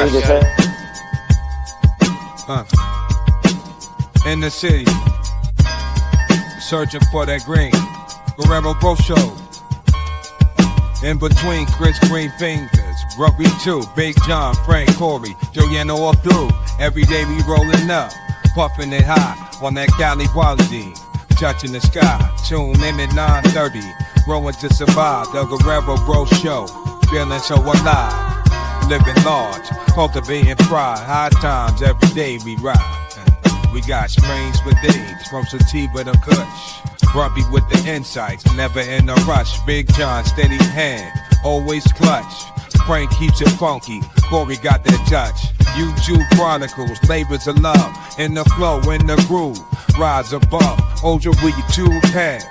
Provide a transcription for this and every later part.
Yes. you just In the city, searching for that green. Guerrero Bro Show. In between Chris Green fingers, Rugby 2, Big John, Frank, Corey, Joanna all through. Every day we rolling up, puffing it high on that Cali quality, touching the sky. Tune in at 9:30, growing to survive. The Guerrero Bro Show, feeling so alive, living large, cultivating pride. High times every day we ride. We got strains for days, from sativa to kush. Grumpy with the insights, never in a rush. Big John, steady hand, always clutch. Frank keeps it funky, Corey got that touch. YouTube Chronicles, labors of love. In the flow, in the groove, rise above. Old we two paths,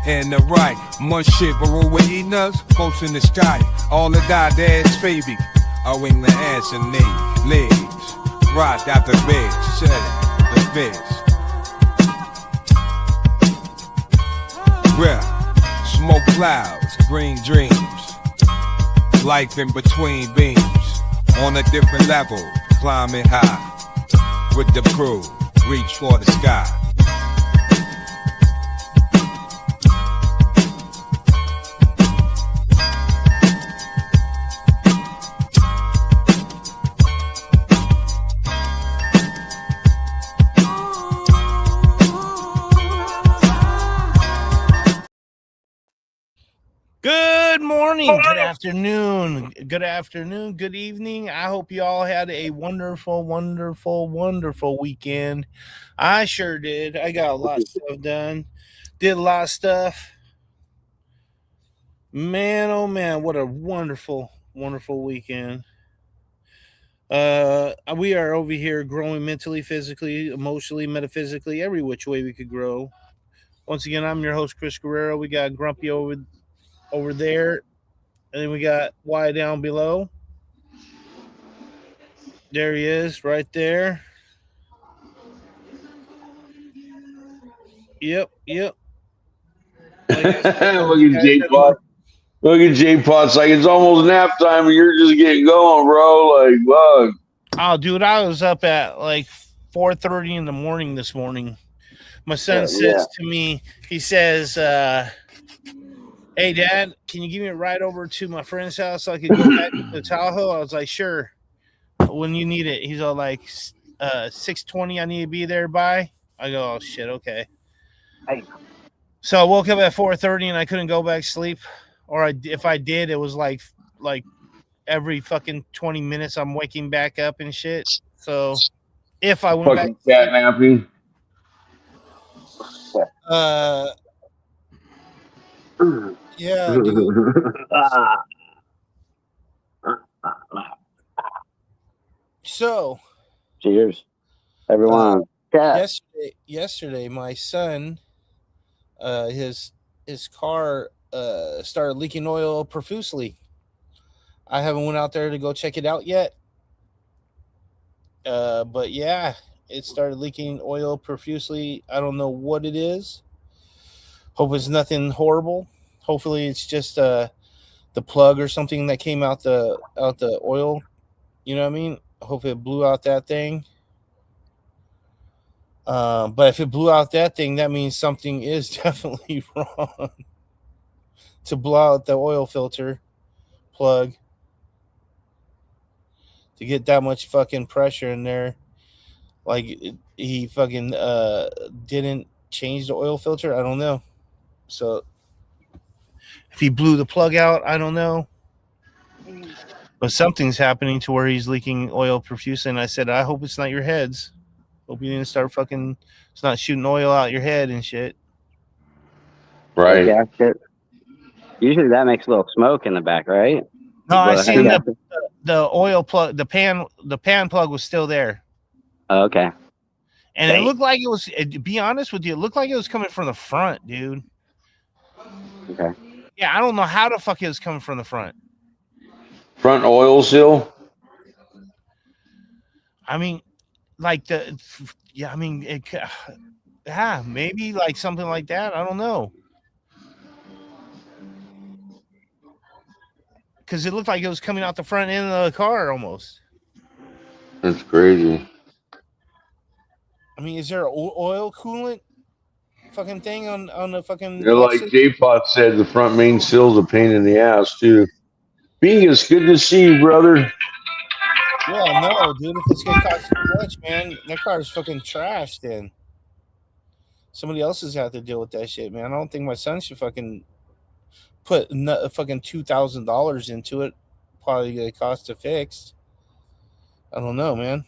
in the right. Much shit, but we're waiting us, close in the sky. All the dad's baby, owing the ass and legs. Right out the bed, shut it. The fish. Well, smoke clouds, green dreams, life in between beams, on a different level, climbing high, with the crew, reach for the sky. Good morning, good afternoon, good evening. I hope you all had a wonderful, wonderful, wonderful weekend. I sure did. I got a lot of stuff done. Did a lot of stuff. Man, oh man, what a wonderful, wonderful weekend. We are over here growing mentally, physically, emotionally, metaphysically, every which way we could grow. Once again, I'm your host, Chris Guerrero. We got Grumpy over there. And then we got Y down below. There he is, right there. Yep. Look at J-Pot. Look at J-Pot's like, it's almost nap time and you're just getting going, bro. Like, fuck. Oh, dude, I was up at like 4:30 in the morning this morning. My son says to me, he says, hey, Dad, can you give me a ride over to my friend's house so I could go back to Tahoe? I was like, sure. When you need it. He's all like, 6:20, I need to be there by. I go, oh, shit, okay. So I woke up at 4:30 and I couldn't go back to sleep. Or if I did, it was like every fucking 20 minutes I'm waking back up and shit. So if I went fucking cat napping. Yeah, dude. So, cheers, everyone. Yesterday, my son, his car started leaking oil profusely. I haven't went out there to go check it out yet. But yeah, it started leaking oil profusely. I don't know what it is. Hope it's nothing horrible. Hopefully it's just the plug or something that came out the oil. You know what I mean? I hope it blew out that thing. But if it blew out that thing, that means something is definitely wrong. To blow out the oil filter plug, to get that much fucking pressure in there, like he fucking didn't change the oil filter. I don't know. So if he blew the plug out, I don't know. But something's happening to where he's leaking oil profusely. And I said, I hope it's not your heads. Hope you didn't start fucking. It's not shooting oil out your head and shit. Right. Gasket. Usually that makes a little smoke in the back, right? No, I seen the oil plug, the pan plug was still there. Oh, okay. And it looked like it was. To be honest with you, it looked like it was coming from the front, dude. Okay. Yeah, I don't know how the fuck it was coming from the front. Front oil seal. I mean, like maybe like something like that. I don't know. Because it looked like it was coming out the front end of the car almost. That's crazy. I mean, is there an oil coolant fucking thing on the fucking They're like Lexus? J-Pot said, the front main sill's a pain in the ass, too. Venus, good to see you, brother. Well, no, dude. If it's gonna cost too much, man, that car is fucking trash. Then somebody else has got to deal with that shit, man. I don't think my son should fucking put fucking $2,000 into it. Probably gonna cost to fix. I don't know, man.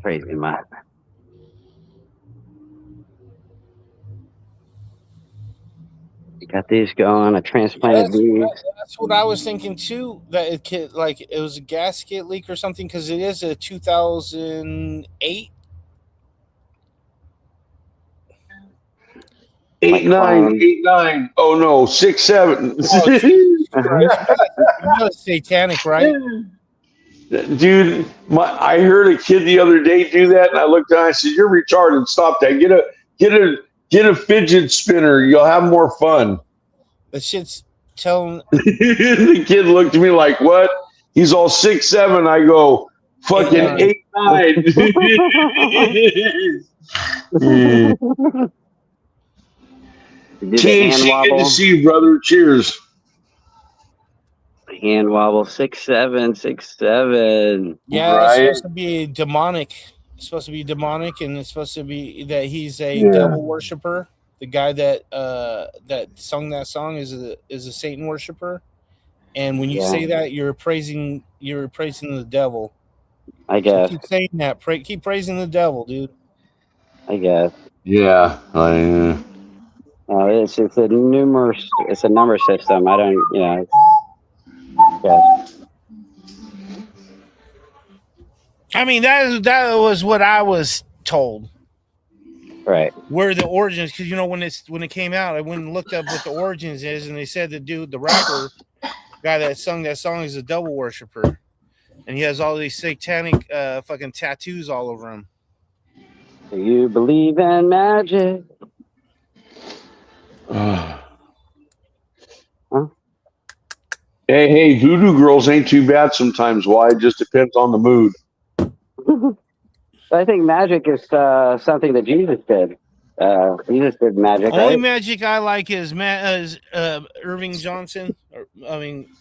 Crazy, man. You got these going. I transplanted these. That's what I was thinking too. That it could, like, it was a gasket leak or something, because it is a 2008. 89. Oh no, 6'7". You know it's satanic, right? Dude, I heard a kid the other day do that, and I looked down. I said, "You're retarded. Stop that. Get a fidget spinner. You'll have more fun." The shit's telling. The kid looked at me like, "What?" He's all 6'7". I go, "Fucking 8'9". THC, good to see you, brother. Cheers. Hand wobble, 6'7", 6'7". Yeah, Right? it's supposed to be demonic. It's supposed to be demonic, and it's supposed to be that he's a devil worshiper. The guy that that sung that song is a Satan worshiper. And when you say that, you're praising the devil. I guess. So keep saying that. Keep praising the devil, dude. I guess. Yeah. It's a number system. I don't, I mean, that was what I was told. Right. Where the origins, because when it came out, I went and looked up what the origins is, and they said the rapper guy that sung that song is a devil worshiper, and he has all these satanic fucking tattoos all over him. Do you believe in magic? Huh? Hey, voodoo girls ain't too bad sometimes. Why? It just depends on the mood. I think magic is something that Jesus did. Jesus did magic. Only right? magic I like is Irving Johnson.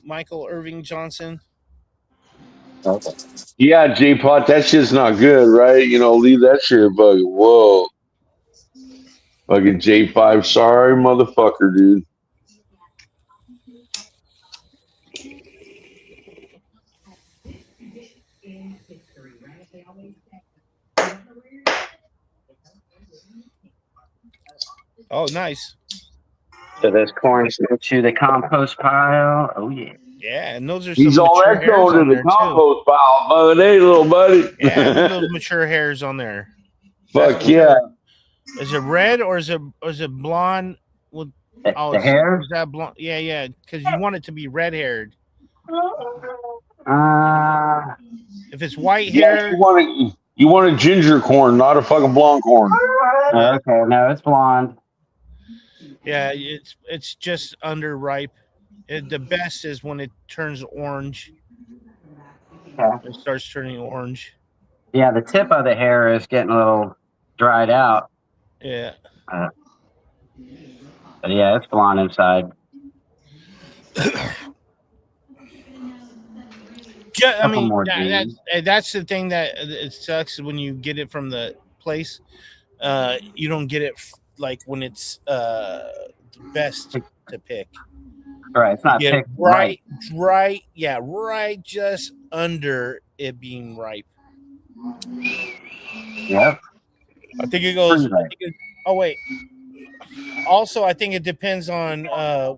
Michael Irving Johnson. Okay. Yeah, J-Pot, that shit's not good, right? Leave that shit bug. Whoa. Fucking J5, sorry, motherfucker, dude. Oh, nice. So this corn's to the compost pile. Oh yeah. Yeah, and those are He's some all mature that hairs going on to there the compost pile, buddy. Hey, little buddy. Yeah, look at those mature hairs on there. Fuck yeah. Is it red or is it blonde? With The hair? Is that blonde? Yeah, because you want it to be red haired. If it's white hair, you want a ginger corn, not a fucking blonde corn. Okay, no, it's blonde. Yeah, it's just underripe. The best is when it turns orange. Okay. It starts turning orange. Yeah, the tip of the hair is getting a little dried out. Yeah. But yeah, it's blonde inside. I mean, that's the thing that it sucks when you get it from the place. You don't get it like when it's the best to pick. Right, it's not picked right. Yeah, right, just under it being ripe. Yep. I think it goes. Oh wait. Also, I think it depends on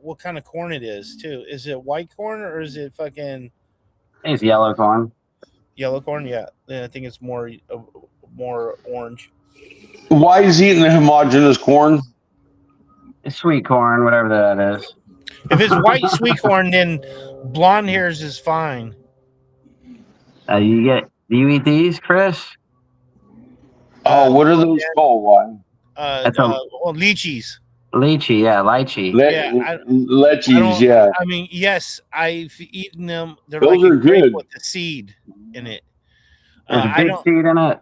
what kind of corn it is too. Is it white corn or is it fucking? It's yellow corn. Yellow corn, yeah. I think it's more orange. Why is he eating the homogeneous corn? It's sweet corn, whatever that is. If it's white sweet corn, then blonde hairs is fine. Do you eat these, Chris? Oh, what are those called? Why? That's a Lychees. lychee, yeah, lychee. Yeah, I Leches, don't. yeah. I mean, yes, I've eaten them. They're Those like a are grape good. with the seed in it. There's a I big don't. seed in it,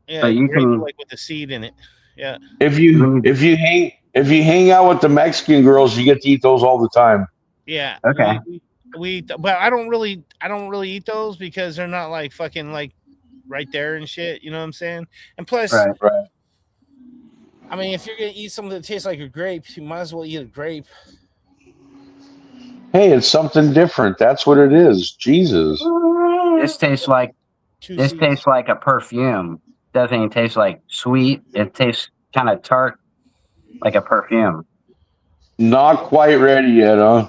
Yeah, but you grape can. like with the seed in it. Yeah. If when you- you hang out with the Mexican girls, you get to eat those all the time. Yeah. Okay. We but I don't really eat those because they're not like fucking like right there and shit. You know what I'm saying? And plus, Right. I mean, if you're gonna eat something that tastes like a grape, you might as well eat a grape. Hey, it's something different. That's what it is. Jesus. This tastes like Two seeds. tastes like a perfume. Doesn't even taste like sweet. It tastes kind of tart, like a perfume. Not quite ready yet, huh?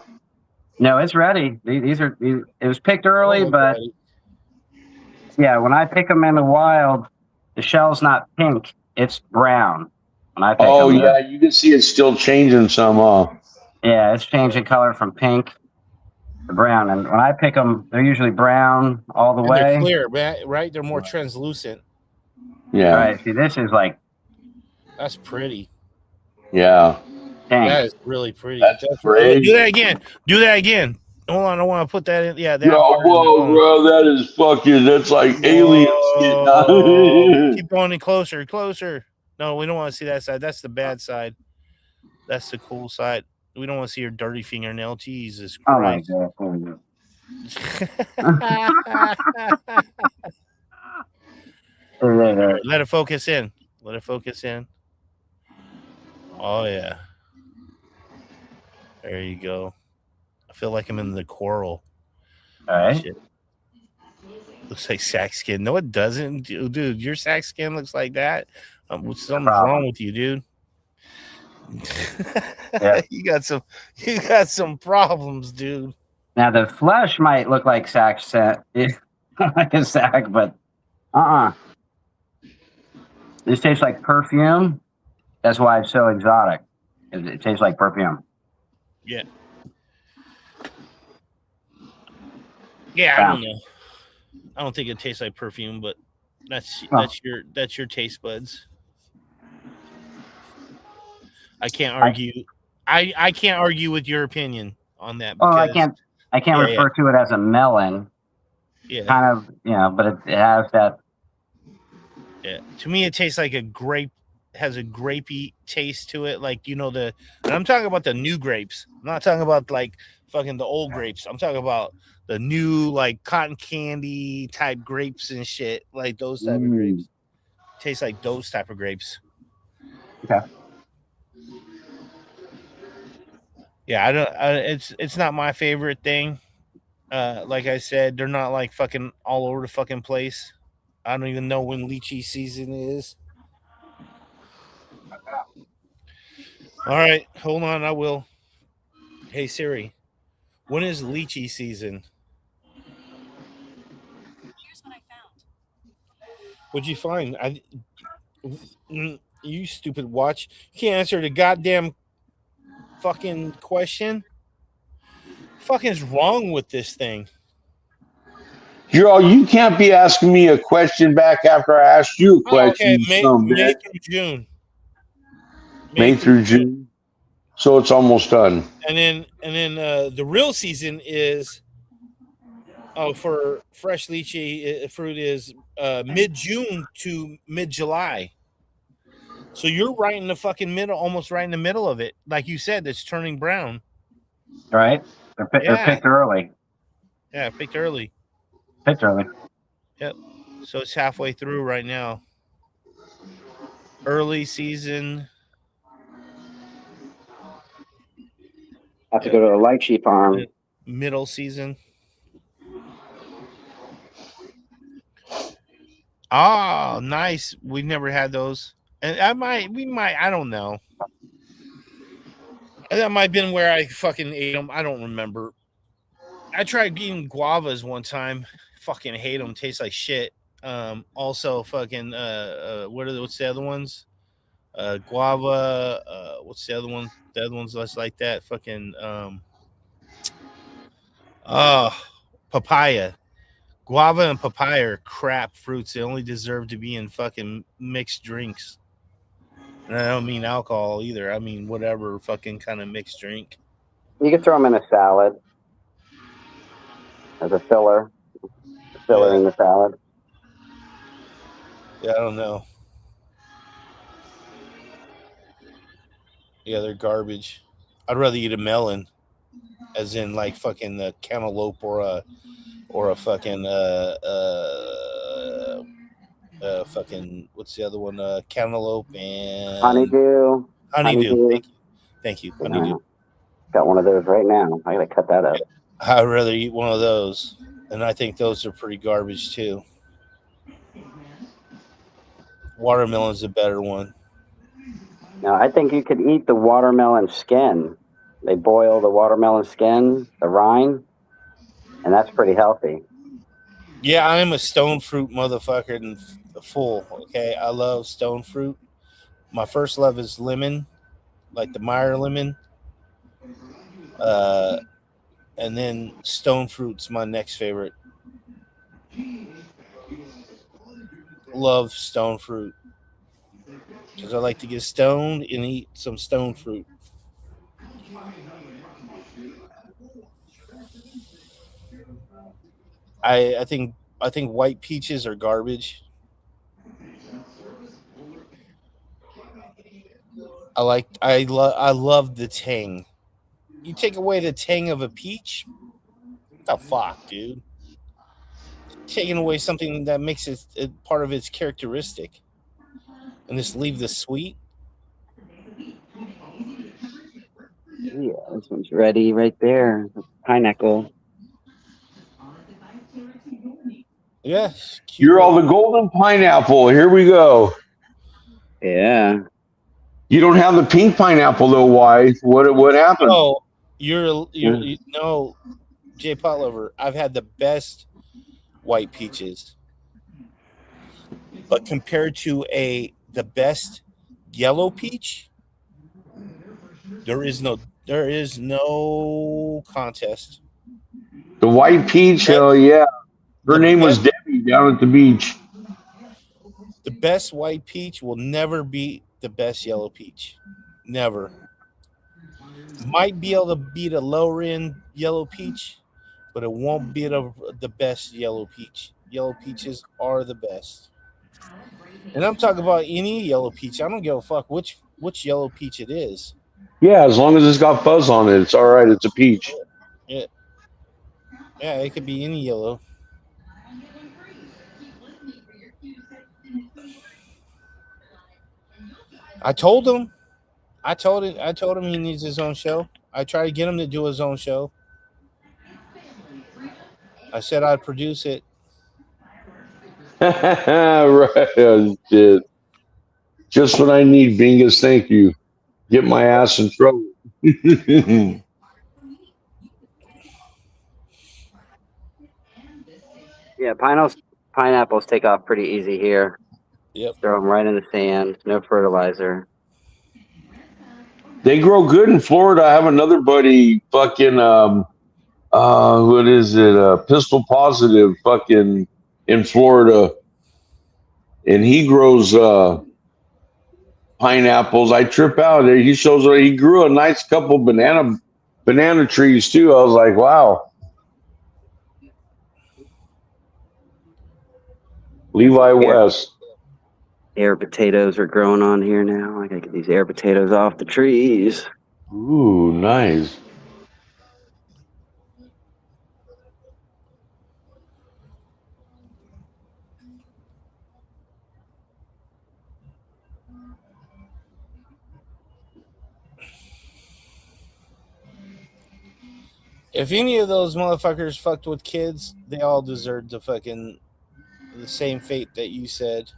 No, it's ready. These are. It was picked early, Oh, but buddy. yeah, when I pick them in the wild, the shell's not pink; it's brown. When I pick Oh them, yeah, you can see it's still changing some, huh? yeah, it's changing color from pink to brown. And when I pick them, they're usually brown all the And they're way. clear, right? They're more translucent. Yeah. Right. See, this is like That's pretty. Yeah. pink. That is really pretty. That's pretty. Do that again. Do that again. Hold on, I want to put that in. Yeah, that Yo, part in whoa, the bro, that is fucking. That's like aliens getting Whoa. out. Keep going in closer. No, we don't want to see that side. That's the bad side. That's the cool side. We don't want to see your dirty fingernail. Jesus Oh my Christ. god. Let it focus in. Let it focus in. Oh yeah. There you go. I feel like I'm in the coral. All right. Shit. Looks like sack skin. No, it doesn't, dude. Your sack skin looks like that. Something's wrong with you, dude. Yeah. You got some problems, dude. Now the flesh might look like sack set, like a sack, but This tastes like perfume. That's why it's so exotic. It tastes like perfume. Yeah. Yeah, I don't know. I don't think it tastes like perfume, but that's your taste buds. I can't argue. I can't argue with your opinion on that. Oh, Because, I can't refer to it as a melon. Yeah. Kind of, but it has that. Yeah. To me, it tastes like a grape. Has a grapey taste to it, like and I'm talking about the new grapes. I'm not talking about like fucking the old grapes. I'm talking about the new like cotton candy type grapes and shit, like those type of grapes. Tastes like those type of grapes. Okay. Yeah, I don't. It's not my favorite thing. Like I said, they're not like fucking all over the fucking place. I don't even know when lychee season is. All right, hold on. I will. Hey Siri, when is lychee season? Here's what I found. What'd you find? You stupid watch. You can't answer the goddamn fucking question. Fucking's wrong with this thing. You can't be asking me a question back after I asked you a question. Okay, May through June. May through June. So it's almost done. And then the real season is for fresh lychee fruit is mid-June to mid-July. So you're right in the fucking middle, almost right in the middle of it. Like you said, it's turning brown. Right? They're picked early. Yeah, picked early. Picked early. Yep. So it's halfway through right now. Early season. I have to go to a lychee farm. Middle season. Oh, nice. We've never had those. And I don't know. That might have been where I fucking ate them. I don't remember. I tried eating guavas one time. Fucking hate them. Taste like shit. Also fucking what's the other ones? Guava. What's the other one? The other ones less like that. Fucking papaya. Guava and papaya are crap fruits. They only deserve to be in fucking mixed drinks. And I don't mean alcohol either. I mean whatever fucking kind of mixed drink. You could throw them in a salad as a filler. Filler in the salad. Yeah, I don't know. Yeah, they're garbage. I'd rather eat a melon, as in like fucking a cantaloupe or a fucking fucking what's the other one? Cantaloupe and Honeydew. honeydew. Thank you. Honeydew. Got one of those right now. I gotta cut that up. I'd rather eat one of those, and I think those are pretty garbage too. Watermelon's a better one. Now, I think you could eat the watermelon skin. They boil the watermelon skin, the rind, and that's pretty healthy. Yeah, I am a stone fruit motherfucker and full. Okay, I love stone fruit. My first love is lemon, like the Meyer lemon. And then stone fruit's my next favorite. Love stone fruit because I like to get stoned and eat some stone fruit. I think white peaches are garbage. I love the tang. You take away the tang of a peach, what the fuck, dude? Taking away something that makes it part of its characteristic, and just leave the sweet. Yeah, this one's ready right there. Pineapple. Yeah, You're all the golden pineapple. Here we go. Yeah. You don't have the pink pineapple though. Why? What happened? Oh, you're no, Jay Potlover. I've had the best white peaches, but compared to the best yellow peach, there is no contest. The white peach. Hell yeah. Her name was Debbie down at the beach. The best white peach will never beat the best yellow peach. Never. Might be able to beat a lower end yellow peach, but it won't beat the best yellow peach. Yellow peaches are the best. And I'm talking about any yellow peach. I don't give a fuck which yellow peach it is. Yeah, as long as it's got fuzz on it, it's all right. It's a peach. Yeah, it could be any yellow. I told him he needs his own show. I tried to get him to do his own show. I said I'd produce it. Right. Shit. Just what I need, Bingus. Thank you. Get my ass in trouble. Yeah, pineapples take off pretty easy here. Yep. Throw them right in the sand. No fertilizer. They grow good in Florida. I have another buddy, fucking what is it? Pistol Positive, fucking in Florida, and he grows pineapples. I trip out. He shows he grew a nice couple banana trees too. I was like, wow. Levi West. Air potatoes are growing on here now. I gotta get these air potatoes off the trees. Ooh, nice. If any of those motherfuckers fucked with kids, they all deserve the same fate that you said.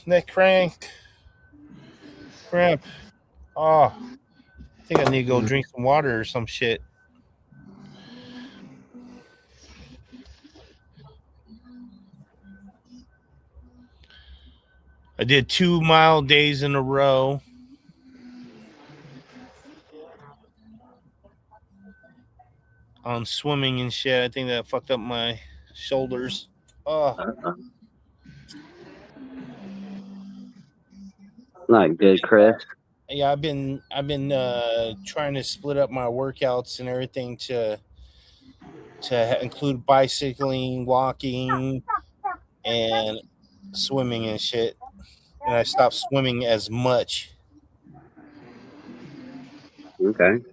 Neck crank. Crap. Oh, I think I need to go drink some water or some shit. I did 2-mile days in a row. On swimming and shit. I think that fucked up my shoulders. Oh, Not good, Chris. yeah. I've been trying to split up my workouts and everything to include bicycling, walking, and swimming and shit. And I stopped swimming as much. Okay.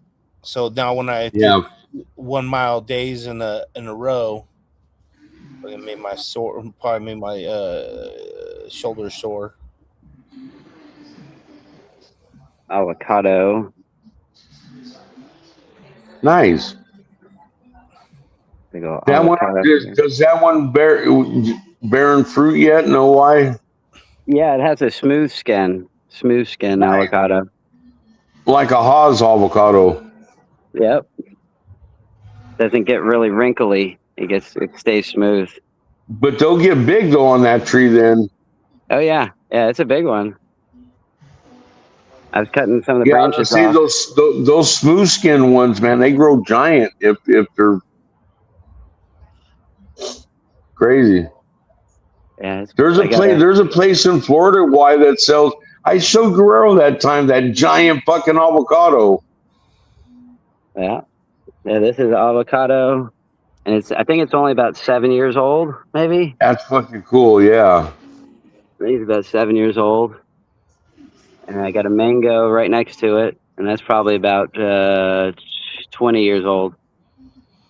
So now when I did Yeah. 1 mile days in a row, it made my probably made my shoulder sore. Avocado. Nice. They go That one avocado. does that one bearing fruit yet? Know why? Yeah, it has a smooth skin. Smooth skin avocado. Like a Haas avocado. Yep. Doesn't get really wrinkly. It stays smooth. But they'll get big though on that tree then. Oh yeah. Yeah, it's a big one. I was cutting some of the Yeah, branches see off. those smooth skin ones, man, they grow giant if they're crazy. Yeah, There's a place in Florida that sells. I showed Guerrero that time that giant fucking avocado. Yeah. Yeah, this is avocado. And I think it's only about 7 years old, maybe. That's fucking cool, yeah. I think it's about 7 years old. And I got a mango right next to it, and that's probably about 20 years old.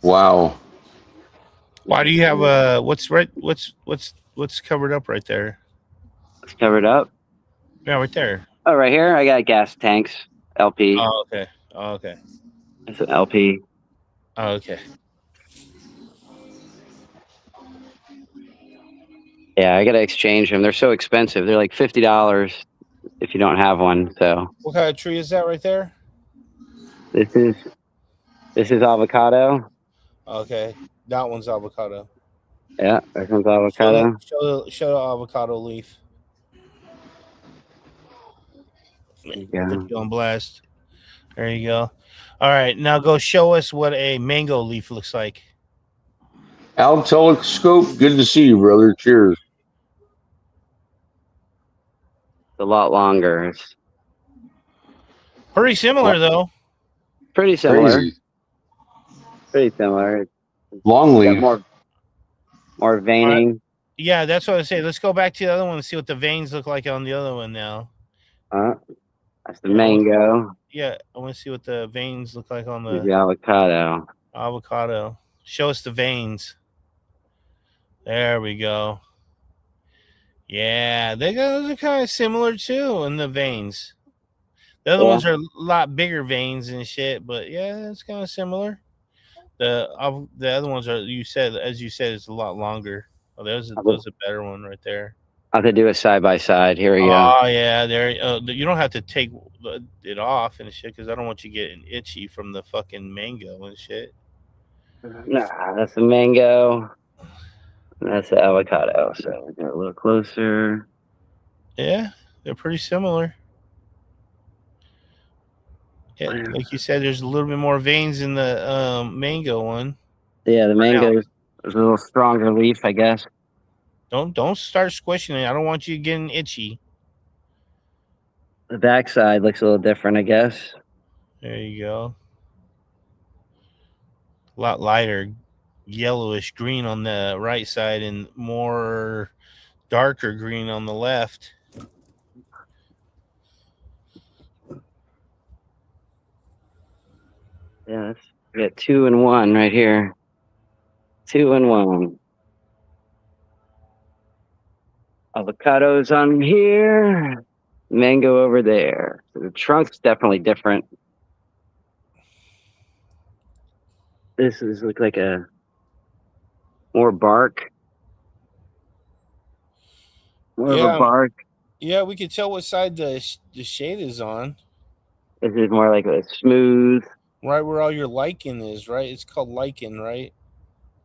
Wow. Why do you have what's covered up right there? It's covered up. Yeah, right there. Oh, right here, I got gas tanks, LP. Oh, okay. Oh, okay. It's an LP. Oh, okay. Yeah, I got to exchange them. They're so expensive. They're like $50 if you don't have one. So What kind of tree is that right there? this is avocado. Okay, that one's avocado. Yeah, there comes avocado. Show the avocado leaf. Yeah. Put you on blast. There you go. All right, now go show us what a mango leaf looks like. Al Telescope, good to see you, brother. Cheers. It's a lot longer. It's Pretty similar though. pretty similar. Crazy. Pretty similar. Long leaf. More veining. Yeah, that's what I say. Let's go back to the other one and see what the veins look like on the other one now. That's the mango. Yeah, I want to see what the veins look like on The avocado. Avocado. Show us the veins. There we go. Yeah, those are kind of similar too in the veins. The other ones are a lot bigger veins and shit, but yeah, it's kind of similar. The other ones are, as you said, it's a lot longer. Oh, there's a better one right there. I'll have to do it side by side. Here we go. Oh yeah, there. You don't have to take it off and shit because I don't want you getting itchy from the fucking mango and shit. Nah, that's the mango. That's the avocado. So we get a little closer. Yeah, they're pretty similar. Yeah, like you said, there's a little bit more veins in the mango one. Yeah, the mango is a little stronger leaf, I guess. Don't start squishing it. I don't want you getting itchy. The backside looks a little different, I guess. There you go. A lot lighter, yellowish green on the right side and more darker green on the left. Yeah, we got 2 in 1 right here. 2 in 1. Avocados on here. Mango over there. So the trunk's definitely different. This look like a more bark. More of a bark. Yeah, we could tell what side the shade is on. This is more like a smooth. Right where all your lichen is, right? It's called lichen, right?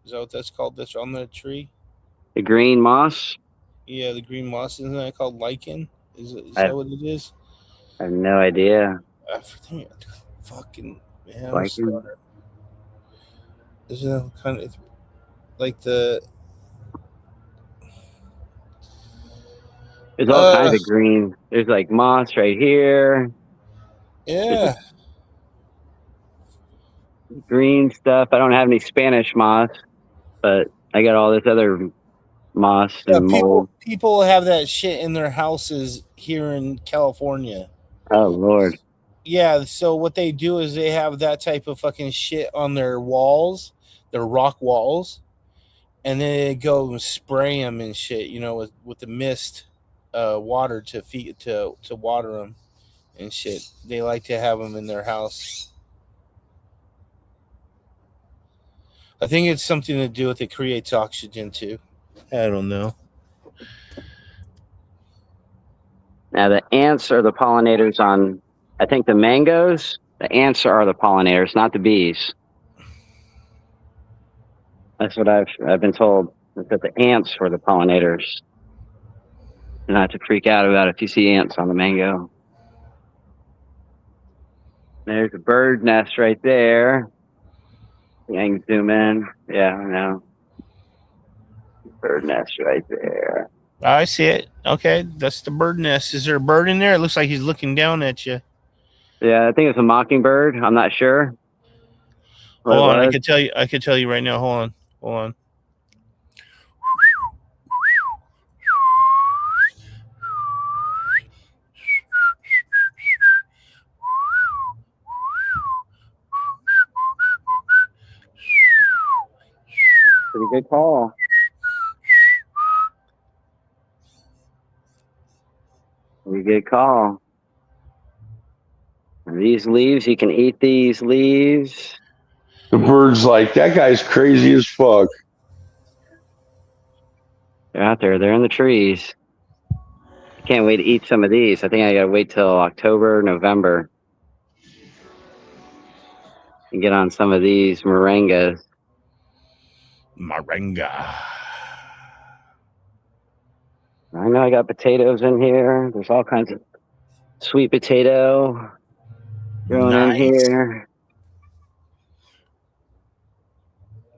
Is that what that's called? That's on the tree? The green moss. Yeah, the green moss. Isn't that called lichen? Is I that what it is? have no idea. I think fucking man, I'm Like starter. Isn't that kind of like the there's all kinds of green. There's like moss right here. yeah. Green stuff. I don't have any Spanish moss, but I got all this other moss Yeah, and mold. people have that shit in their houses here in California. Oh Lord. Yeah, so what they do is they have that type of fucking shit on their walls, their rock walls, and then they go and spray them and shit, you know, with the mist, water to feed to water them and shit. They like to have them in their house. I think it's something to do with it creates oxygen too. I don't know. Now the ants are the pollinators on, I think, the mangoes. The ants are the pollinators, not the bees. That's what I've been told. That the ants were the pollinators. Not to freak out about if you see ants on the mango. There's a bird nest right there. I can zoom in. Yeah, I know. Bird nest right there. I see it. Okay, that's the bird nest. Is there a bird in there? It looks like he's looking down at you. Yeah, I think it's a mockingbird. I'm not sure. Hold on, I could tell you right now. Hold on. Pretty good call. Pretty good call. And these leaves, you can eat these leaves. The bird's like, that guy's crazy as fuck. They're out there. They're in the trees. I can't wait to eat some of these. I think I gotta wait till October, November and get on some of these moringas. Moringa. I know I got potatoes in here. There's all kinds of sweet potato growing in here.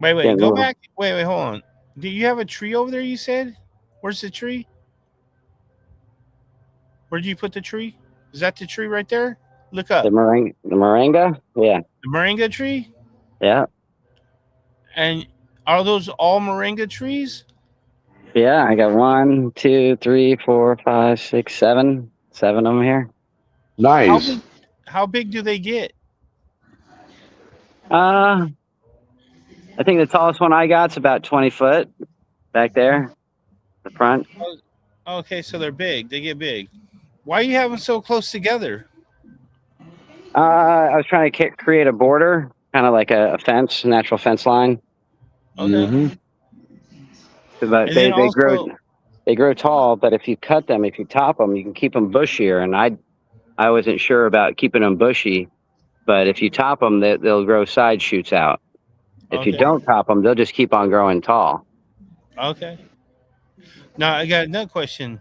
Wait, go back. Wait, hold on. Do you have a tree over there, you said? Where's the tree? Where did you put the tree? Is that the tree right there? Look up. The moringa? Yeah. The moringa tree? Yeah. And are those all moringa trees? Yeah, I got 1, 2, 3, 4, 5, 6, 7. 7 of them here. Nice. How big do they get? I think the tallest one I got is about 20 foot back there, the front. Okay, so they're big. They get big. Why are you having so close together? I was trying to create a border, kind of like a fence, natural fence line. Okay. Mm-hmm. But they grow tall, but if you cut them, if you top them, you can keep them bushier. And I wasn't sure about keeping them bushy, but if you top them, they'll grow side shoots out. If you don't top them, they'll just keep on growing tall. Okay. Now I got another question.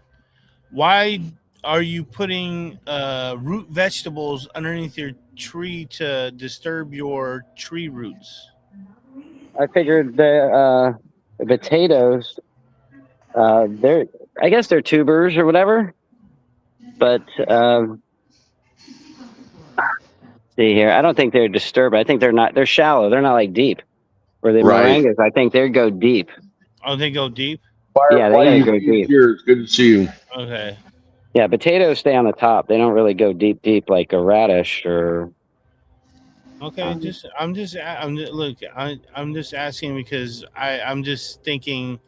Why are you putting root vegetables underneath your tree to disturb your tree roots? I figured the potatoes, I guess they're tubers or whatever. But see here, I don't think they're disturbed. I think they're shallow. They're not like deep. Where the moringas, I think they go deep. Oh, they go deep? Yeah, they go deep. It's good to see you. Okay. Yeah, potatoes stay on the top. They don't really go deep like a radish or. Okay, I'm just asking because I'm just thinking,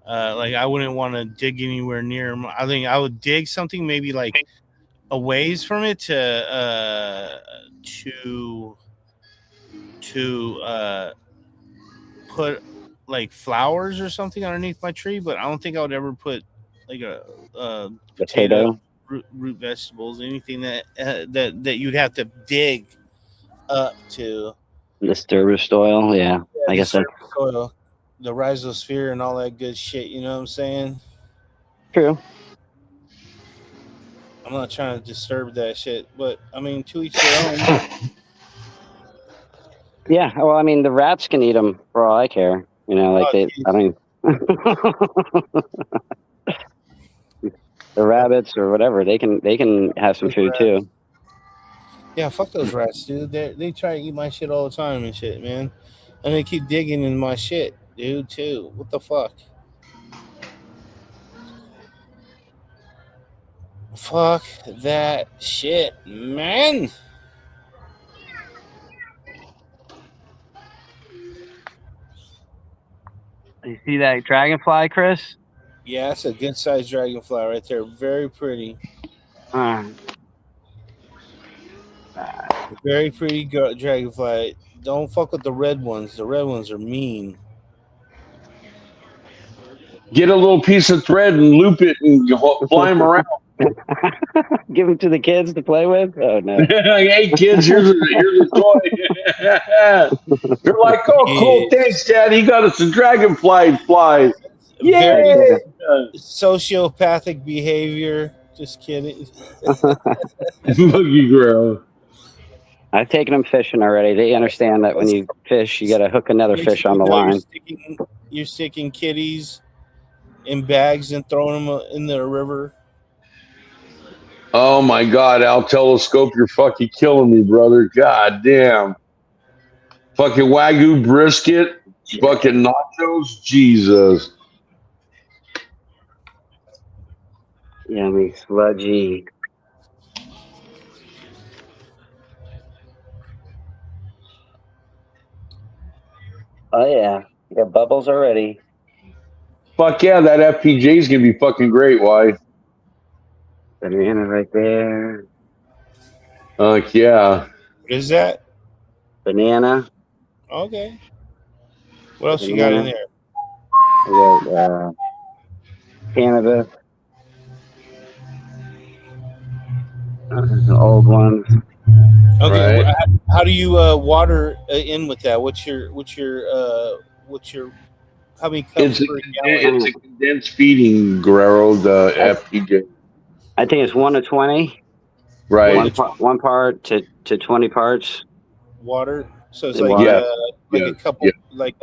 like I wouldn't want to dig anywhere near them. I think I would dig something maybe like a ways from it to put like flowers or something underneath my tree, but I don't think I would ever put potato, root vegetables, anything that you'd have to dig up to. Disturbed soil, yeah. I guess that's soil, the rhizosphere and all that good shit. You know what I'm saying? true. I'm not trying to disturb that shit, but I mean, to each their own. Yeah, well, I mean, the rats can eat them for all I care. You know, like I mean, the rabbits or whatever, they can have some food too. Yeah, fuck those rats, dude. They try to eat my shit all the time and shit, man. And they keep digging in my shit, dude, too. What the fuck? Fuck that shit, man. You see that dragonfly, Chris? Yeah, that's a good sized dragonfly right there. Very pretty. Very pretty dragonfly. Don't fuck with the red ones. The red ones are mean. Get a little piece of thread and loop it and fly them around. Give them to the kids to play with? Oh, no. Hey, kids, here's a toy. They're like, oh, cool, thanks, Dad. He got us a dragonfly fly. Yay! Sociopathic behavior. Just kidding. Boogie girl. I've taken them fishing already. They understand that when you fish, you got to hook another fish on the line. You're sticking kitties in bags and throwing them in the river. Oh my God, Al Telescope, you're fucking killing me, brother. God damn. Fucking Wagyu brisket, fucking nachos, Jesus. Yummy, sludgy. Oh yeah, you got bubbles already. Fuck yeah, that FPJ is gonna be fucking great. Why? Banana right there. Yeah. What is that? Banana. Okay. What else you got in there? I got cannabis. The old ones. Okay. Right. How do you water in with that? What's your how many cups per gallon? It's a condensed feeding, Guerrero, the FPJ. I think it's 1 to 20. Right. One part to 20 parts. Water. So it's like a couple, like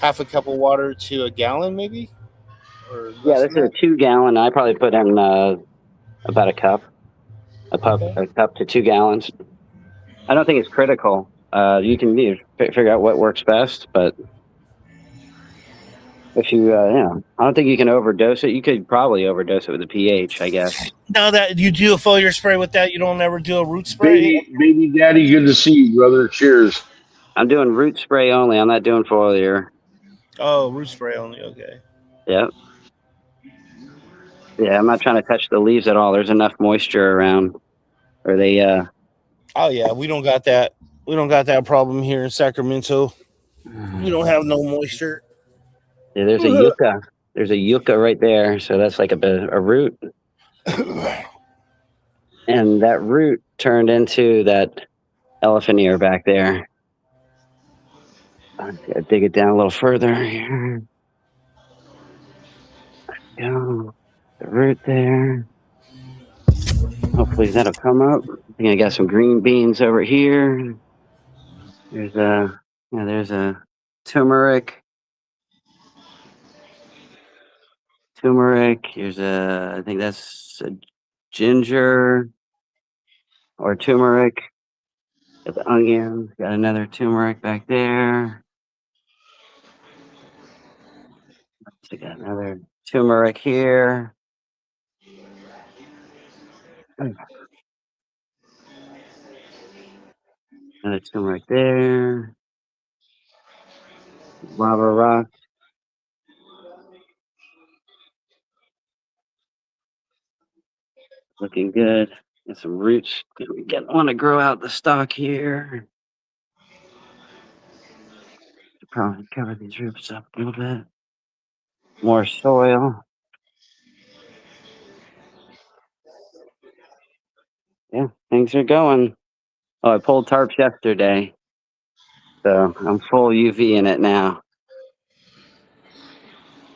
half a cup of water to a gallon, maybe. Or this is a 2 gallon. I probably put in about a cup. A cup to 2 gallons. I don't think it's critical. You can figure out what works best, but if you, I don't think you can overdose it. You could probably overdose it with a pH, I guess. Now that you do a foliar spray with that, you don't ever do a root spray? Baby daddy, good to see you, brother. Cheers. I'm doing root spray only. I'm not doing foliar. Oh, root spray only. Okay. Yep. Yeah, I'm not trying to touch the leaves at all. There's enough moisture around. Or they Oh yeah, we don't got that. We don't got that problem here in Sacramento. We don't have no moisture. Yeah, there's a yucca. There's a yucca right there. So that's like a root. And that root turned into that elephant ear back there. I gotta dig it down a little further here. There we go. The root there. Hopefully that'll come up. I think I got some green beans over here. There's a turmeric. Here's I think that's a ginger or turmeric. Got the onions. Got another turmeric back there. So got another turmeric here. Another turmeric there. Lava rock. Looking good. Got some roots. We want to grow out the stalk here. Probably cover these roots up a little bit. More soil. Yeah, things are going. Oh, I pulled tarps yesterday, so I'm full UV in it now.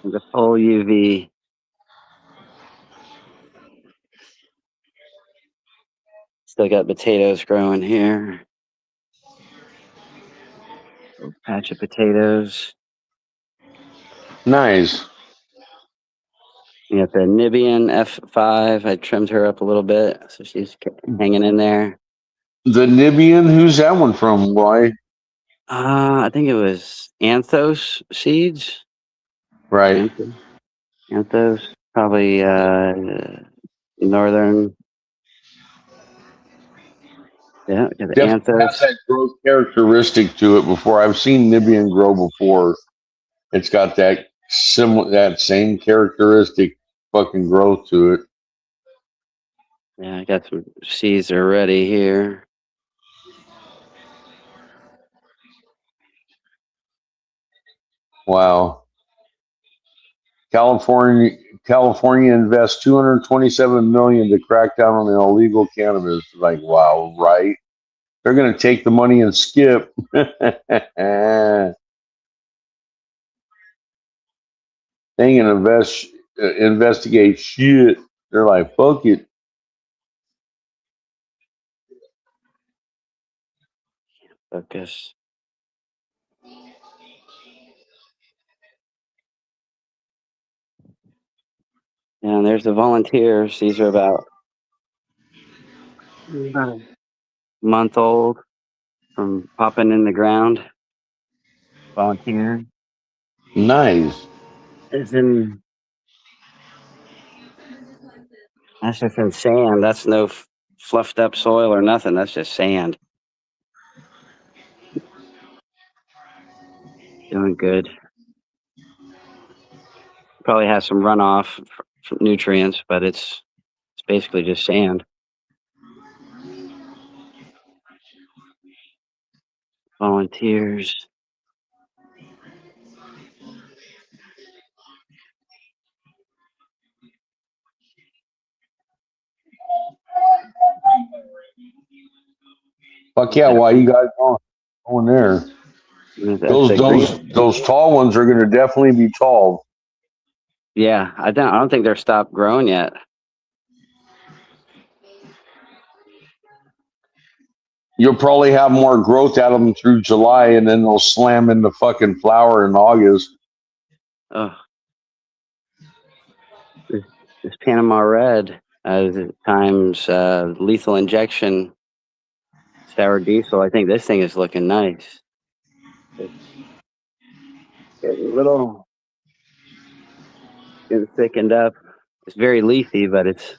The full UV. Still got potatoes growing here. Little patch of potatoes. Nice. You got the Nibian F5. I trimmed her up a little bit, so she's hanging in there. The Nibian, who's that one from? Why? I think it was Anthos seeds. Right. Anthos, probably northern. Yeah, got the Definitely has Anthos. that growth characteristic to it. Before I've seen Nibian grow before, it's got that same characteristic, fucking growth to it. Yeah, I got some seeds already here. Wow. California invests $227 million to crack down on illegal cannabis. Like, wow, right? They're going to take the money and skip. They ain't gonna investigate shit. They're like, fuck it. Focus. And there's the volunteers. These are about a month old from popping in the ground. Volunteer. Nice. That's just in sand. That's no fluffed up soil or nothing. That's just sand. Doing good. Probably has some runoff from nutrients, but it's basically just sand. Volunteers. Fuck yeah, why you guys going there? That's a green. Those tall ones are gonna definitely be tall. Yeah, I don't think they're stopped growing yet. You'll probably have more growth out of them through July, and then they'll slam into fucking flower in August. Oh, this Panama Red times lethal injection sour diesel. I think this thing is looking nice. It's getting thickened up. It's very leafy, but it's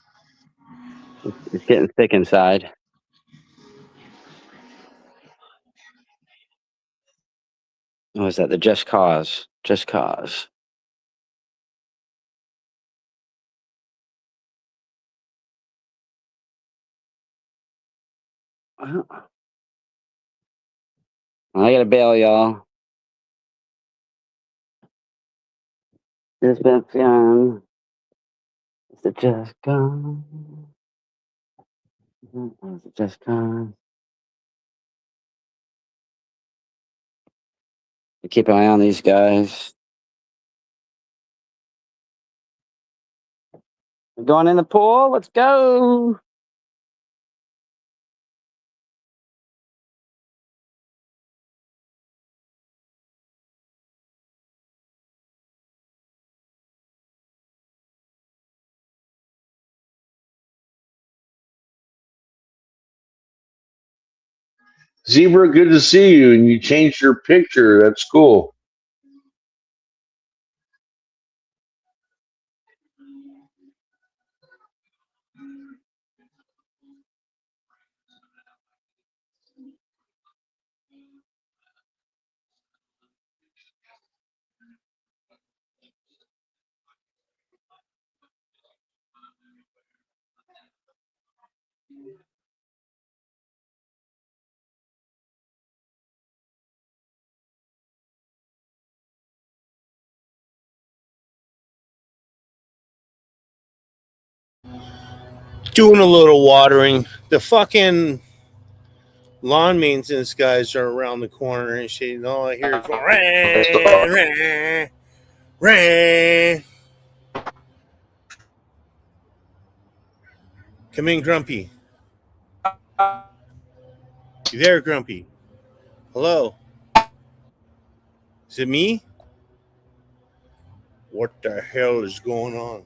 getting thick inside. What was that? The Just Cause. Just Cause. Well, I gotta bail, y'all. It's been fun. It's the Just Cause. It's the Just Cause. Keep an eye on these guys. We're going in the pool. Let's go. Zebra, good to see you. And you changed your picture. That's cool. doing a little watering. The fucking lawn maintenance guys are around the corner and shit. And all I hear is rain. Come in, Grumpy. You there, Grumpy? Hello? Is it me? What the hell is going on?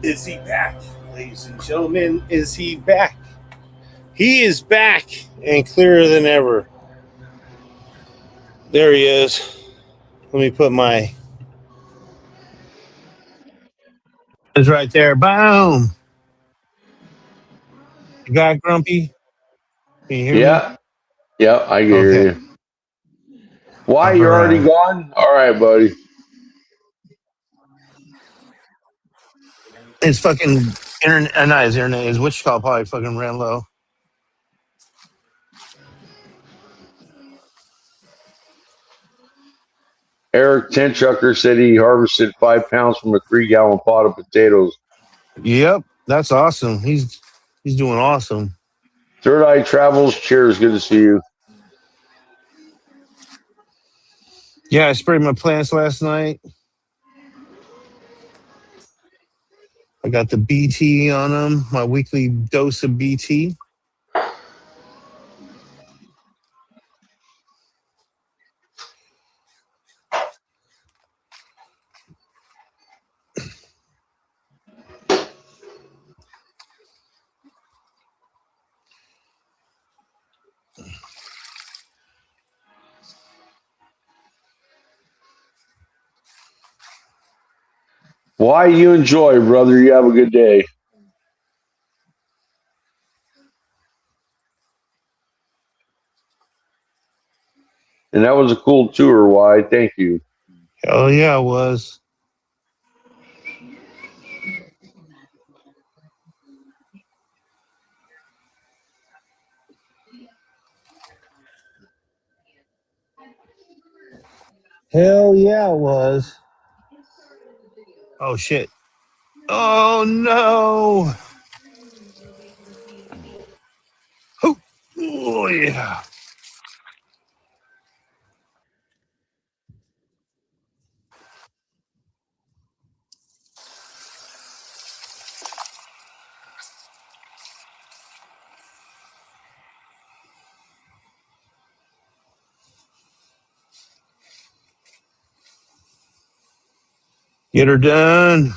Is he back, ladies and gentlemen? Is he back? He is back and clearer than ever. There he is. Let me put my... It's right there. Boom. You got Grumpy? Can you hear me? Yeah, I can hear you. Why, you're already gone? All right, buddy. It's fucking internet. Not his internet. His witch call probably fucking ran low. Eric Tenchucker said he harvested 5 pounds from a 3-gallon pot of potatoes. Yep, that's awesome. He's doing awesome. Third Eye Travels, cheers. Good to see you. Yeah, I sprayed my plants last night. I got the BT on them, my weekly dose of BT. Why, you enjoy, brother. You have a good day. And that was a cool tour. Why? Thank you. Hell yeah, it was. Hell yeah, it was. Oh shit. Oh no. Oh yeah. Get her done.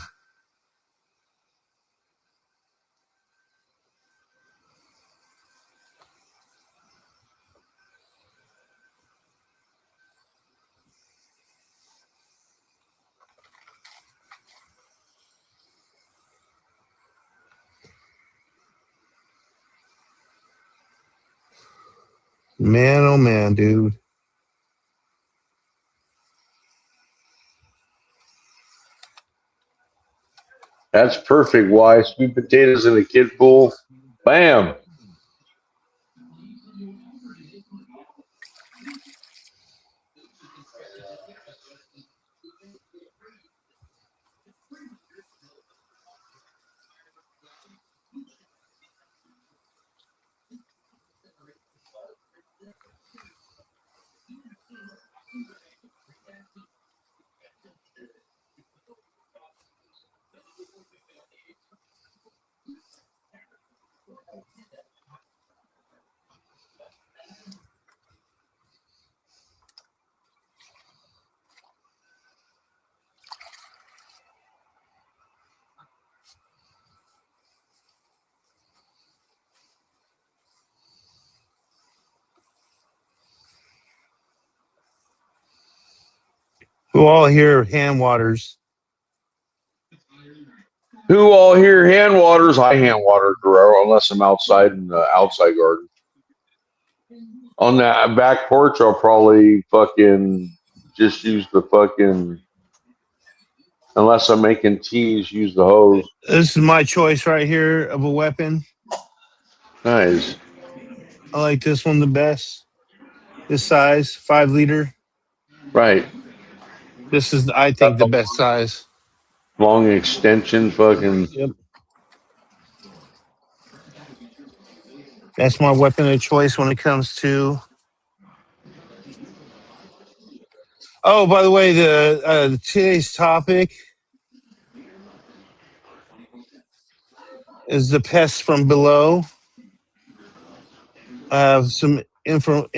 Man, oh man, dude. That's perfect. Why? Sweet potatoes in a kid pool. Bam. Who all here hand waters? Who all here hand waters? I hand water, Guerrero, unless I'm outside in the outside garden. On that back porch, I'll probably fucking just use the fucking, unless I'm making teas, use the hose. This is my choice right here of a weapon. Nice. I like this one the best. This size, 5 liter. Right. This is, I think, Got the the best size. long extension, fucking. Yep. That's my weapon of choice when it comes to. Oh, by the way, the today's topic is the pests from below. I have some info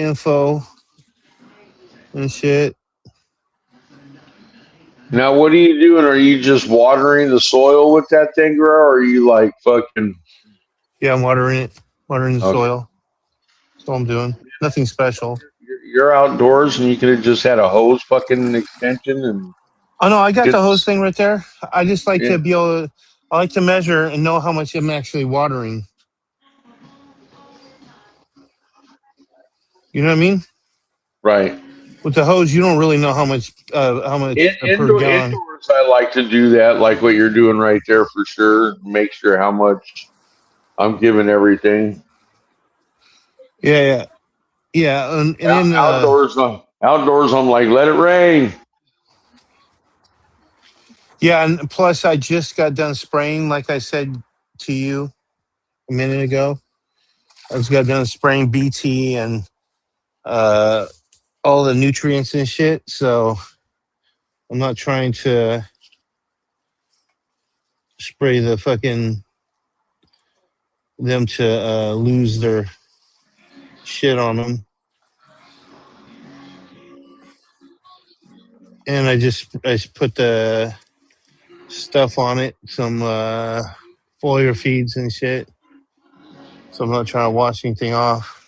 and shit. Now, what are you doing? Are you just watering the soil with that thing, Guerrero, or are you like fucking? Yeah, I'm watering the Okay. soil. That's all I'm doing. Nothing special. You're outdoors and you could have just had a hose fucking extension and Oh no, I got get. the hose thing right there. I just like Yeah, to be able to. I like to measure and know how much I'm actually watering. You know what I mean? right. With the hose, you don't really know how much per gallon. Indoors, I like to do that, like what you're doing right there for sure. Make sure how much I'm giving everything. Yeah. And then Outdoors, I'm like, let it rain. yeah, and plus I just got done spraying, like I said to you a minute ago. I just got done spraying BT and uh, all the nutrients and shit. So I'm not trying to spray the fucking them to lose their shit on them. And I just put the stuff on it, some foliar feeds and shit. So I'm not trying to wash anything off.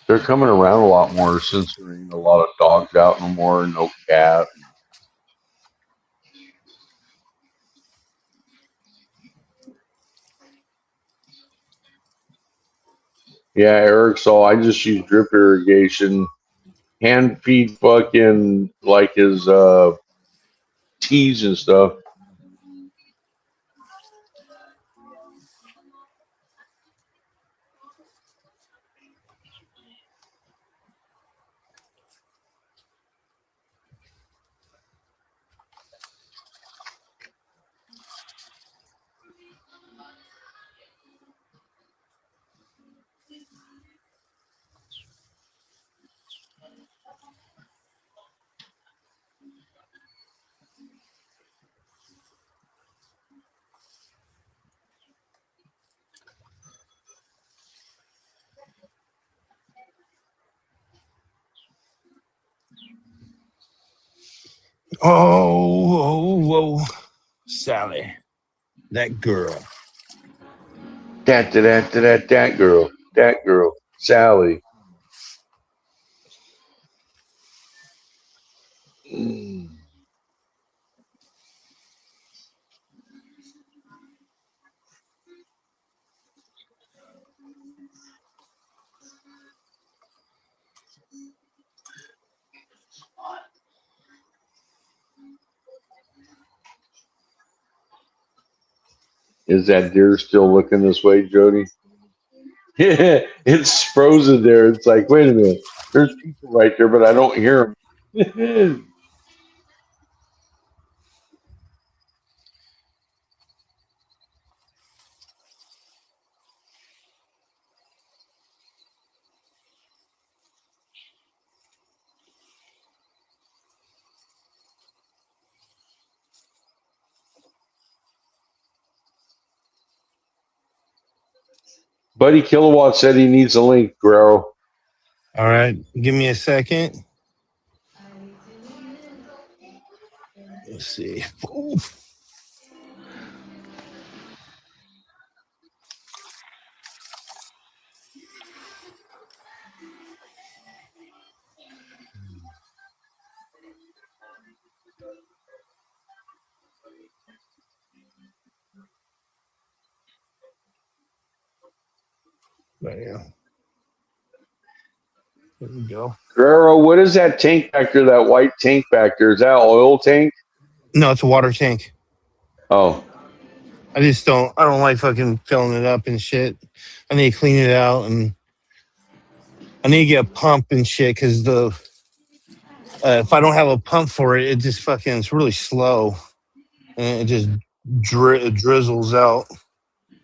They're coming around a lot more since there ain't a lot of dogs out no more, no cat. Yeah, Eric. So I just use drip irrigation, hand feed fucking like his teas and stuff. Oh, Sally, that girl. That girl, Sally. Mm. Is that deer still looking this way, Jody? Yeah, it's frozen there. It's like, wait a minute. There's people right there, but I don't hear them. Buddy Kilowatt said he needs a link, Guerrero. All right, give me a second. Let's see. Oof. There we go. Guerrero, what is that tank back there? That white tank back there? Is that an oil tank? No, it's a water tank. Oh, I don't like fucking filling it up and shit. I need to clean it out, and I need to get a pump and shit because if I don't have a pump for it, it just fucking, it's really slow and it just drizzles out.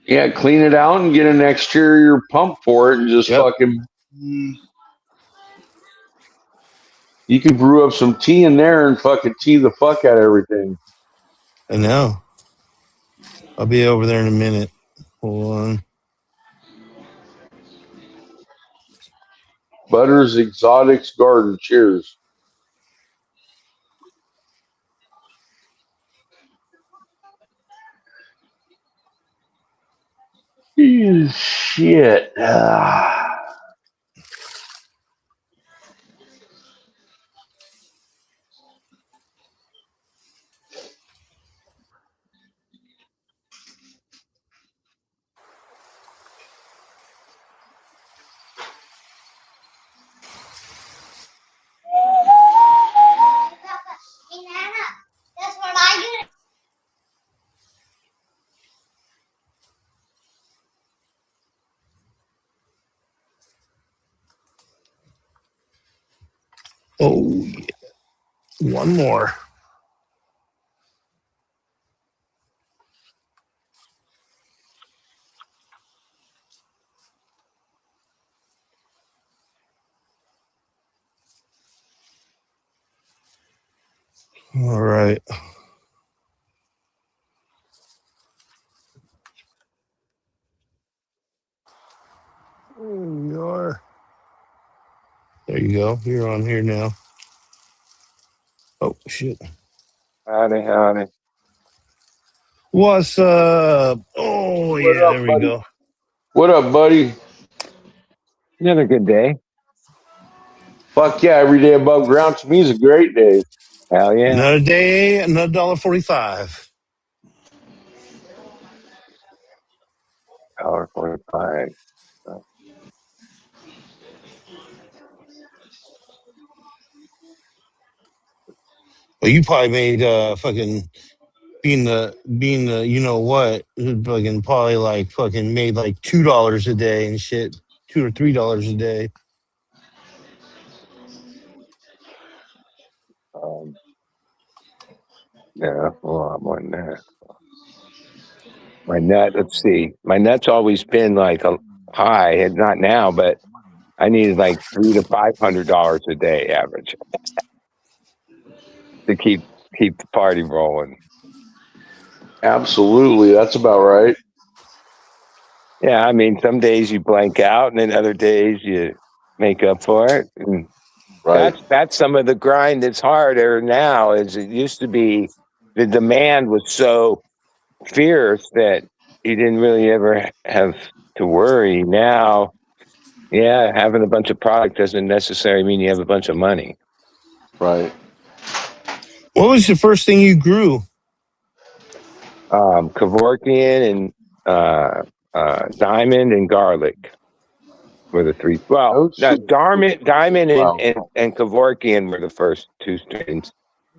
yeah. Clean it out and get an exterior pump for it, and just fucking. You can brew up some tea in there and fucking tea the fuck out of everything. I know. I'll be over there in a minute. Hold on. Butter's Exotics Garden. Cheers. Shit. Oh, yeah. One more. All right. There you are. There you go. You're on here now. Oh, shit. Howdy. What's up? Oh, What yeah. up, There we buddy? go. What up, buddy? Another good day. Fuck yeah, every day above ground to me is a great day. Hell yeah. Another day, another $1.45. $1.45. Well, you probably made fucking being the you know what, fucking probably like fucking made like $2 a day and shit, $2 or $3 a day. Yeah, a lot more than that. My net, let's see. My net's always been like a high, and not now, but I needed like $300 to $500 a day average to keep the party rolling. Absolutely, that's about right. Yeah, I mean, some days you blank out, and then other days you make up for it. And Right. that's some of the grind that's harder now. As it used to be, the demand was so fierce that you didn't really ever have to worry. Now, yeah, having a bunch of product doesn't necessarily mean you have a bunch of money. Right. What was the first thing you grew? Kevorkian and diamond and garlic were the three. Well, diamond and Kevorkian were the first two strains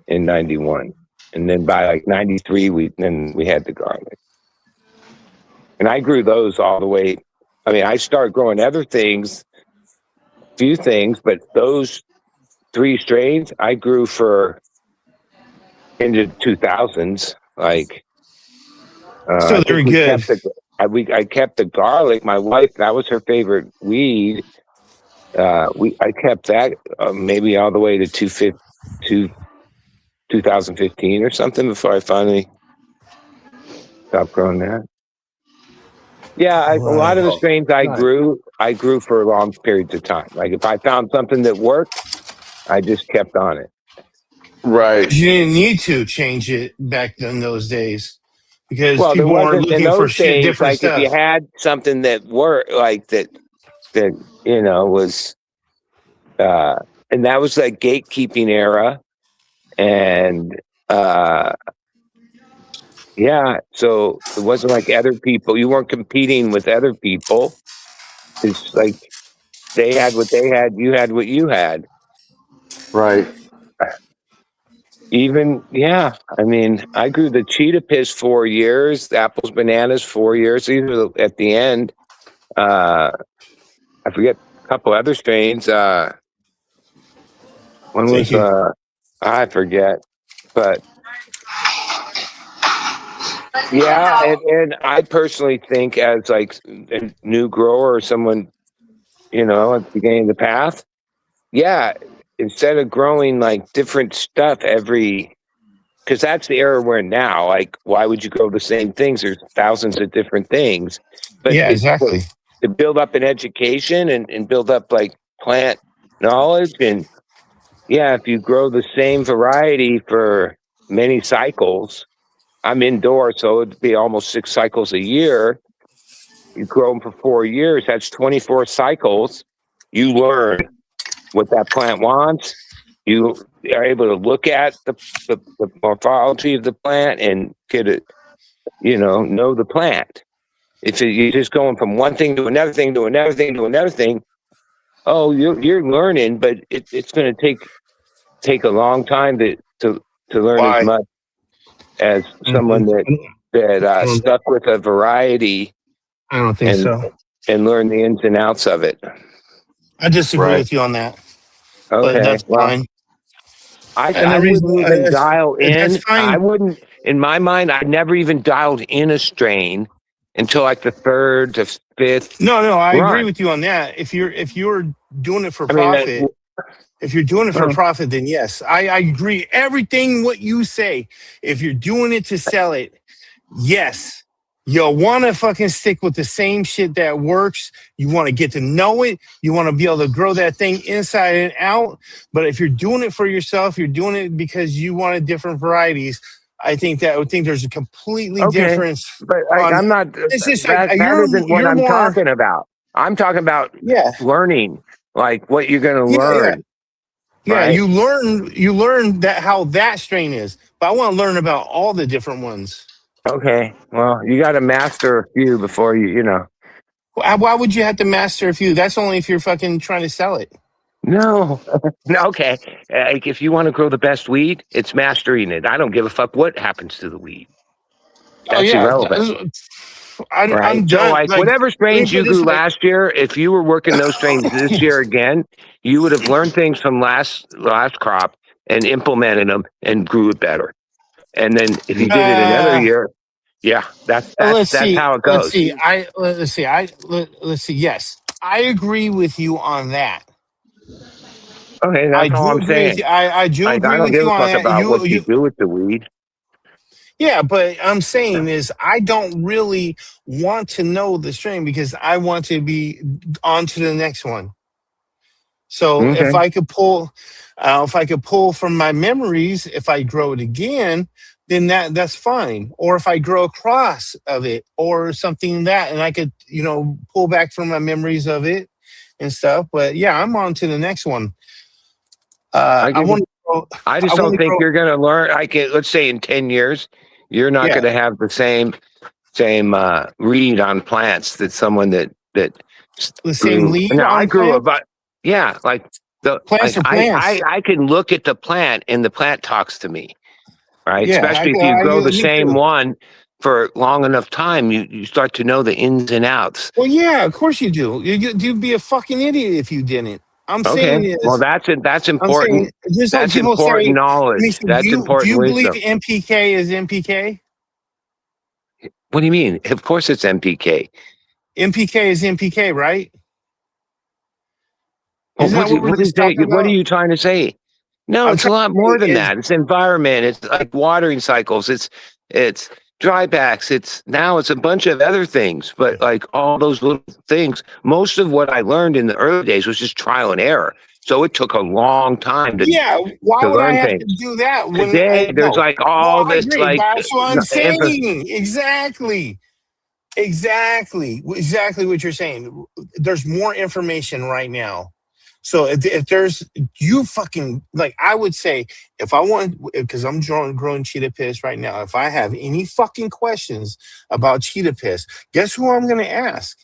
in '91, and then by like '93 we had the garlic, and I grew those all the way. I mean, I started growing other things, few things, but those three strains I grew for into 2000s, like. So very good. I kept the garlic. My wife, that was her favorite weed. I kept that maybe all the way to 2015 or something before I finally stopped growing that. Yeah, a lot of the strains I grew for long periods of time. Like if I found something that worked, I just kept on it. Right. You didn't need to change it back in those days because Well, there people weren't wasn't in looking for those days. different Like stuff. if you had something that worked, like that was. And that was like gatekeeping era. And yeah, so it wasn't like other people. You weren't competing with other people. It's like they had what they had, you had what you had. Right. Even, yeah, I mean, I grew the cheetah piss 4 years, apples, bananas 4 years. These were at the end. I forget a couple other strains. One Thank was, you. I forget, but yeah, and I personally think as like a new grower or someone, you know, at the beginning of the path, yeah, instead of growing like different stuff every, because that's the era we're in now. Like, why would you grow the same things? There's thousands of different things. But Yeah, exactly. to build up an education and build up like plant knowledge, and yeah, if you grow the same variety for many cycles, I'm indoors, so it'd be almost 6 cycles a year. You grow them for 4 years, that's 24 cycles. You learn what that plant wants. You are able to look at the morphology of the plant and get it, you know the plant. If you're just going from one thing to another thing to another thing to another thing, oh, you're learning, but it's going to take a long time to learn as Why? much as someone that stuck with a variety I don't think and so. and learn the ins and outs of it. I disagree Right. with you on that, but Okay, that's well, fine. I And the reason wouldn't even dial that's in. I fine. wouldn't, in my mind, I never even dialed in a strain until like the 3rd to 5th No, I agree run. with you on that. If you're doing it for I mean, profit, if you're doing it for profit, then yes, I agree. Everything what you say. If you're doing it to sell it, yes, you'll want to fucking stick with the same shit that works. You want to get to know it. You want to be able to grow that thing inside and out. But if you're doing it for yourself, you're doing it because you wanted different varieties. I think there's a completely difference. But I'm not. It's just That isn't what you're I'm more. talking about. I'm talking about Yeah. learning, like what you're going to Yeah. learn. Yeah, Right? you learn that how that strain is, but I want to learn about all the different ones. Okay. Well, you got to master a few before you know. Why would you have to master a few? That's only if you're fucking trying to sell it. No. No. Okay. Like if you want to grow the best weed, it's mastering it. I don't give a fuck what happens to the weed. Oh That's yeah, irrelevant. Right. I'm So, done. like, Like, whatever let me strains put you it this grew way. last year, if you were working those strains this year again, you would have learned things from last crop and implemented them and grew it better. And then if you did it another year, yeah, that's Let's see. how it Let's goes. see. Let's see. Yes, I agree with you on that. Okay, I that's all do I'm agree with saying. you. I do Like, I agree don't with give you a on fuck that. about what you do with the weed. Yeah, but I'm saying is I don't really want to know the strain because I want to be on to the next one. So Okay. if I could pull from my memories, if I grow it again, then that's fine. Or if I grow across of it or something that, and I could pull back from my memories of it and stuff. But yeah, I'm on to the next one. I want to. I just I want don't to think grow. you're going to learn. Let's say in 10 years, you're not Yeah, going to have the same read on plants that someone that the same grew. lead Now I on grew plants. about, yeah, like Plants are plants. I can look at the plant and the plant talks to me, right? Yeah, Especially if you grow the me same too. one for long enough time, you start to know the ins and outs. Well, yeah, of course you do. You'd be a fucking idiot if you didn't. I'm Okay, saying well is, that's I'm saying important. just like That's people important say. Let me knowledge. say, That's do important you believe wisdom. NPK is NPK? What do you mean? Of course it's MPK. NPK is NPK, right? Well, Isn't that what we're just talking what are about? you trying to say? No, I'm it's a trying lot to more say than is that. It's environment. It's like watering cycles. It's drybacks. It's a bunch of other things. But like all those little things, most of what I learned in the early days was just trial and error. So it took a long time yeah. Why to would I learn have to things. do that when I Today, there's no? like No, all I this agree. like But that's what I'm emphasis. saying. Exactly what you're saying. There's more information right now. So if there's you fucking like, I would say if I want, because I'm growing cheetah piss right now. If I have any fucking questions about cheetah piss, guess who I'm going to ask?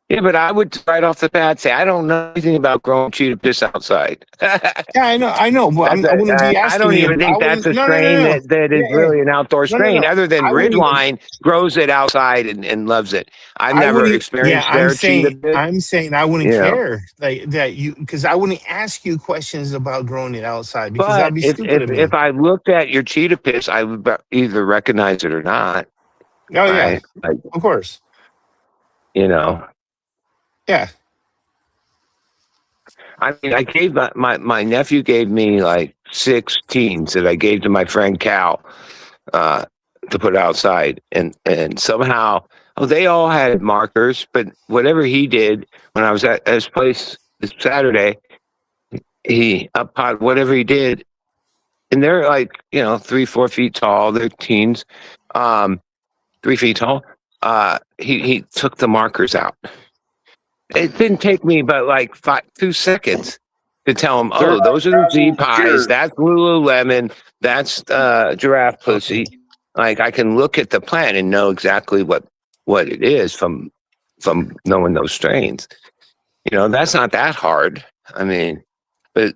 Yeah, but I would right off the bat say I don't know anything about growing cheetah piss outside. Yeah, I know. But I wouldn't be I asking don't you. even think that's a No, strain no. that is Yeah, really an outdoor strain, no. other than I wouldn't even. Ridgeline grows it outside and loves it. I've I never wouldn't. Yeah, experienced their cheetah piss. I'm saying I wouldn't You know, care like that you because I wouldn't ask you questions about growing it outside because but that'd be stupid of me. if I looked at your cheetah piss, I would either recognize it or not. Oh yeah, Right? Like, of course. you know. Yeah. I mean, I gave my nephew gave me like 16s that I gave to my friend Cal to put outside, and somehow they all had markers, but whatever he did when I was at his place this Saturday, he up pot whatever he did, and they're like 3-4 feet tall, they're teens, 3 feet tall. He took the markers out. It didn't take me but like 2 seconds to tell him, They're oh, those are the Z not pies. sure. That's Lululemon. That's giraffe pussy. Like I can look at the plant and know exactly what it is from knowing those strains. That's not that hard. I mean, but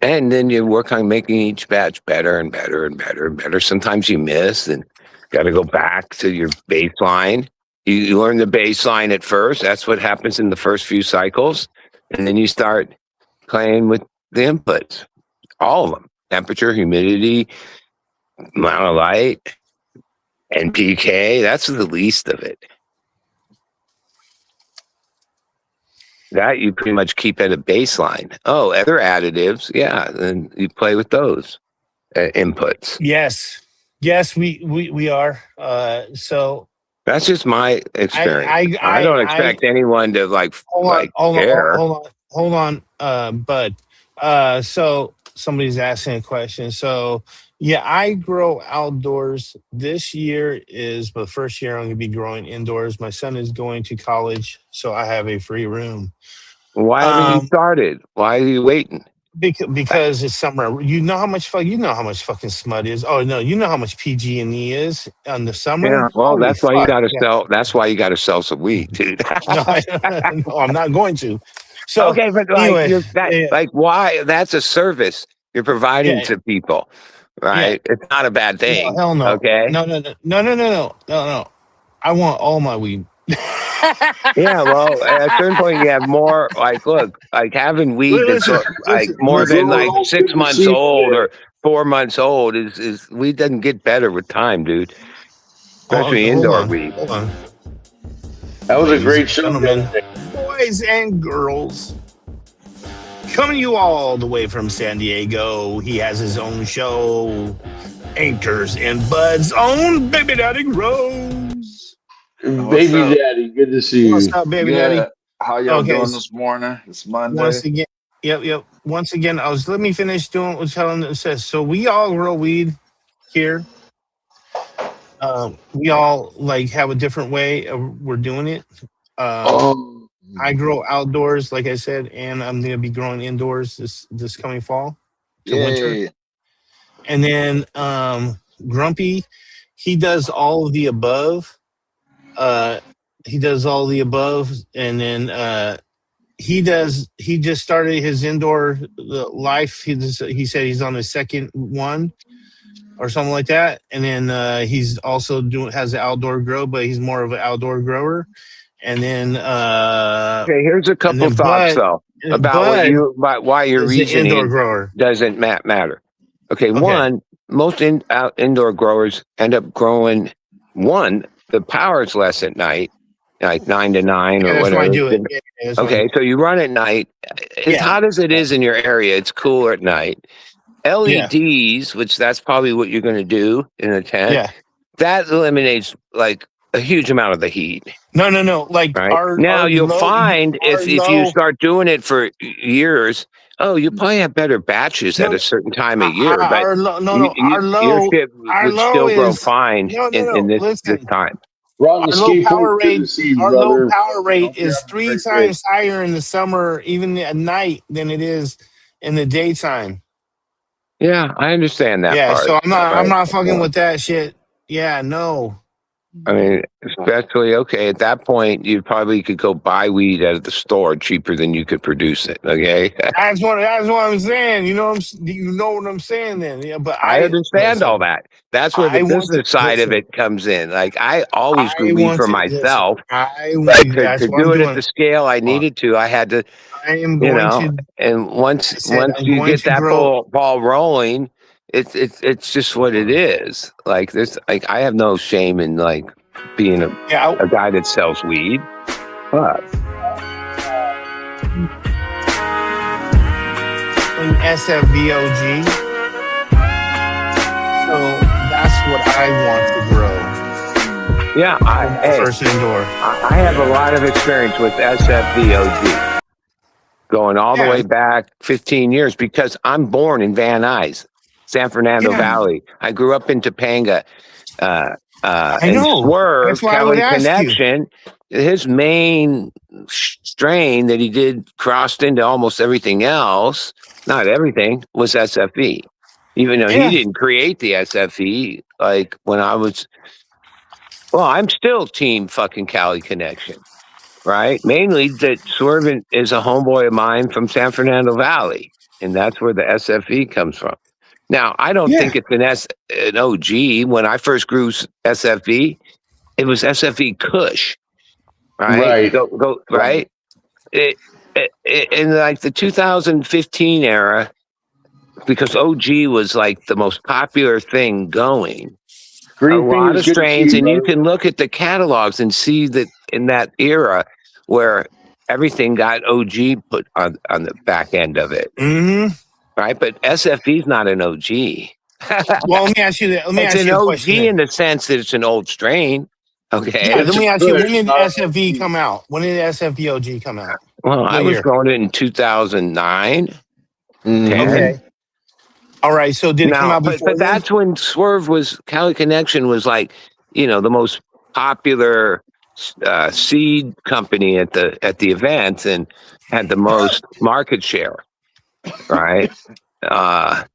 and then you work on making each batch better and better and better and better. Sometimes you miss and got to go back to your baseline. You learn the baseline at first. That's what happens in the first few cycles. And then you start playing with the inputs, all of them: temperature, humidity, amount of light, NPK. That's the least of it. That you pretty much keep at a baseline. Oh, other additives, yeah, then you play with those inputs. Yes, we are. So That's just my experience. I don't expect anyone to care. hold on, bud. So somebody's asking a question. So yeah, I grow outdoors. This year is the first year I'm going to be growing indoors. My son is going to college, so I have a free room. Why haven't you started? Why are you waiting? Because it's summer. You know how much fucking smut is. Oh no, you know how much PG&E is on the summer. Yeah, well, Holy that's why you got to fuck. sell. That's why you got to sell some weed, dude. No, I'm not going to. So okay, but anyway, why? That's a service you're providing to people, right? Yeah. It's not a bad thing. No, hell no. Okay. No. I want all my weed. Yeah, well, at a certain point, you have more. Look, having weed that's more than 6 months old or 4 months old is weed doesn't get better with time, dude. Especially indoor weed. Hold on. That was a great show, gentlemen, boys and girls. Coming to you all the way from San Diego. He has his own show, Anchors and Bud's own Baby Daddy Rose. Baby Daddy, good to see you. What's up, Baby Daddy? How y'all doing this morning? It's Monday. Once again, yep. Once again, let me finish doing what telling it says. So we all grow weed here. We all have a different way of we're doing it. I grow outdoors, like I said, and I'm gonna be growing indoors this coming fall to winter. And then Grumpy, he does all of the above. And then he just started his indoor life. He said he's on his second one or something like that. And then he's also has an outdoor grow, but he's more of an outdoor grower. And then okay, here's a couple thoughts though about why your reasoning doesn't matter. Okay, one, most indoor growers end up growing the power is less at night, like 9 to 9 or whatever. That's why I do it. Okay, so you run at night. As hot as it is in your area, it's cooler at night. LEDs, which that's probably what you're going to do in a tent, that eliminates a huge amount of the heat. No. Now you'll find if you start doing it for years, you probably have better batches at a certain time of year. But our low shit would still grow fine in this time. Our low power rate is 3 times higher in the summer, even at night, than it is in the daytime. Yeah, I understand that Yeah, part. so I'm Right. not fucking with that shit. Yeah, no. I mean, especially at that point, you probably could go buy weed at the store cheaper than you could produce it. Okay, That's what I'm saying. You know what I'm saying then. Yeah, but I understand all listen. that. That's where the I want to business side of listen. it comes in. Like I always grew I weed want for to listen. myself, but That's to what I'm do it at doing. the scale I Hold on. needed to, I had to, I am going to. And once I said I'm you going get to that grow. ball rolling, it's just what it is. Like this, like I have no shame in like being Yeah, a guy that sells weed, but in SFVOG. So that's what I want to grow. yeah, First indoor. I have a lot of experience with SFVOG, going all the way back 15 years because I'm born in Van Nuys, San Fernando Valley. I grew up in Topanga. I And know. That's Swerve, why I would Cali ask you. Connection, his main strain that he did crossed into almost everything else, not everything, was SFE. Even though he didn't create the SFE, like when I'm still team fucking Cali Connection, right? Mainly that Swerve is a homeboy of mine from San Fernando Valley, and that's where the SFE comes from. Now, I don't think it's an OG. When I first grew SFE, it was SFE Kush, right? Go right. In like the 2015 era, because OG was like the most popular thing going. A Green lot fingers, of good to see strains, you, and you brother. can look at the catalogs and see that in that era where everything got OG put on the back end of it, right? But SFE is not an OG. Well, let me ask you that. Let me It's ask an you a OG question. in the sense that it's an old strain. Okay. Yeah, let me ask you. When did not SFV come out? When did SFVOG come out? Well, I was year? growing it in 2009, 10. Okay. All right. So did it come Now, out before but then? that's when Cali Connection was like, the most popular seed company at the event and had the most market share, right? I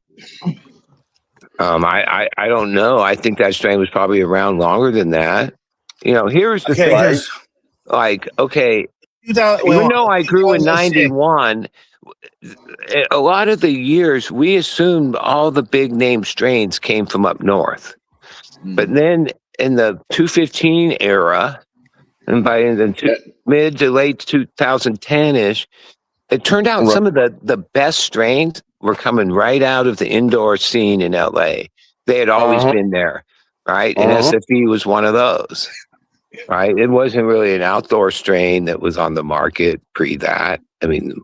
don't know. I think that strain was probably around longer than that. Here's the thing. Because Like, okay, 2000, even though I grew in 2006. 91, a lot of the years we assumed all the big name strains came from up north. But then in the 215 era, and by the mid to late 2010-ish, it turned out some of the best strains were coming right out of the indoor scene in LA. They had always been there, right? And SFE was one of those, right? It wasn't really an outdoor strain that was on the market pre that. I mean,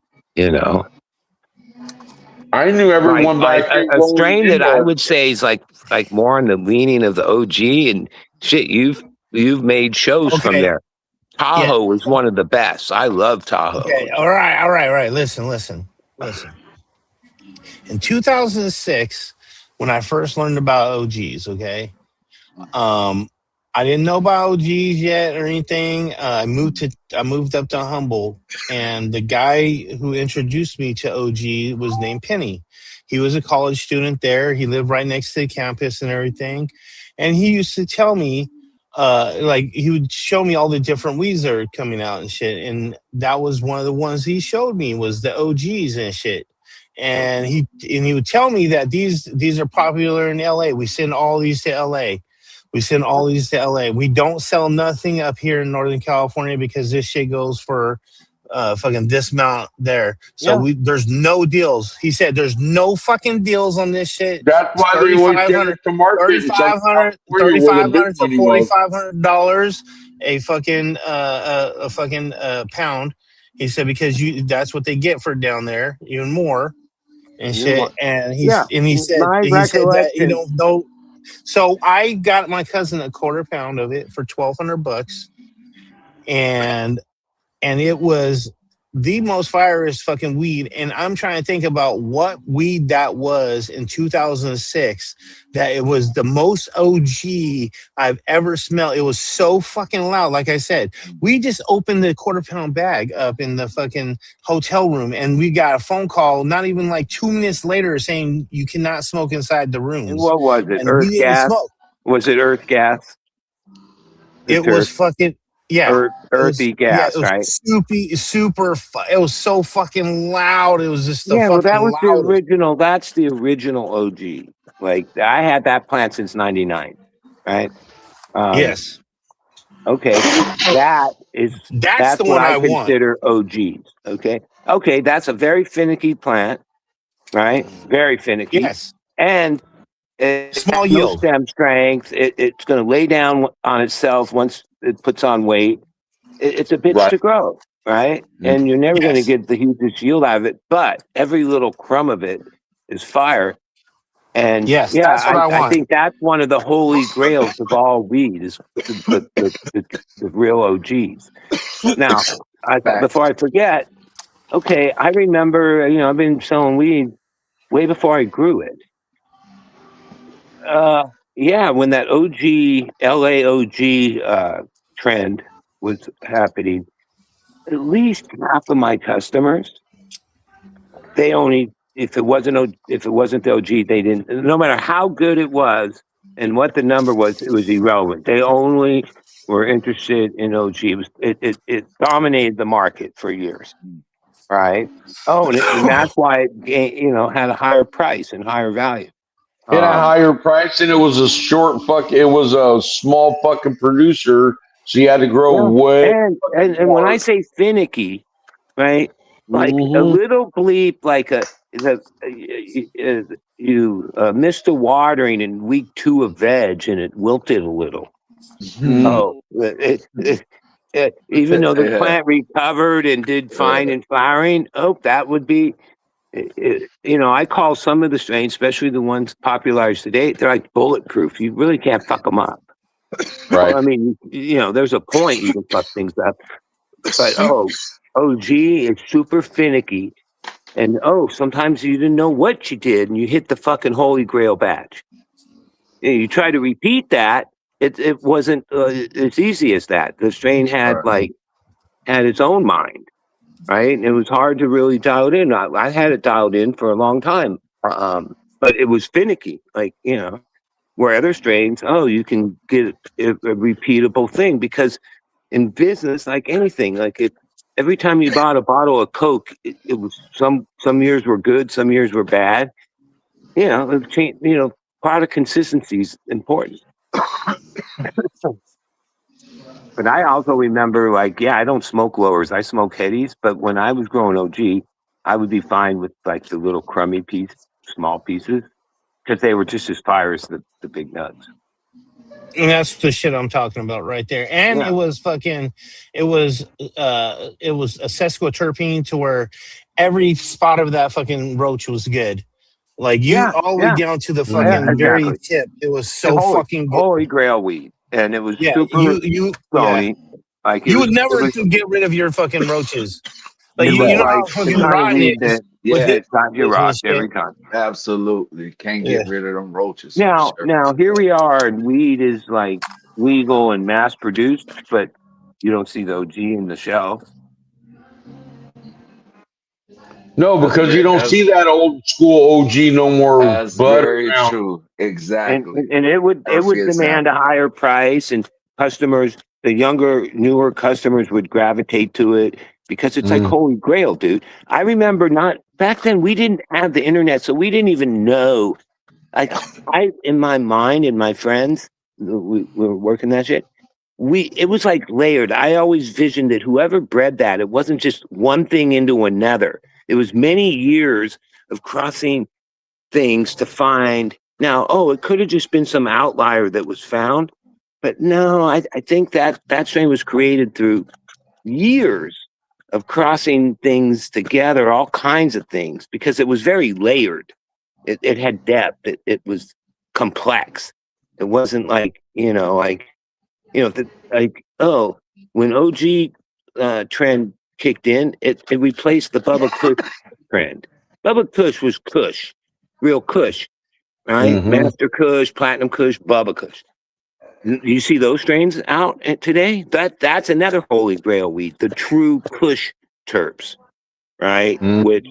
I knew everyone like back here a going strain that I indoor. would say is like more on the leaning of the OG and shit. You've made shows from there. Tahoe was one of the best. I love Tahoe. Okay. All right. Listen. In 2006, when I first learned about OGs, okay, I didn't know about OGs yet or anything. I moved up to Humboldt, and the guy who introduced me to OG was named Penny. He was a college student there. He lived right next to the campus and everything, and he used to tell me, like he would show me all the different weeds that are coming out and shit. And that was one of the ones he showed me was the OGs and shit. And he would tell me that these are popular in LA. We send all these to LA. We don't sell nothing up here in Northern California because this shit goes for fucking this amount there. So there's no deals. He said there's no fucking deals on this shit. That's why they always send it to market in Southern California where the big $3,500 to money was. $4,500 a fucking pound. He said because that's what they get for down there, even more and shit. And he said that you don't know. So I got my cousin a quarter pound of it for $1,200, and it was the most fireest fucking weed, and I'm trying to think about what weed that was in 2006. That it was the most OG I've ever smelled. It was so fucking loud. Like I said, we just opened the quarter-pound bag up in the fucking hotel room, and we got a phone call not even like 2 minutes later saying you cannot smoke inside the And rooms. what was it? And we Earth didn't gas? smoke. Was it earth gas? It was fucking yeah. Earthy gas, It was right? it was so fucking loud. It was just the Yeah, well, that fucking was the loudest. original. That's the original OG. Like, I had that plant since '99, right? Yes, Okay, that's that's the what one I I want. consider OGs. Okay, that's a very finicky plant, right? Very finicky, Yes, and it small has no yield. stem strength. It's going to lay down on itself once it puts on weight. It's a bitch to grow, right? And you're never going to Yes, get the hugest yield out of it, but every little crumb of it is fire. And yes, yeah, that's what I I want. think that's one of the holy grails of all weed is the real OGs. Now, before I forget, okay, I remember, I've been selling weed way before I grew it. Yeah, when that LA OG trend was happening, at least half of my customers, they only, if it wasn't the OG, they didn't, no matter how good it was and what the number was, it was irrelevant. They only were interested in OG. It dominated the market for years, right? Oh, and that's why it had a higher price and higher value. It had a higher price, and it was a it was a small fucking producer, so you had to grow way and when I say finicky, right, like a little bleep, like you missed a watering in week 2 of veg and it wilted a little. Oh, even though the plant recovered and did fine in flowering, that would be. I call some of the strains, especially the ones popularized today, they're like bulletproof. You really can't fuck them up. Right. Well, I mean, there's a point you can fuck things up. But, OG is super finicky. And, sometimes you didn't know what you did and you hit the fucking holy grail batch. You try to repeat that, it wasn't as easy as that. The strain had, had its own mind. Right, and it was hard to really dial it in. I had it dialed in for a long time, but it was finicky. Like where other strains, you can get a repeatable thing because in business, like anything, every time you bought a bottle of Coke, it was some years were good, some years were bad. It changed. Product consistency is important. But I also remember, I don't smoke lowers. I smoke headies. But when I was growing OG, I would be fine with the little crummy small pieces, because they were just as fire as the big nuts. And that's the shit I'm talking about right there. And Yeah. it was a sesquiterpene to where every spot of that fucking roach was good. Like all the way down to the fucking very tip. It was so fucking good. Holy grail weed. And it was super stony. You would never get rid of your fucking roaches. Like it you was know how fucking the kind of rotten weed it is. that got you rocked every time. Absolutely. Can't get rid of them roaches. Now here we are, and weed is legal and mass produced, but you don't see the OG in the shelf. No, because you don't see that old school OG no more. That's very true. Exactly. And it would demand a higher price, and customers, the younger, newer customers would gravitate to it because it's like holy grail, dude. I remember back then we didn't have the internet, so we didn't even know. In my mind and my friends, we were working that shit. It was layered. I always visioned that whoever bred that, it wasn't just one thing into another. It was many years of crossing things to find. Now, it could have just been some outlier that was found, but no, I think that strain was created through years of crossing things together, all kinds of things, because it was very layered. It had depth. It was complex. It wasn't when OG trend kicked in, it replaced the Bubba Kush trend. Bubba Kush was Kush, real Kush, right? Mm-hmm. Master Kush, Platinum Kush, Bubba Kush. You see those strains out today? That's another holy grail weed, the true Kush terps, right? Mm-hmm. Which,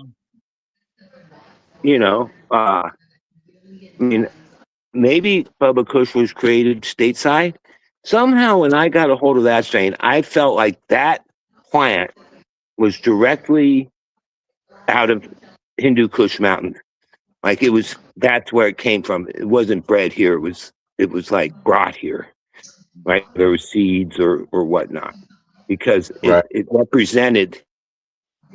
I mean, maybe Bubba Kush was created stateside. Somehow, when I got a hold of that strain, I felt like that plant was directly out of Hindu Kush Mountain. Like that's where it came from. It wasn't bred here. It was like brought here, right? There were seeds or whatnot, because it represented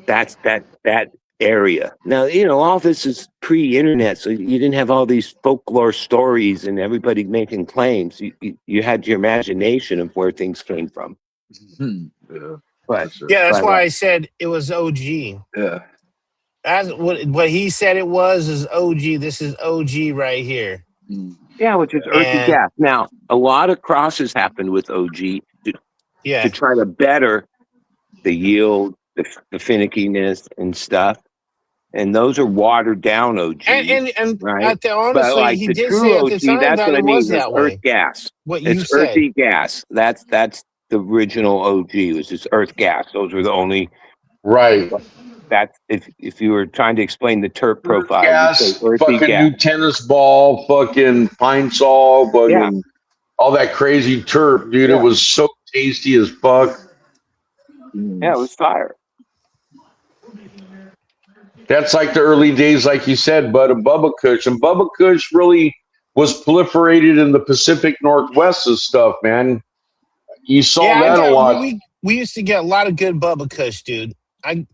that area. Now, all this is pre-internet, so you didn't have all these folklore stories and everybody making claims. You had your imagination of where things came from. Yeah, But sure. Yeah, that's why I said it was OG. Yeah. That's what he said it was is OG. This is OG right here. Yeah, which is earthy gas. Now, a lot of crosses happened with OG to try to better the yield, the finickiness and stuff. And those are watered down OG, and right? honestly, but like he the did true say at OG, the time that's that what I it mean. was Is that earth way. gas. What you It's said. earthy gas. That's the original OG. Was this earth gas? Those were the only. Right. That's if you were trying to explain the terp profile, you say Gas, earthy fucking gas. new tennis ball, fucking pine sol, fucking all that crazy terp, dude. Yeah. It was so tasty as fuck. Yeah, it was fire. That's like the early days, like you said, bud, of Bubba Kush. And Bubba Kush really was proliferated in the Pacific Northwest and stuff, man. You saw that a lot. We used to get a lot of good Bubba Kush, dude. We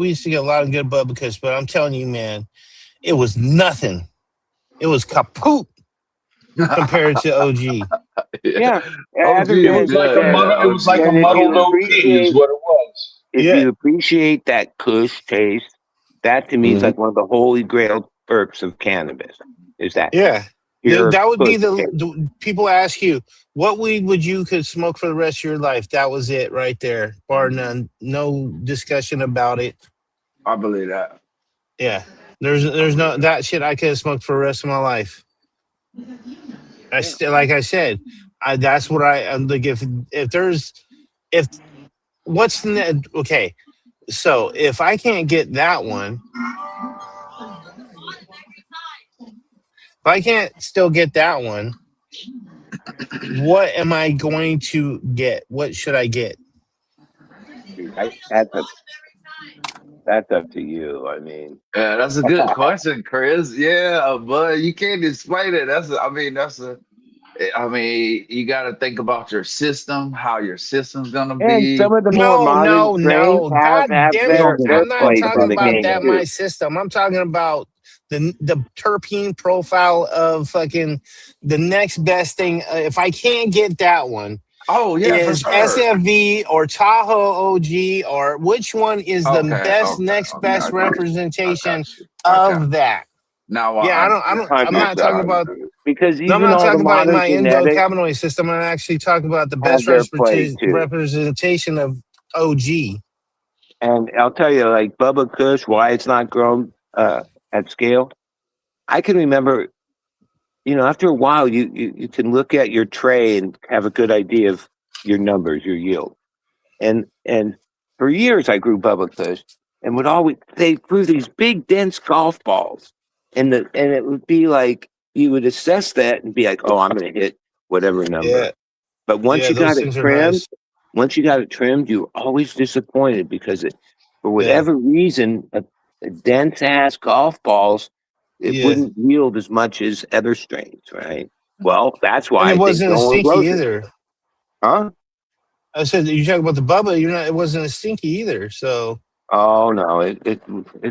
used to get a lot of good Bubba Kush, but I'm telling you, man, it was nothing. It was kaput compared to OG. Yeah. It was like a muddled OG is what it was. If you appreciate that Kush taste, that to me is like one of the holy grail herbs of cannabis. Is that? Yeah. Pure That would be Kush taste. the people ask you, what weed would you could smoke for the rest of your life? That was it right there, bar none. No discussion about it. I believe that. Yeah. There's no that shit I could have smoked for the rest of my life. Like I said, that's what I'm like. If what's the okay, so if I can't get that one, if I can't still get that one, what am I going to get? What should I get? That's up to you. I mean, yeah, that's a good question, Chris. Yeah, but you can't explain it. I mean, you got to think about your system, how your system's gonna be. Some of the more modern strains God have damn their it! I'm not place talking in the about game that. too. My system. I'm talking about the terpene profile of fucking the next best thing. If I can't get that one, is for sure. SFV or Tahoe OG or which one is the best representation of that? Now, I'm not talking about because even I'm not all talking the about modern my genetics endocannabinoid system. I'm actually talking about the best have their place too. representation of OG. And I'll tell you, like Bubba Kush, why it's not grown at scale. I can remember, after a while, you can look at your tray and have a good idea of your numbers, your yield. And for years, I grew Bubba Kush, and they grew these big, dense golf balls, and it would be like you would assess that and be like, oh, I'm going to hit whatever number. Yeah. But once you got it trimmed, you were always disappointed because for whatever reason, a dense ass golf balls, it wouldn't yield as much as other strains, right? Well, that's why and it I wasn't think as no one stinky grows either. it. Huh? I said you talk about the Bubba. It wasn't as stinky either. So. Oh no, it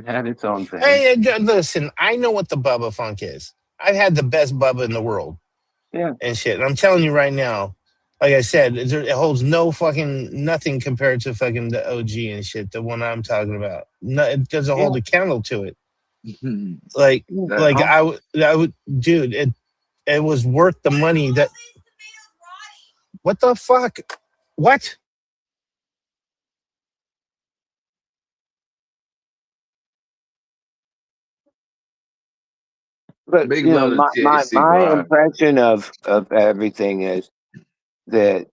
had its own thing. Hey, listen, I know what the Bubba funk is. I've had the best Bubba in the world. Yeah. And shit. And I'm telling you right now, like I said, it holds nothing compared to fucking the OG and shit, the one I'm talking about. No, it doesn't hold a candle to it. I would, dude, it was worth the money that. What the fuck? What? But Big you know, love to THC, my bro. impression of everything is that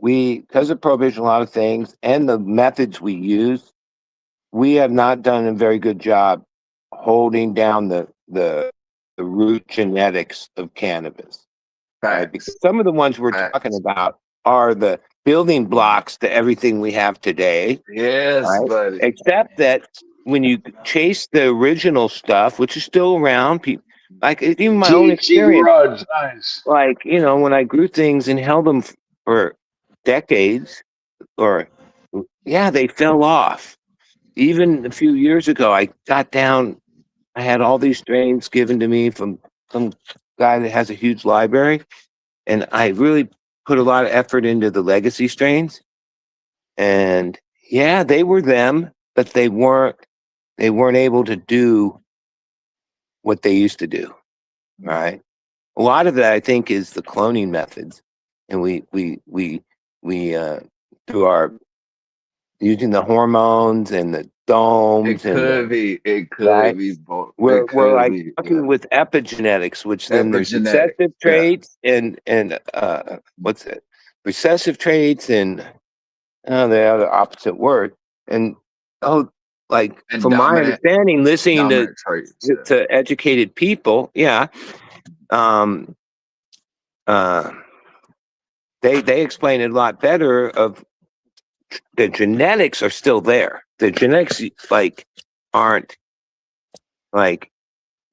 we, because of prohibition, a lot of things and the methods we use, we have not done a very good job holding down the root genetics of cannabis. Right? Because Facts. some of the ones we're talking Facts. about are the building blocks to everything we have today. Yes, Right? buddy. Except that when you chase the original stuff, which is still around, people like even my own THC experience, garage, nice. like, you know, when I grew things and held them for decades, or yeah, they fell off. Even a few years ago, I got down. I had all these strains given to me from some guy that has a huge library, and I really put a lot of effort into the legacy strains. And yeah, they were them, but they weren't able to do what they used to do. Right? A lot of that, I think, is the cloning methods, and we through our using the hormones and the domes It and could be. It right. could be both. We're It could like be. fucking with epigenetics, which then there's Epigenetic. recessive Yeah. traits and what's it? Recessive traits and the other opposite word. And like And from my understanding, listening dominant traits. Yeah. to educated people, yeah, they explain it a lot better. Of the genetics are still there. The genetics like aren't like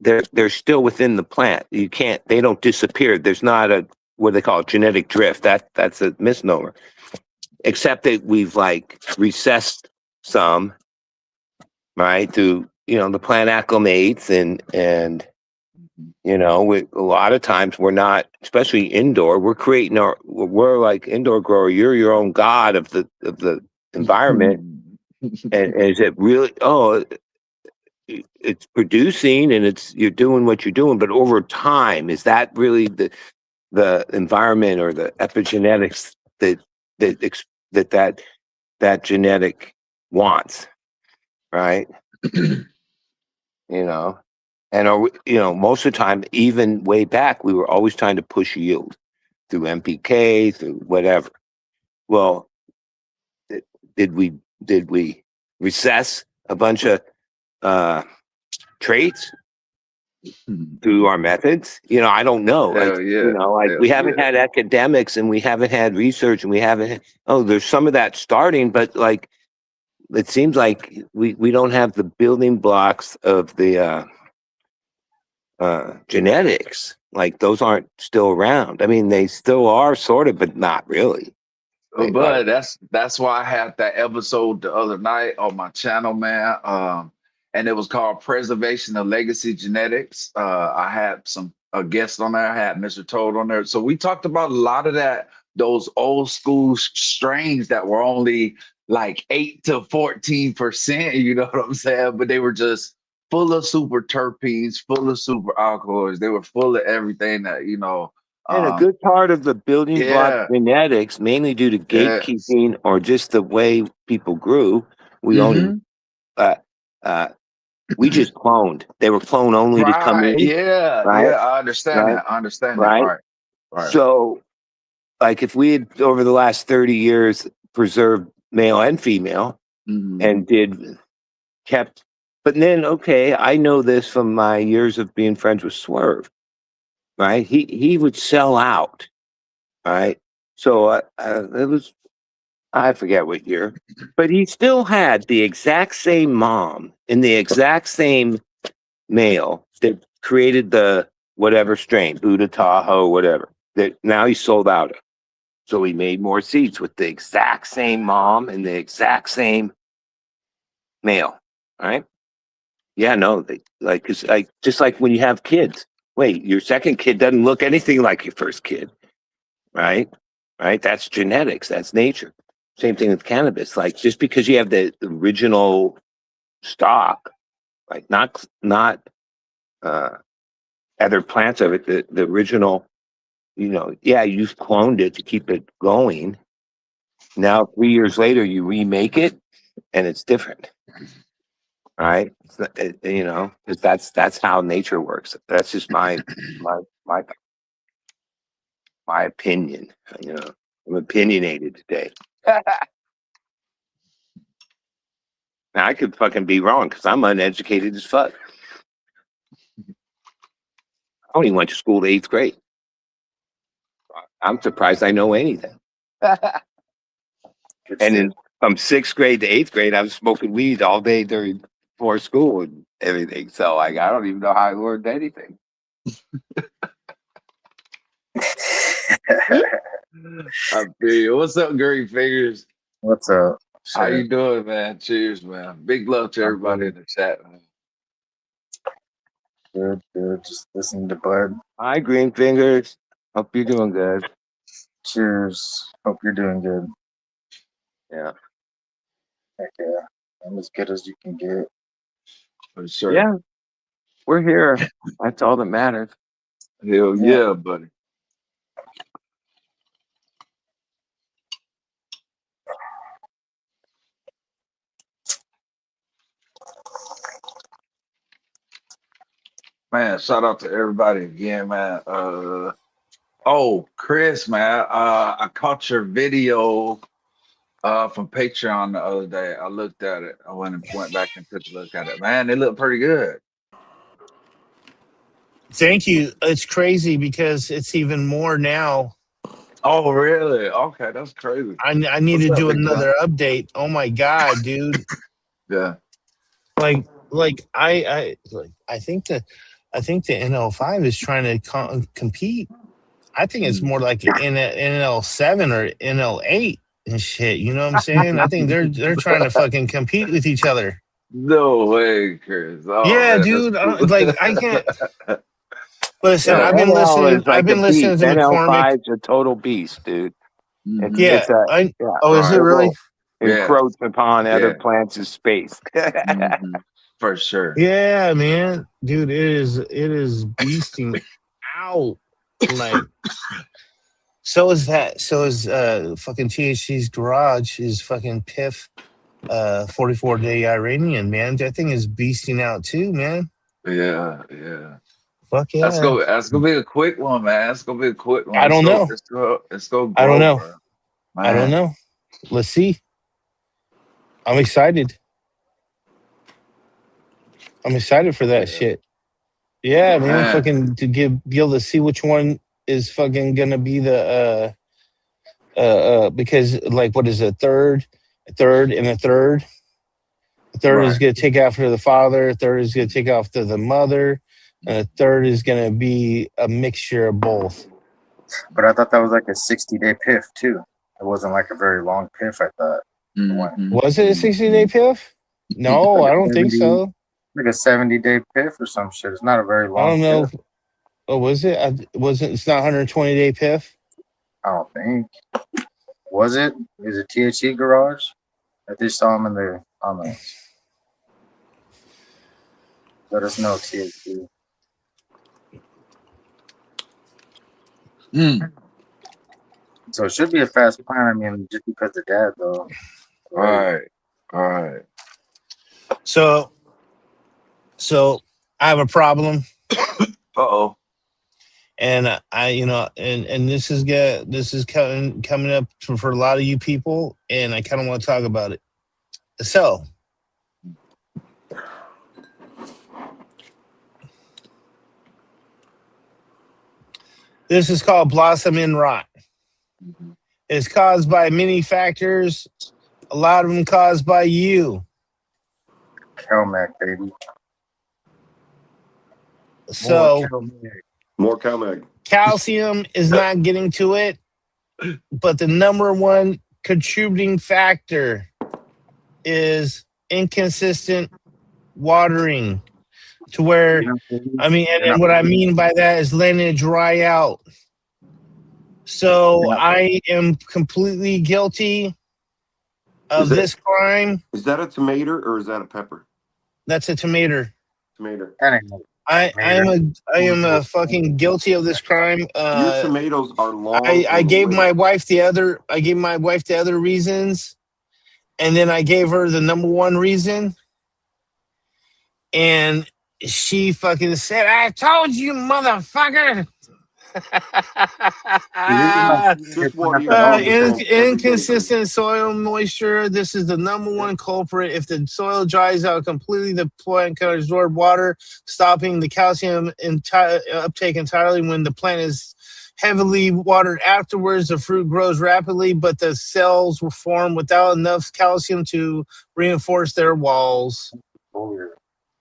they're still within the plant. You can't, they don't disappear. There's not a what they call genetic drift. That's a misnomer. Except that we've like recessed some, right, through, you know, the plant acclimates and you know, a lot of times we're not, especially indoor, we're like indoor grower, you're your own god of the environment. And is it really, it's producing and you're doing what you're doing, but over time, is that really the environment or the epigenetics that genetic wants, right? You know, and you know, most of the time, even way back, we were always trying to push yield through MPK, through whatever. Well, did we recess a bunch of traits through our methods? You know, I don't know. Hell yeah. You know, like we haven't had academics and we haven't had research and we haven't there's some of that starting, but like it seems like we don't have the building blocks of the genetics. Like those aren't still around. I mean, they still are sort of, but not really. But that's why I had that episode the other night on my channel, man. And it was called Preservation of Legacy Genetics. I had a guest on there. I had Mr. Toad on there. So we talked about a lot of those old school strains that were only like 8 to 14%, you know what I'm saying? But they were just full of super terpenes, full of super alkaloids. They were full of everything that, you know. And a good part of the building block genetics, mainly due to gatekeeping or just the way people grew, we only we just cloned. They were cloned only to come in. Yeah, right? yeah, I understand that. I understand that. Right. So, like, if we had over the last 30 years preserved male and female, and but then okay, I know this from my years of being friends with Swerve. Right, he would sell out. Right, so it was, I forget what year, but he still had the exact same mom and the exact same male that created the whatever strain, Buddha Tahoe, whatever, that now he sold out of. So he made more seeds with the exact same mom and the exact same male. Right? Yeah, no, cause just like when you have kids. Wait, your second kid doesn't look anything like your first kid, right? Right? That's genetics. That's nature. Same thing with cannabis. Like just because you have the original stock, like not other plants of it, the original, you know, yeah, you've cloned it to keep it going. Now 3 years later, you remake it, and it's different. right? You know, 'cause that's how nature works. That's just my opinion. You know, I'm opinionated today. Now I could fucking be wrong because I'm uneducated as fuck. I only went to school to 8th grade. I'm surprised I know anything. And then from 6th grade to 8th grade, I was smoking weed all day before school and everything. So like, I don't even know how I learned anything. I feel you. What's up, Green Fingers? What's up? How you doing, man? Cheers, man. Big love to everybody in the chat, man. Good, good. Just listening to Bud. Hi, Green Fingers. Hope you're doing good. Cheers. Hope you're doing good. Yeah. Heck yeah. I'm as good as you can get. For sure. Yeah. We're here. That's all that matters. Hell yeah, buddy. Man, shout out to everybody again, man. Oh, Chris, man, I caught your video from Patreon the other day. I looked at it. I went back and took a look at it. Man, it looked pretty good. Thank you. It's crazy because it's even more now. Oh, really? Okay, that's crazy. I need to do another update. Oh my god, dude. Yeah. Like I think the NL5 is trying to compete. I think it's more like NL7 or NL8 and shit. You know what I'm saying? I think they're trying to fucking compete with each other. No way, Chris. Oh, yeah, man, dude. cool. I can't. Listen, Yeah, I've been NL listening. is like I've been a listening beast. to McCormick. NL5's a total beast, dude. Mhm. Yeah. It's a, Is it really? encroach upon other Yeah. plants' space. Mhm. For sure. Yeah, man, dude. It is beasting out. Like, so is fucking THC's garage is fucking Piff 44-day Iranian, man. That thing is beasting out too, man. Yeah. Fuck yeah. That's gonna be a quick one, man. That's gonna be a quick one. I don't know. Let's go grow, I don't know. bro. I don't know. Let's see. I'm excited. I'm excited for that shit. Yeah, man. Fucking to be able to see which one is fucking gonna be the because like what is a third, and a third. A third is gonna take after the father, a third is gonna take after the mother, and a third is gonna be a mixture of both. But I thought that was like a 60-day piff too. It wasn't like a very long piff, I thought. Was it a 60-day piff? No, I don't think so. Like a 70-day piff or some shit. It's not a very long I don't know. piff. Oh, was it? It's not 120-day piff? I don't think. Was it? Is it THC garage? I just saw him in the comments. Let us know, THC. So it should be a fast plan. I mean, just because of that, though. All right. So I have a problem. Uh-oh. And and this is coming up for a lot of you people, and I kind of want to talk about it. So this is called blossom end rot. It's caused by many factors, a lot of them caused by you. Calmac, baby. So more Calmac. Calcium is not getting to it, but the number one contributing factor is inconsistent watering, to where, I mean, and what I mean by that is letting it dry out. So I am completely guilty of this crime. Is that a tomato or is that a pepper? That's a tomato. Tomato. I am a fucking guilty of this crime. Your tomatoes are long. I gave my wife the other reasons, and then I gave her the number one reason. and she fucking said, "I told you, motherfucker." Just water your fucking plants every day. Inconsistent soil moisture. This is the number one culprit. If the soil dries out completely, the plant can absorb water, stopping the calcium uptake entirely. When the plant is heavily watered afterwards, the fruit grows rapidly, but the cells were formed without enough calcium to reinforce their walls.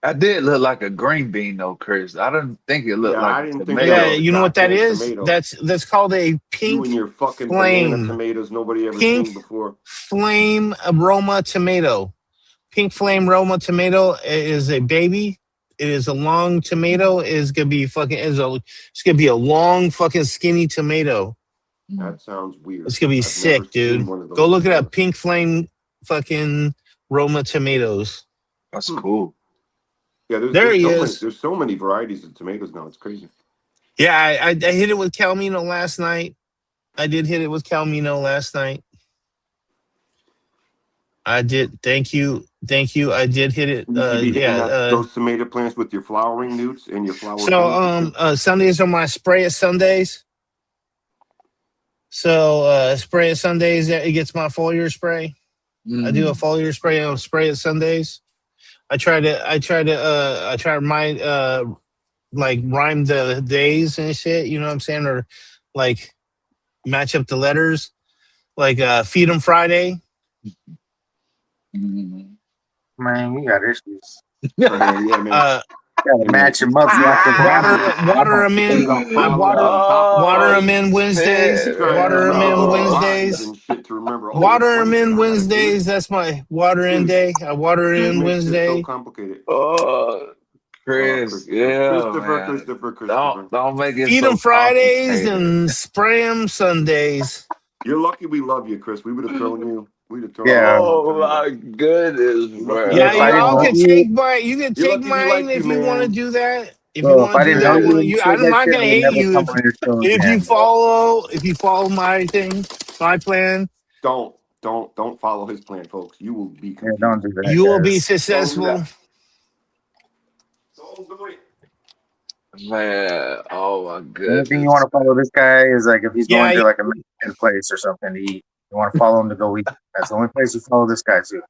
I did look like a green bean though, Chris. I didn't think it looked Yeah, like I a didn't think tomato. Yeah, you know what that goddamn is? tomato. That's called a You pink and your fucking banana flame. tomatoes nobody ever Pink seen before. flame aroma tomato. Pink flame aroma tomato is a baby. It is a long tomato. It's gonna be it's gonna be a long fucking skinny tomato. That sounds weird. It's gonna be I've never sick, dude. seen one of those Go look it before. up. Pink flame fucking Roma tomatoes. That's cool. Yeah, There he is. There's so many varieties of tomatoes now. It's crazy. Yeah, I hit it with Calmino last night. I did hit it with Calmino last night. I did. Thank you. I did hit it. You should be hitting Yeah. those tomato plants with your flowering newts and your flower. So Sundays are my spray at Sundays. So spray at Sundays, it gets my foliar spray. I do a foliar spray and spray at Sundays. I try to rhyme the days and shit, you know what I'm saying? Or like match up the letters. Like feed them Friday. Man, you got issues. Yeah, man. Gotta match them up. Water them in. Water them in Wednesdays. Water them in Wednesdays. And shit to remember. Water them in Wednesdays. That's my water in day. I water in Wednesday. So complicated. Chris, Christopher. Don't make it. Feed so them Fridays complicated. and spray them Sundays. You're lucky we love you, Chris. We would have thrown you. Yeah. Oh my goodness, bro. Yeah, y'all can take mine. You can You're take lucky we mine like if you, you want to man. do that. If Bro, you want to do that, I'm not gonna hate you if you follow my thing, my plan. Don't follow his plan, folks. You will be confused. Don't do that. You will be guys. successful. Don't do it. Man, oh my The only goodness. thing you want to follow this guy is like if he's Yeah, going to like a Mexican place or something to eat. You want to follow him to go eat. That's the only place you follow this guy to.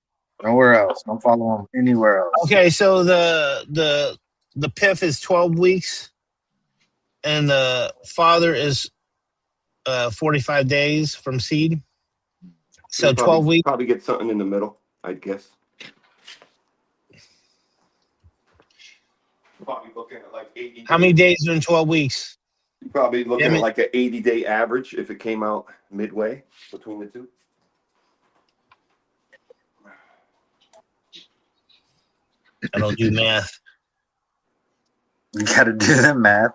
Nowhere else. Don't follow him anywhere else. Okay, so the PIF is 12 weeks, and the father is 45 days from seed. So 12 weeks. Probably get something in the middle, I guess. Probably looking at like 80 days. How many days are in 12 weeks? You're probably looking at like an 80-day average if it came out midway between the two. I don't do math. You got to do the math.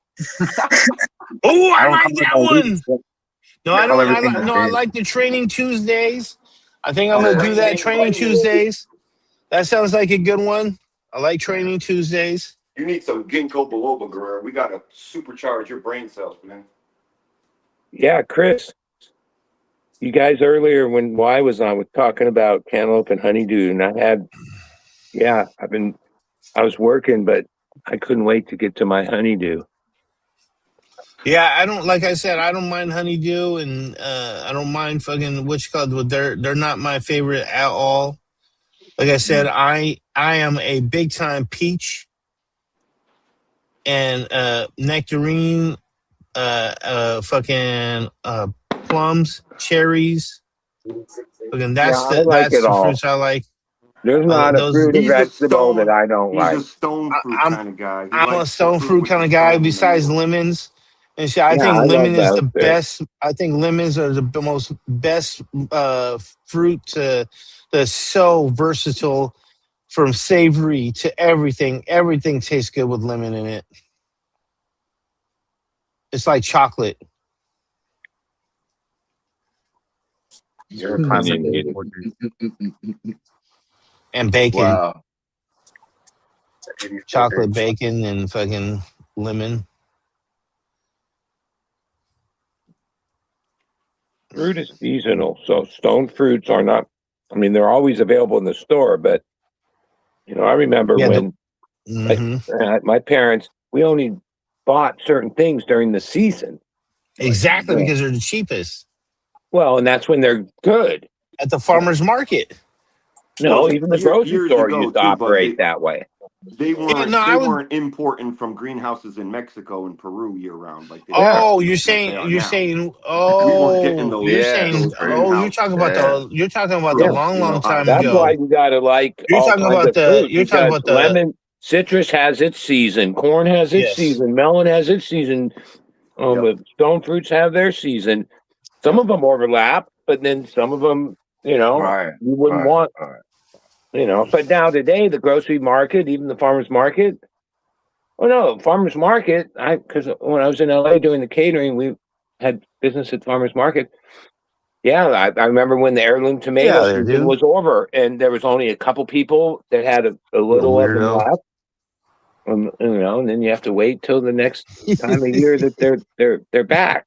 Oh, I like come that with no one. leads. No, I Call don't. everything I day. like the training Tuesdays. I think I'm gonna do that training Tuesdays. That sounds like a good one. I like training Tuesdays. You need some ginkgo biloba, Guerrero. We gotta supercharge your brain cells, man. Yeah, Chris. You guys earlier when Y was on was talking about cantaloupe and honeydew, and I was working, but I couldn't wait to get to my honeydew. Yeah, I don't. Like I said, I don't mind honeydew, and I don't mind fucking witch called, but they're not my favorite at all. Like I said, I am a big time peach and nectarine, fucking plums, cherries. Fucking that's the fruits I like. There's not a fruit or vegetable that I don't like. He's a stone fruit kind of guy. I'm a stone fruit kind of guy. Besides lemons and shit, I think lemon is the best. I think lemons are the most best fruit that's so versatile, from savory to everything. Everything tastes good with lemon in it. It's like chocolate. And bacon. Wow. Chocolate, bacon, and fucking lemon. Fruit is seasonal, so stone fruits are not. I mean, they're always available in the store, but I remember when My parents, we only bought certain things during the season. Exactly, because they're the cheapest. Well, and that's when they're good. At the farmer's market. No, Well, even the grocery years store ago, used to too, Bud, operate that way. They weren't. I would. Weren't importing from greenhouses in Mexico and Peru year round like they Oh, are. you're Like they are saying. now. Oh, We weren't getting those. you're saying. Those Oh, you're greenhouse talking about the. You're talking about the Yeah. long time That's ago. why you gotta like You're all talking kinds about of the. fruit. You're talking about the lemon, citrus has its season, corn has its season, melon has its season. Stone fruits have their season. Some of them overlap, but then some of them, you wouldn't want. But now today, the grocery market, even the farmer's market. Oh no, farmer's market. Because when I was in LA doing the catering, we had business at farmer's market. Yeah, I remember when the heirloom tomato season was over, and there was only a couple people that had a little of them left. And then you have to wait till the next time of year that they're back.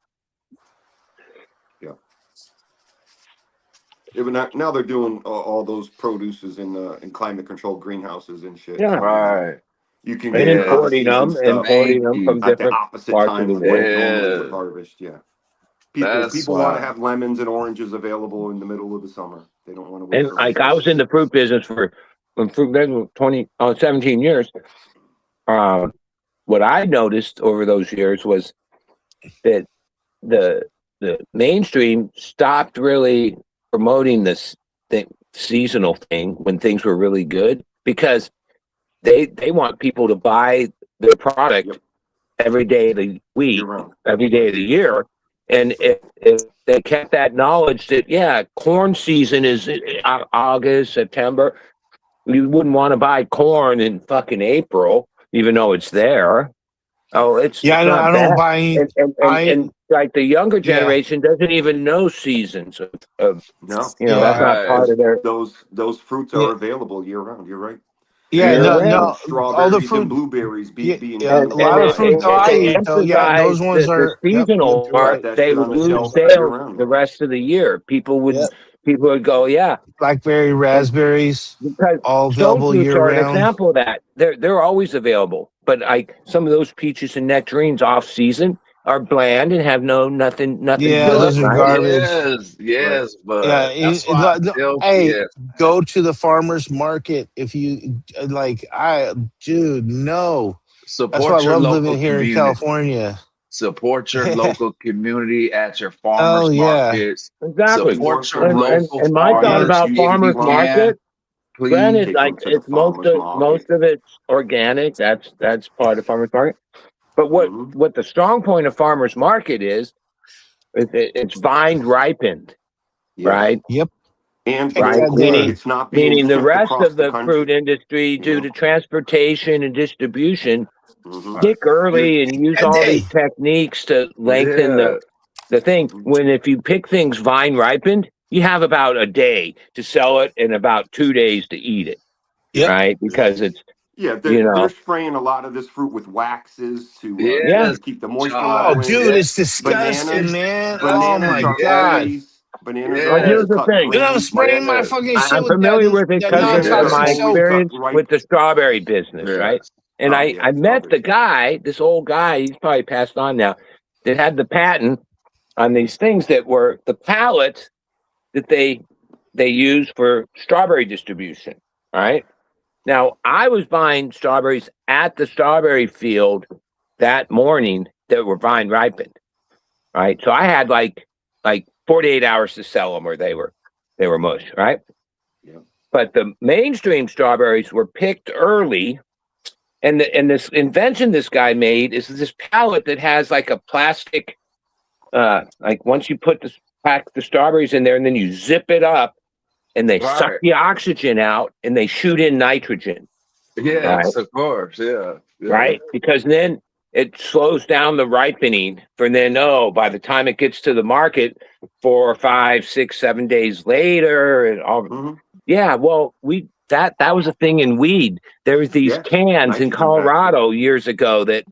Yeah, but now they're doing all those produces in climate controlled greenhouses and shit. Yeah, right. You can and get importing them from at the different opposite parts time of of the when world. it normally would harvest. Yeah, people want to have lemons and oranges available in the middle of the summer. They don't want to wait. And like I was in the fruit business for 17 years. What I noticed over those years was that the mainstream stopped really promoting this seasonal thing when things were really good, because they want people to buy their product every day of the week, every day of the year. And if they kept that knowledge that corn season is August, September, you wouldn't want to buy corn in fucking April, even though it's there. Oh, it's I don't buy. And like the younger generation doesn't even know seasons of that's not part of their. Those fruits are available year round. You're right. Yeah, no. Strawberries all the fruit, and blueberries being a lot of fruit though I eat though. Yeah, those ones are seasonal. They would lose sales the rest of the year. People would go, blackberry, raspberries, because all stone available fruits year are an round. example of that. They're always available, but like some of those peaches and nectarines off season are bland and have nothing. Yeah, those are garbage. Yes, but that's why go to the farmer's market if you like. No. That's why I love living here in California. Support your local community at your farmers markets. Exactly. Support your local and my thought about farmers market. Granted, like it's most of it's organic. That's part of farmers market. But what the strong point of farmers market is it's vine ripened, right? Yep. And it's not meaning the rest of the fruit industry, due to transportation and distribution, pick early and use all these techniques to lengthen the thing. When if you pick things vine ripened, you have about a day to sell it and about 2 days to eat it, right? Because it's they're spraying a lot of this fruit with waxes to keep the moisture level. Oh, dude, it's disgusting, man. Oh my god. Bananas. Well, here's the thing. I'm spraying my fucking shit. I'm familiar with it because of my experience with the strawberry business, right? And I met the guy, this old guy, he's probably passed on now, that had the patent on these things that were the pallets that they use for strawberry distribution, right? Now, I was buying strawberries at the strawberry field that morning that were vine ripened, right? So I had like 48 hours to sell them, or they were mush, right? Yeah. But the mainstream strawberries were picked early, and this invention this guy made is this pallet that has like a plastic, like once you pack the strawberries in there, and then you zip it up, and they suck the oxygen out, and they shoot in nitrogen. Yes, of course, right, because then it slows down the ripening for then, by the time it gets to the market 4, 5, 6, 7 days later and all. Well, that was a thing in weed. There was these cans in Colorado years ago that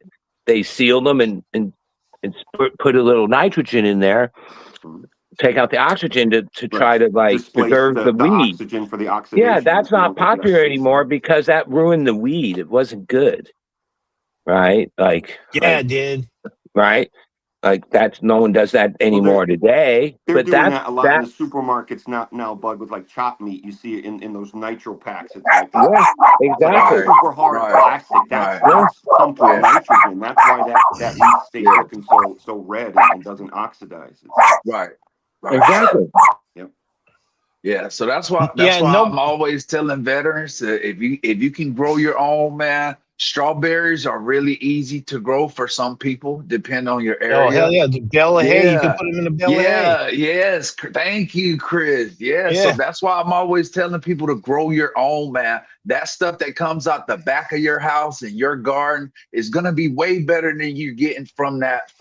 they sealed them and put a little nitrogen in there. take out the oxygen to try to like displace preserve the weed. oxygen for the oxidation. Yeah, that's not popular anymore because that ruined the weed. It wasn't good, right? Like, yeah, it did. Right? Like no one does that anymore today. They're But doing that a lot in the supermarkets now, Bud, with like chopped meat. You see it in those nitro packs. It's like exactly. super hard plastic. That's pumped with nitrogen. That's why that meat stays looking so red and doesn't oxidize. Right. Exactly. Yep. Yeah, so that's why I'm always telling veterans if you can grow your own, man. Strawberries are really easy to grow for some people, depending on your area. Oh hell yeah, the bale of hay. You can put them in a bale of hay. Yes. Thank you, Chris. Yeah, so that's why I'm always telling people to grow your own, man. That stuff that comes out the back of your house and your garden is gonna be way better than you getting from that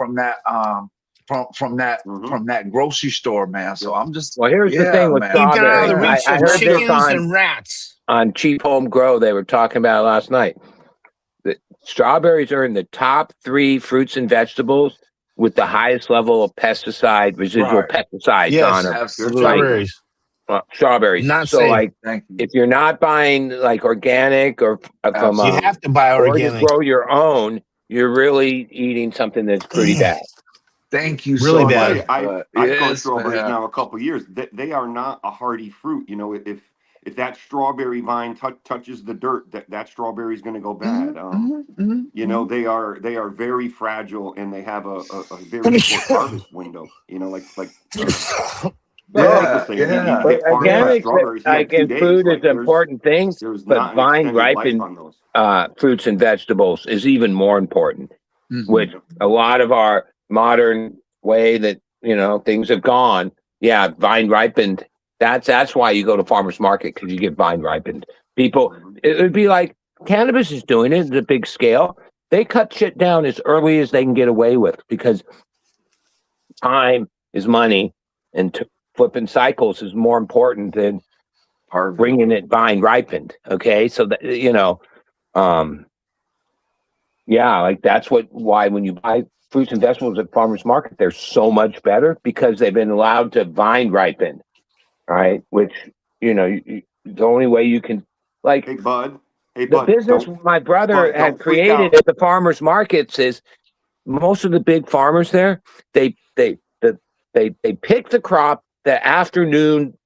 grocery store, man. So I'm just here's the thing with strawberries. I heard chickens and rats on Cheap Home Grow. They were talking about it last night. The strawberries are in the top 3 fruits and vegetables with the highest level of residual pesticides on them. Absolutely. Strawberries. Not so safe. like, if you're not buying like organic or from you have to buy organic, or you grow your own, you're really eating something that's pretty bad. Thank you really so bad. much. I've grown strawberries now a couple of years. They are not a hardy fruit. You know, if that strawberry vine touches the dirt, that strawberry is going to go bad. You know, they are very fragile and they have a very short harvest window. You know, like organic, like in food, is an important thing, but vine ripened fruits and vegetables is even more important. Which a lot of our modern way that things have gone. Yeah, vine ripened. That's why you go to farmers market, because you get vine ripened. People, it would be like cannabis is doing it at a big scale. They cut shit down as early as they can get away with because time is money, and flipping cycles is more important than bringing it vine ripened. Okay, so that like that's why when you buy fruits and vegetables at farmers market, they're so much better because they've been allowed to vine ripen. Right, which the only way you can Hey bud, the business my brother had created at the farmers markets is most of the big farmers there. They pick the crop the afternoon,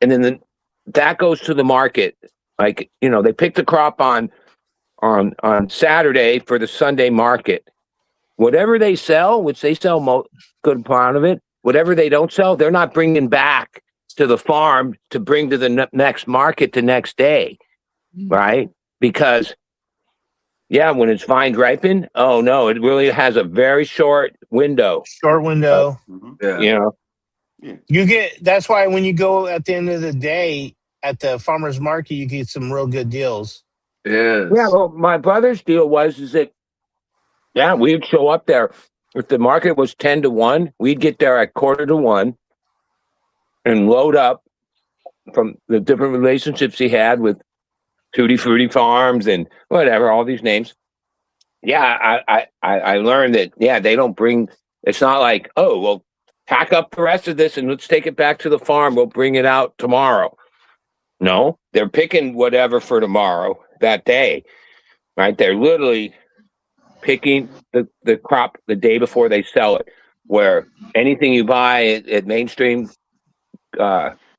and then that goes to the market. Like they pick the crop on Saturday for the Sunday market. Whatever they sell, which they sell good part of it. Whatever they don't sell, they're not bringing back to the farm to bring to the next market the next day, right? Because, when it's vine ripened, oh no, it really has a very short window. You get. That's why when you go at the end of the day at the farmer's market, you get some real good deals. Yes. Yeah, well, my brother's deal is that, we'd show up there. If the market was 10 to 1, we'd get there at 1:45 and load up from the different relationships he had with Tutti Frutti Farms and whatever, all these names. I learned that, they don't bring, it's not like, oh, well, pack up the rest of this and let's take it back to the farm. We'll bring it out tomorrow. No, they're picking whatever for tomorrow, that day, right? They're literally picking the crop the day before they sell it, where anything you buy at mainstream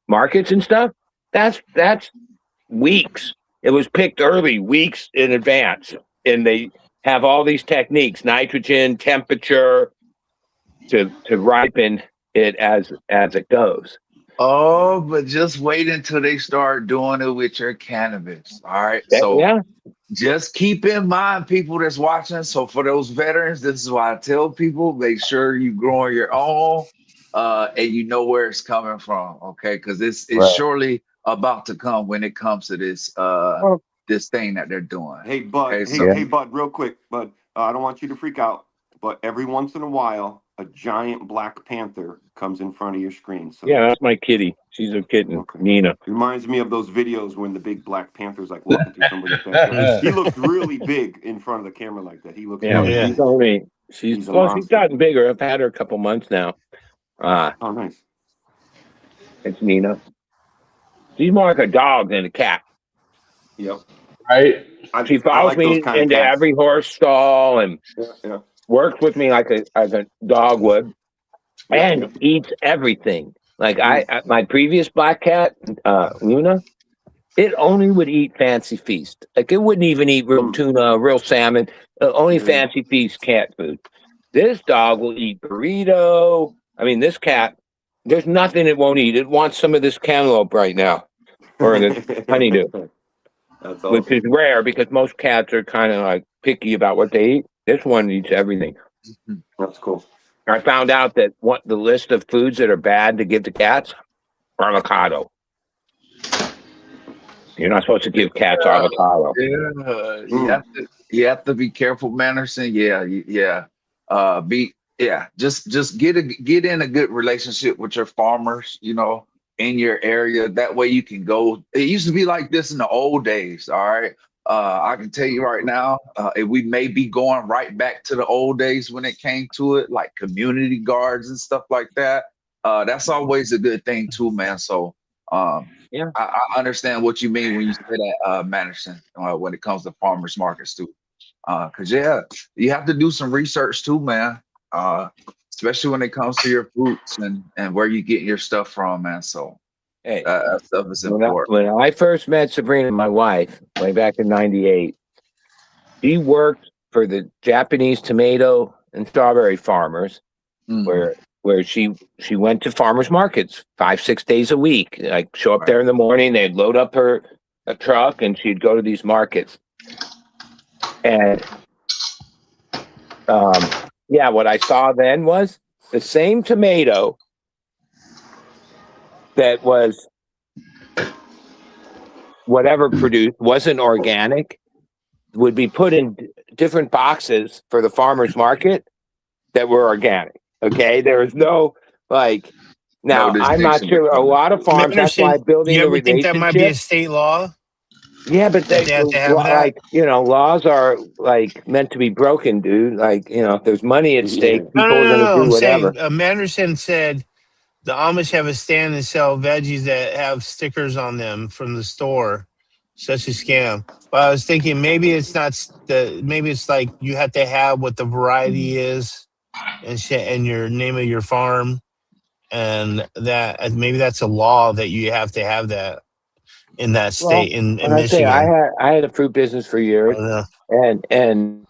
markets and stuff, that's weeks. It was picked early, weeks in advance, and they have all these techniques, nitrogen, temperature, to ripen it as it goes. Oh, but just wait until they start doing it with your cannabis. All right. So just keep in mind, people that's watching. So for those veterans, this is why I tell people, make sure you growing your own and you know where it's coming from. Okay. Because it's surely about to come when it comes to this this thing that they're doing. Hey, Bud, hey, Bud, real quick, Bud, I don't want you to freak out, but every once in a while, a giant black panther comes in front of your screen. So that's my kitty. She's a kitten, Nina. Reminds me of those videos when the big black panther's like walking through somebody's backyard. He looks really big in front of the camera like that. He looks she's gotten bigger. I've had her a couple months now. Oh, nice. It's Nina. She's more like a dog than a cat. Yep. Right. She I follows like those me kind of into cats. every horse stall and Yeah. works with me like a dog would, and eats everything. Like my previous black cat, Luna, it only would eat fancy feast. Like it wouldn't even eat real tuna, real salmon. Only fancy feast cat food. This dog will eat burrito. I mean, this cat, there's nothing it won't eat. It wants some of this cantaloupe right now, or the honeydew. That's awesome. Which is rare because most cats are kind of like picky about what they eat. This one eats everything. That's cool. I found out that the list of foods that are bad to give to cats are avocado. You're not supposed to give cats avocado. Yeah, you have to be careful, Manderson. Just get in a good relationship with your farmers, in your area. That way you can go. It used to be like this in the old days. All right. I can tell you right now, we may be going right back to the old days when it came to it, like community guards and stuff like that. That's always a good thing too, man. So Yeah, I understand what you mean when you say that, Manderson, when it comes to farmers markets too. Because you have to do some research too, man. Especially when it comes to your fruits and where you get your stuff from, man. So hey, that stuff is important. when I first met Sabrina, my wife, way back in '98, she worked for the Japanese tomato and strawberry farmers, where she went to farmers markets 5-6 days a week. Like show up there in the morning, they'd load up a truck, and she'd go to these markets. And what I saw then was the same tomato that was whatever produced wasn't organic would be put in different boxes for the farmers market that were organic. Okay, there was no now I'm not sure a lot of farms. That's why building you the ever think that might be a relationship. state law? Yeah, but That they have to have that? Laws are meant to be broken, dude. If there's money at stake, people are going to No. do I'm whatever. saying Manderson said the Amish have a stand and sell veggies that have stickers on them from the store. Such a scam. But I was thinking maybe it's not maybe it's like you have to have what the variety is and your name of your farm, and that maybe that's a law that you have to have that in that state in I say Michigan. I had a fruit business for I years, don't know. and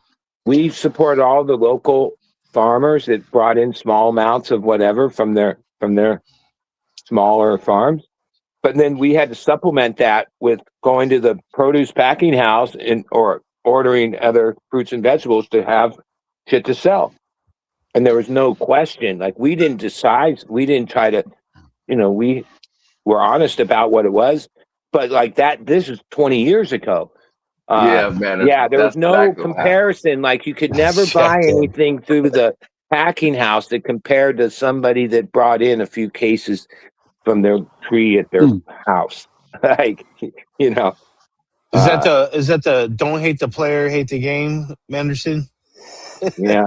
we support all the local farmers that brought in small amounts of whatever from their smaller farms. But then we had to supplement that with going to the produce packing house or ordering other fruits and vegetables to have shit to sell. And there was no question. Like we didn't decide. We didn't try to. We were honest about what it was. But like that, this is 20 years ago. Man. There was no comparison. Like you could never buy anything through the packing house that compared to somebody that brought in a few cases from their tree at their house. Is that the don't hate the player, hate the game, Manderson? Yeah,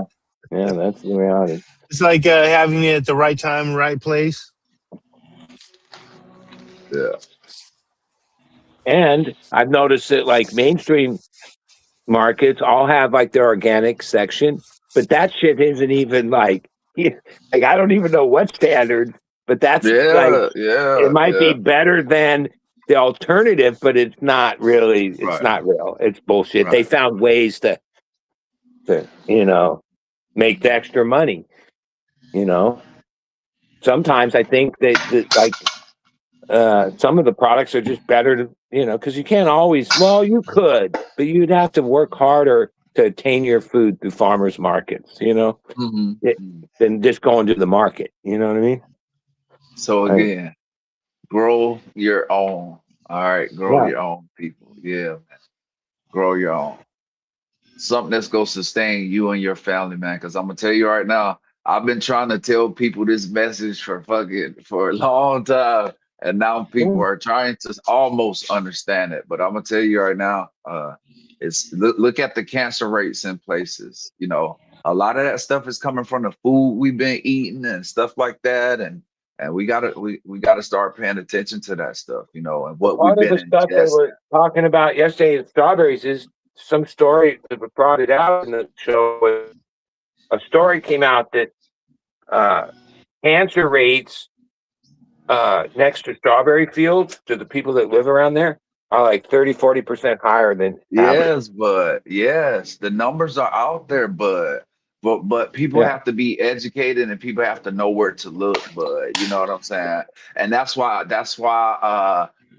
that's the reality. It's like having it at the right time, right place. Yeah. And I've noticed that like mainstream markets all have like their organic section, but that shit isn't even like I don't even know what standards, but that's it might be better than the alternative, but it's not really. It's not real. It's bullshit. They found ways to make the extra money. Sometimes I think that some of the products are just better to because you can't always. Well, you could, but you'd have to work harder to attain your food through farmers markets. Than just going to the market. You know what I mean? So again, grow your own. All right, grow your own, people. Yeah, man. Grow your own. Something that's gonna sustain you and your family, man. Because I'm gonna tell you right now, I've been trying to tell people this message for a long time, and now people are trying to almost understand it. But I'm gonna tell you right now, it's look at the cancer rates in places. a lot of that stuff is coming from the food we've been eating and stuff like that. And we gotta start paying attention to that stuff, you know, and what we've Part of been the stuff they ingesting. were talking about yesterday in strawberries is some story that brought it out in the show. A story came out that cancer rates next to strawberry fields, to the people that live around there, are like 30-40% higher than average. Yes, but yes, the numbers are out there, but people Yeah. have to be educated and people have to know where to look, but you know what I'm saying? And that's why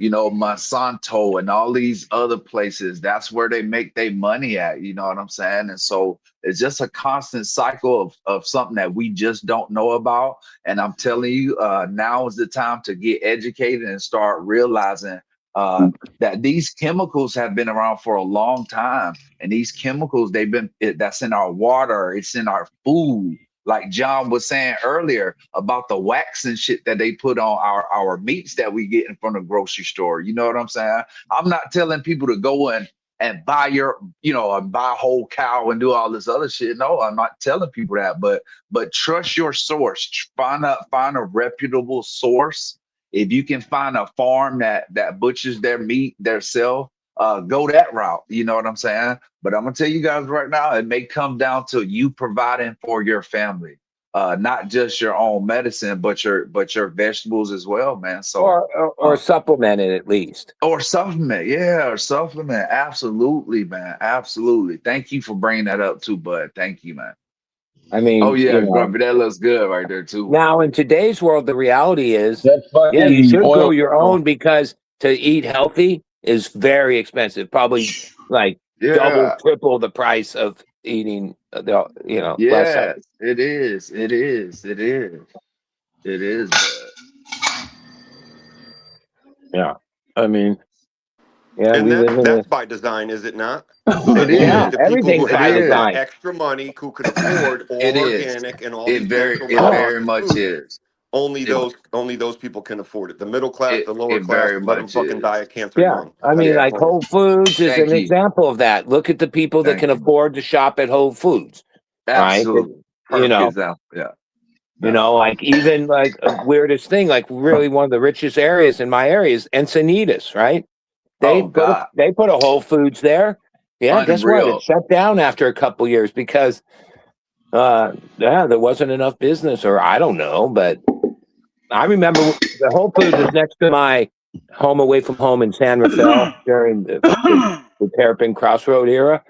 you know, Monsanto and all these other places, that's where they make their money at, you know what I'm saying? And so it's just a constant cycle of something that we just don't know about. And I'm telling you, now is the time to get educated and start realizing that these chemicals have been around for a long time, and these chemicals that's in our water, it's in our food, like John was saying earlier about the wax and shit that they put on our meats that we get in from the grocery store. You know what I'm saying? I'm not telling people to go and buy buy a whole cow and do all this other shit. No, I'm not telling people that, but trust your source. Find a reputable source. If you can find a farm that butchers their meat themselves, go that route. You know what I'm saying? But I'm gonna tell you guys right now, it may come down to you providing for your family, not just your own medicine, but your vegetables as well, man. So Or supplement it at least. or supplement, yeah, or supplement. Absolutely, man. Absolutely. Thank you for bringing that up too, bud. Thank you, man. I mean, Oh yeah, you know, Grumpy, that looks good right there too. now in today's world, the reality is, That yeah, you fucking should grow oil. your own, because to eat healthy is very expensive. Probably like double, Yeah. triple the price of eating, less healthy. Yes, it is. It is. It is. It is, bud. Yeah. I mean, yeah, And we live in that's a, by design, is it not? So It that means yeah, is. the people who everything's It by have is. that design. extra money, who could afford It all is. organic and all It these very natural, it no Oh, very processed much foods, is. only It those people can afford it. The middle class, it the lower it class, very let them much fucking die is. of cancer yeah. young. I That's mean, the Yeah. like point. Whole Foods is Thank an you. example of that. Look at the people that can Thank you. afford to shop at Whole Foods, right? Absolutely. You Perfect know, example. Yeah. Yeah. like even like a weirdest thing, like really one of the richest areas in my area is Encinitas, right? They Oh put a, God. they put a Whole Foods there. Yeah, guess what? It Unreal. shut down after a couple years because there wasn't enough business, or I don't know. But I remember the Whole Foods was next to my home away from home in San Rafael during the Terrapin Crossroad era.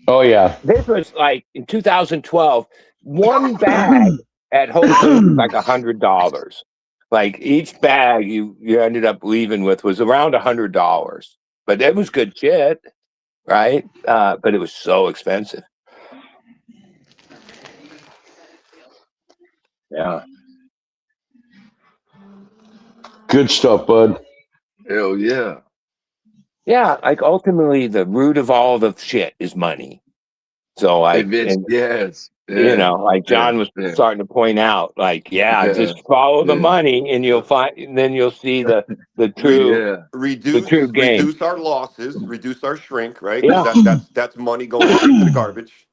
Oh yeah. This was like in 2012. One bag at Whole Foods was like $100. Like each bag you ended up leaving with was around $100, but it was good shit, right? But it was so expensive. Yeah, Good stuff, bud. Hell yeah. yeah. Like ultimately, the root of all the shit is money. So like, and Yes. Yeah. like Yeah. John was Yeah. starting to point out, like, yeah, Yeah. just follow the Yeah. money, and you'll find, and then you'll see the Re- true Yeah. game. reduce our losses, reduce our shrink, right? Because Yeah, that's money going straight to the garbage,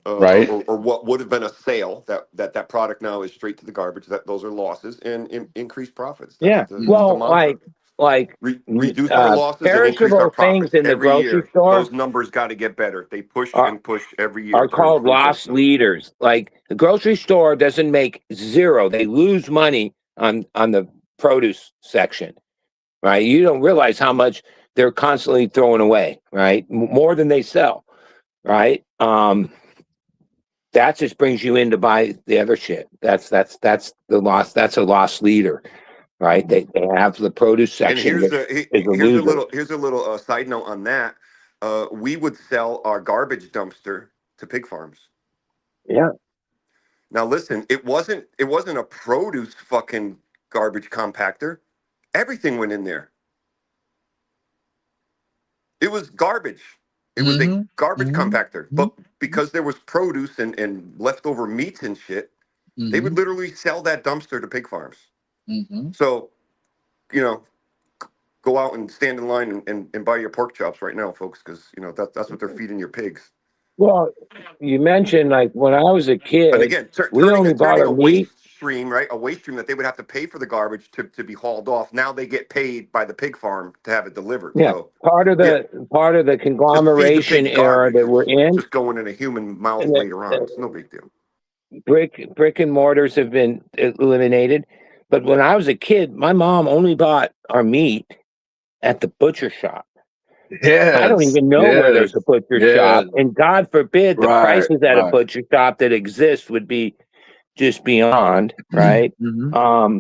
Right. or what would have been a sale that product now is straight to the garbage. Those are losses, and increase profits. yeah. That's the Well, mantra. like Reduce our losses and increase our perishable things profits in the every grocery year. store Those numbers got to get better. They push are and push every year are to called improve those loss numbers. leaders. Like the grocery store doesn't make zero; they lose money on the produce section, right? You don't realize how much they're constantly throwing away, right? More than they sell, right? That just brings you in to buy the other shit. That's the loss. That's a loss leader, right? They have the produce And section that is a loser. here's a little side note on that. We would sell our garbage dumpster to pig farms. Yeah, Now listen, it wasn't a produce fucking garbage compactor. Everything went in there. It was garbage. It was a Mm-hmm. garbage compactor. Mm-hmm. But because there was produce and leftover meats and shit, they would Mm-hmm. literally sell that dumpster to pig farms. Mm-hmm. So, you know, go out and stand in line and buy your pork chops right now, folks, because that's what they're feeding your pigs. Well, you mentioned like when I was a But kid, again, we only bought turning our a meat. waste stream, right? A waste stream that they would have to pay for the garbage to be hauled off. Now they get paid by the pig farm to have it delivered. Yeah, So part of yeah, the just feed the conglomeration pigs era garbage. that we're It's in, just going in a human mouth and later on. the It's no big deal. brick and mortars have been eliminated. But when I was a kid, my mom only bought our meat at the butcher shop. I don't Yes, even know where yes, there's a butcher yes. shop, and God forbid the Right, prices at a right. butcher shop that exist would be just beyond, right? Hmm.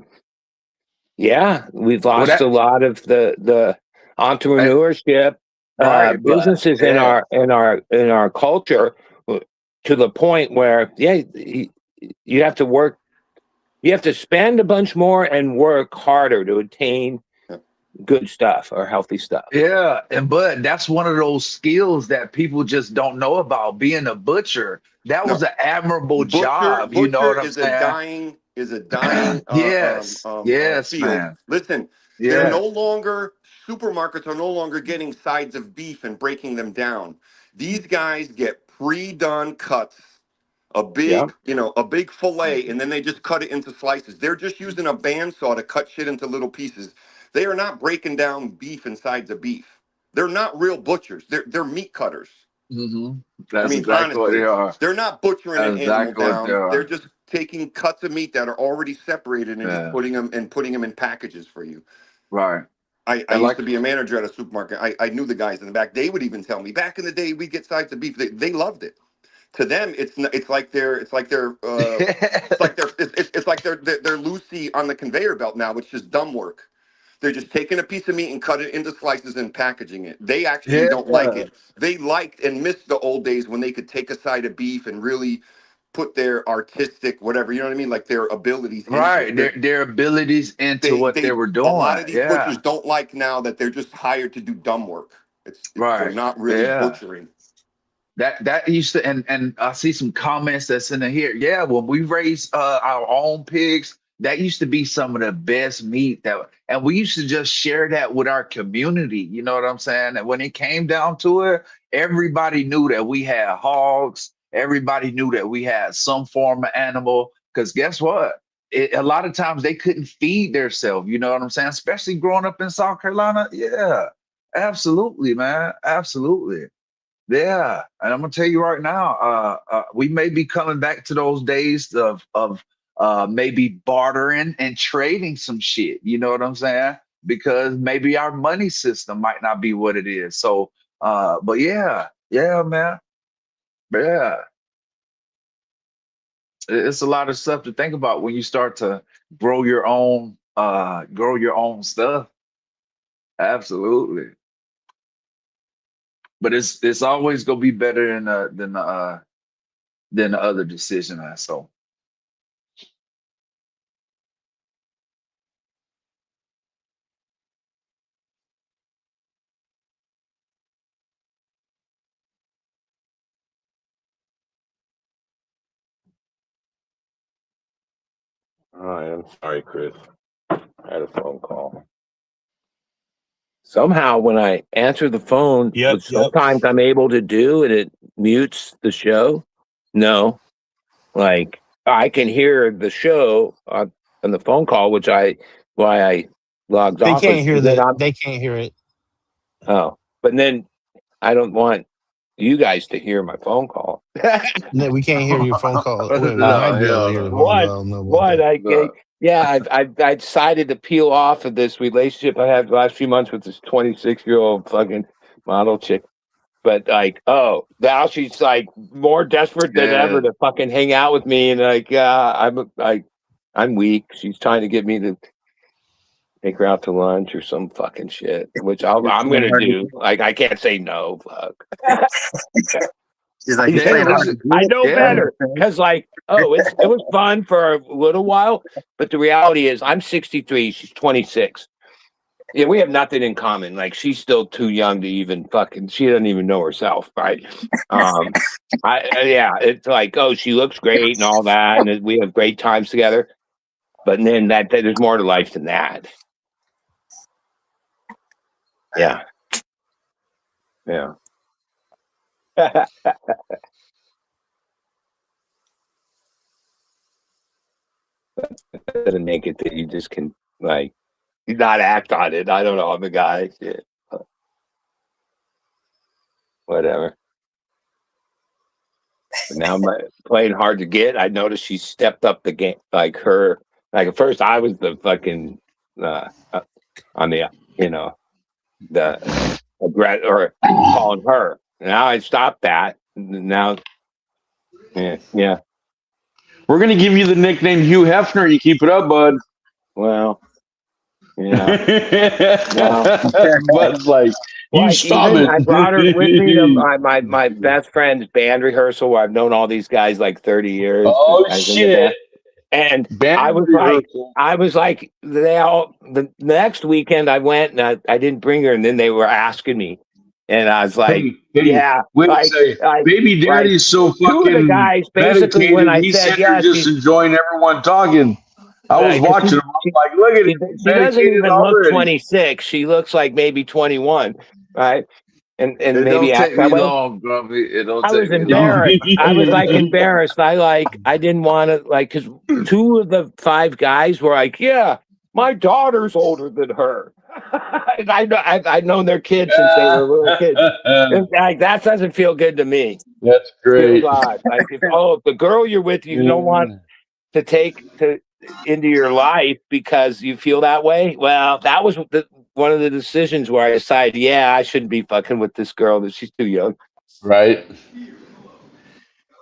Yeah, we've Well, lost a that lot of the eh, entrepreneurship, right, but businesses in yeah, our culture, to the point where you have to work, you have to spend a bunch more and work harder to attain Yeah. good stuff or healthy stuff. yeah, and but that's one of those skills that people just don't know about. Being a butcher, that was No, an admirable butcher job. You know what I'm is a saying? dying Yes, yes, field. man. Listen, they're Yeah. no longer supermarkets are no longer getting sides of beef and breaking them down. These guys get pre-done cuts, Yeah, a big fillet, and then they just cut it into slices. They're just using a bandsaw to cut shit into little pieces. They are not breaking down beef and sides of beef. They're not real butchers. They're meat cutters. Hmm. I That's mean, exactly what they honestly, are. they're not butchering an That's animal exactly what they down. They're are. just taking cuts of meat that are already separated and just Yeah. putting them in packages for you. Right. I And used like, to be a manager at a supermarket. I knew the guys in the back. They would even tell me back in the day we'd get sides of beef. They loved it. To them, it's like they're Lucy on the conveyor belt now. It's just dumb work. They're just taking a piece of meat and cut it into slices and packaging it. They actually yeah. don't like it. They liked and missed the old days when they could take a side of beef and really put their artistic whatever, you know what I mean, like their abilities into Right. it. Their abilities into what they They were A lot doing. of these Yeah. butchers don't like now that they're just hired to do dumb work. They're Right. not really Yeah. butchering. That used to, and I see some comments that's in here. Yeah, when we raised our own pigs, that used to be some of the best meat that, and we used to just share that with our community. You know what I'm saying? And when it came down to it, everybody knew that we had hogs. Everybody knew that we had some form of animal. Because guess what? A lot of times they couldn't feed themselves. You know what I'm saying? Especially growing up in South Carolina. Yeah, absolutely, man. Absolutely. Yeah, and I'm gonna tell you right now, we may be coming back to those days of maybe bartering and trading some shit. You know what I'm saying? Because maybe our money system might not be what it is. So, but yeah, yeah, man, yeah, it's a lot of stuff to think about when you start to grow your own stuff. Absolutely, but it's always gonna be better than the other decision. So. all right, I'm sorry, Chris. I had a phone call. Somehow, when I answer the phone, Yep, which yep. sometimes I'm able to do, and it mutes the show. No, like I can hear the show on the phone call, why I logged They off. can't hear Then the. They can't hear it. but then I don't want you guys to hear my phone call. No, we can't hear your phone call. Well, we No, might be able to hell hear the no. phone call. I What? don't know about What? that. No. Yeah, I decided to peel off of this relationship I had the last few months with this 26-year-old fucking model chick. But like, oh, now she's like more desperate than Yeah. ever to fucking hang out with me, and like, I'm weak. She's trying to get me to take her out to lunch or some fucking shit, which I'm gonna do. Like, I can't say no. Fuck. She's like, he's Yeah, playing hard this to is I get. know yeah. better because, like, oh, it was fun for a little while, but the reality is, I'm 63. She's 26. Yeah, we have nothing in common. Like, she's still too young to even fucking. She doesn't even know herself, right? Yeah, it's like, oh, she looks great and all that, and we have great times together. But then that there's more to life than that. Yeah, yeah. Doesn't make it that you just can like not act on it. I don't know. I'm a guy. Shit. Whatever. But now my playing hard to get. I noticed she stepped up the game. Like her. Like at first, I was the fucking on the the or calling her. Now I stopped that. Now, yeah. We're gonna give you the nickname Hugh Hefner. You keep it up, bud. Well, yeah. But like, you stop it. I brought her with me to my best friend's band rehearsal where I've known all these guys like 30 years. Oh shit! And band I was like, the next weekend I went and I didn't bring her, and then they were asking me, and I was like, yeah, baby daddy's so fucking two of the guys basically medicated. when I He said you're just enjoying everyone talking. I was watching him. I'm like, look at it. She doesn't even look 26. She looks like maybe 21, right? And it maybe don't take that me way. long, Grumpy. It don't I take was me embarrassed. long. I was like embarrassed. I didn't want to because 2 of the 5 guys were like, yeah, my daughter's older than her. And I've known their kids since they were little kids. Like, that doesn't feel good to me. That's great. Like if the girl you're with, you don't want to take into your life because you feel that way. Well, that was one of the decisions where I decided, yeah, I shouldn't be fucking with this girl. That she's too young. Right.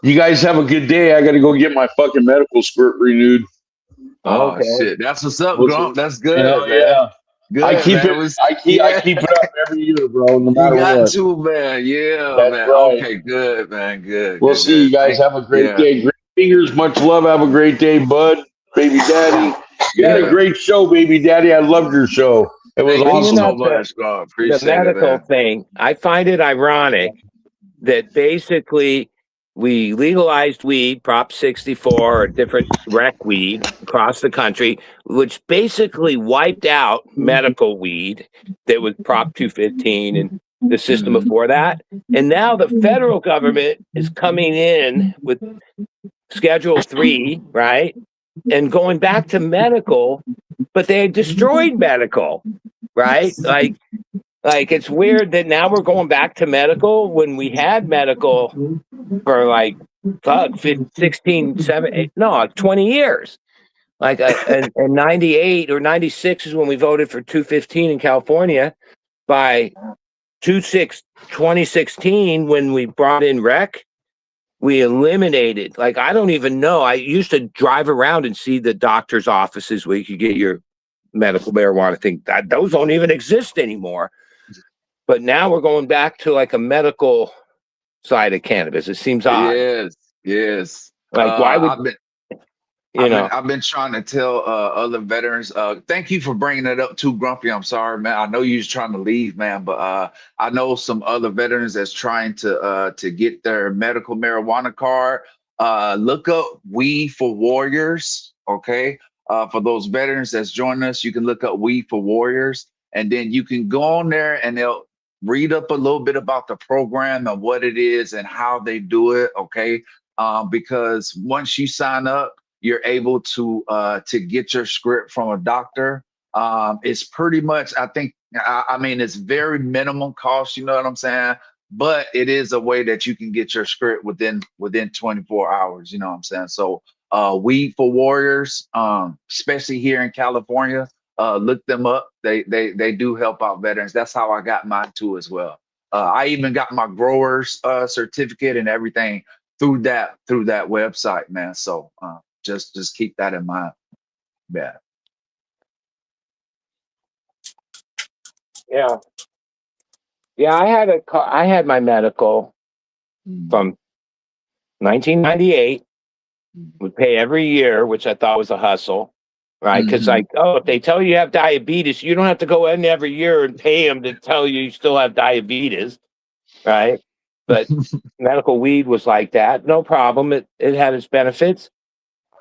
You guys have a good day. I got to go get my fucking medical squirt renewed. Oh shit, that's what's up, Grump. That's good. Hell man. yeah. Good, I keep man. it. I keep it up every year, bro. No matter you got what. to, man. Yeah, That's man. right. Okay, good, man. Good. We'll good, see good. you guys. Have a great day. Great fingers. Much love. Have a great day, bud. Baby daddy. You had a great show, baby daddy. I loved your show. It was awesome. So much, Grump. Appreciate the medical it, thing. I find it ironic that basically we legalized weed, Prop 64, or different rec weed across the country, which basically wiped out medical weed that was Prop 215 and the system before that. And now the federal government is coming in with Schedule 3, right? And going back to medical, but they destroyed medical, right? Like it's weird that now we're going back to medical when we had medical for like 16, 20 years. Like and 98 or 96 is when we voted for 215 in California. By 2016, when we brought in rec, we eliminated, like, I don't even know. I used to drive around and see the doctor's offices where you could get your medical marijuana thing. Those don't even exist anymore. But now we're going back to like a medical side of cannabis. It seems odd. Yes. Like, why would I've been trying to tell other veterans. Thank you for bringing that up too, Grumpy. I'm sorry, man. I know you was trying to leave, man, but I know some other veterans that's trying to get their medical marijuana card. Look up Weed for Warriors, okay? For those veterans that's joining us, you can look up Weed for Warriors, and then you can go on there and they'll read up a little bit about the program and what it is and how they do it, okay? Because once you sign up, you're able to get your script from a doctor. It's pretty much, I think, I mean, it's very minimum cost, you know what I'm saying? But it is a way that you can get your script within 24 hours, you know what I'm saying? So Weed for Warriors, especially here in California, look them up. They do help out veterans. That's how I got mine too as well. I even got my grower's certificate and everything through that website, man. So just keep that in mind. Yeah. I had my medical from 1998. Would pay every year, which I thought was a hustle, right? Because if they tell you have diabetes, you don't have to go in every year and pay them to tell you still have diabetes, right? But medical weed was like that, no problem. It had its benefits.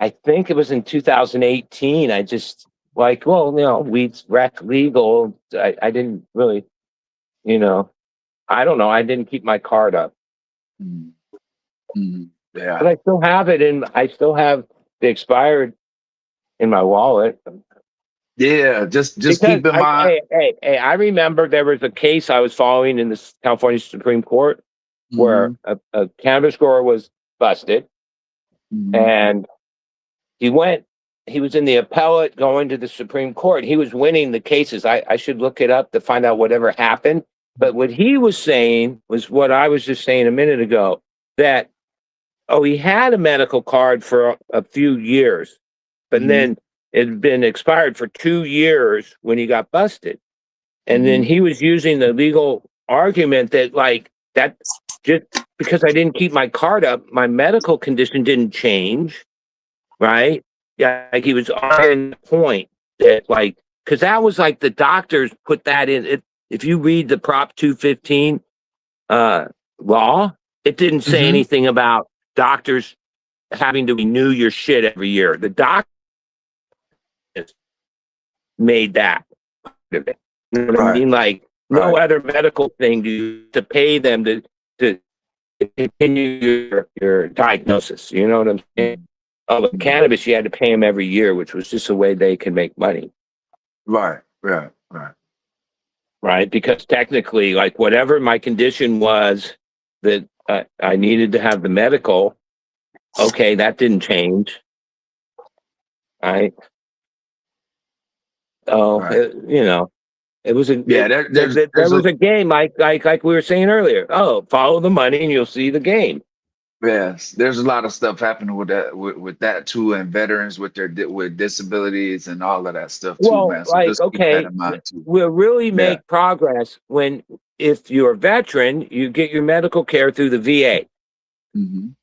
I think it was in 2018. I just weed's rec legal. I didn't really, I don't know. I didn't keep my card up. Mm. Mm. Yeah. But I still have it, and I still have the expired in my wallet. Yeah, just Because keep in mind. I remember there was a case I was following in the California Supreme Court where a cannabis grower was busted, and he was in the appellate going to the Supreme Court. He was winning the cases. I should look it up to find out whatever happened. But what he was saying was what I was just saying a minute ago, that, he had a medical card for a few years, but then it had been expired for 2 years when he got busted. And then he was using the legal argument that, like, that just because I didn't keep my card up, my medical condition didn't change, right? Yeah, like he was arguing the point that, like, because that was like the doctors put that in. If you read the Prop 215 law, it didn't say anything about doctors having to renew your shit every year. The doctor made that part of it. You know what I mean? Like, no other medical thing to pay them to continue your diagnosis. You know what I'm saying? With cannabis, you had to pay them every year, which was just a way they could make money. Right. Right? Because technically, like, whatever my condition was that I needed to have the medical, okay, that didn't change. Right? Oh, it was a there was a game like we were saying earlier. Oh, follow the money and you'll see the game. Yes, there's a lot of stuff happening with that with that too, and veterans with with disabilities and all of that stuff too, man. So just keep that in mind too. We'll really make progress if you're a veteran, you get your medical care through the VA.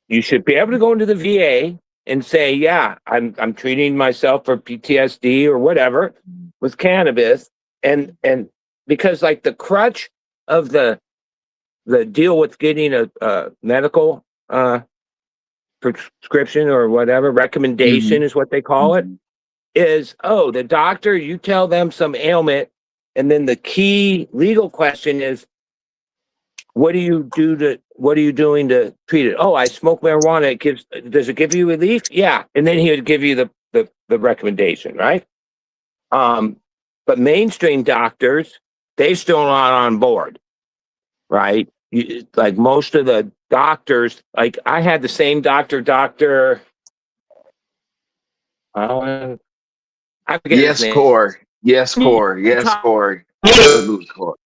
You should be able to go into the VA and say, yeah, I'm treating myself for PTSD or whatever with cannabis, and because, like, the crutch of the deal with getting a medical prescription or whatever recommendation is what they call it, is, the doctor, you tell them some ailment, and then the key legal question is, what are you doing to treat it? Oh, I smoke marijuana. Does it give you relief? Yeah. And then he would give you the recommendation, right? But mainstream doctors, they still not on board, right? Like most of the doctors, like I had the same doctor. I forget his name. Corey. Yes, Corey. Absolutely, Corey.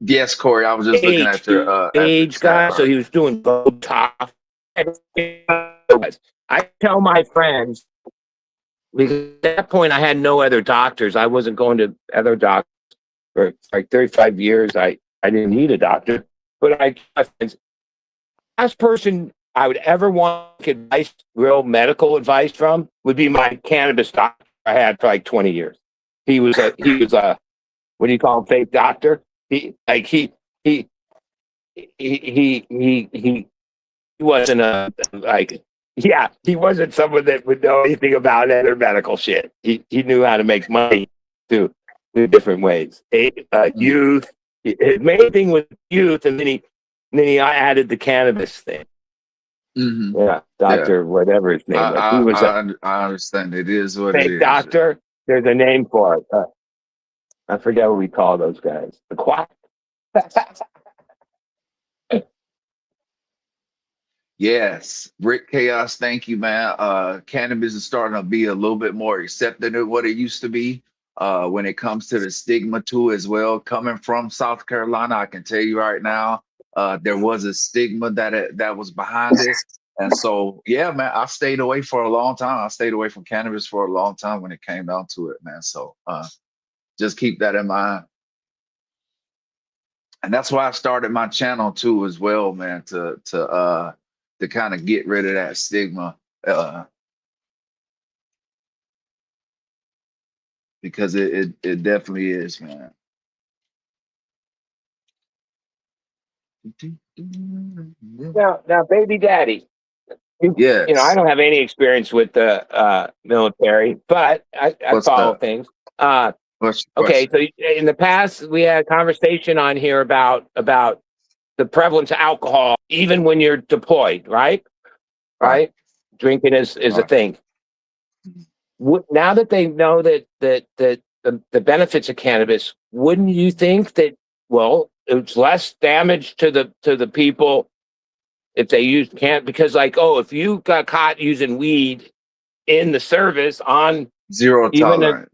Yes, Corey. I was just looking at your age guy. So he was doing Botox. I tell my friends, because at that point I had no other doctors. I wasn't going to other doctors for like 35 years. I didn't need a doctor. But the last person I would ever want advice, real medical advice from, would be my cannabis doctor I had for like 20 years. He was a what do you call him, fake doctor? He wasn't he wasn't someone that would know anything about other medical shit. He knew how to make money too in different ways. Youth. His main thing was youth, and then he added the cannabis thing. Yeah, doctor, whatever his name was. I understand. It is what fake it is. Doctor. There's a name for it. I forget what we call those guys. The quack. Yes, Rick Chaos, thank you, man. Cannabis is starting to be a little bit more accepted than what it used to be. When it comes to the stigma too, as well. Coming from South Carolina, I can tell you right now, there was a stigma that was behind it, and so yeah, man, I stayed away for a long time. I stayed away from cannabis for a long time when it came down to it, man. So just keep that in mind. And that's why I started my channel too, as well, man, to kind of get rid of that stigma, because it definitely is, man. Now, baby daddy, You know, I don't have any experience with the military, but I follow things. Okay, so in the past we had a conversation on here about the prevalence of alcohol, even when you're deployed, right? Right? Drinking is a thing. Now that they know that the benefits of cannabis, wouldn't you think that, well, it's less damage to the people if they use because like, oh, if you got caught using weed in the service on Zero tolerance.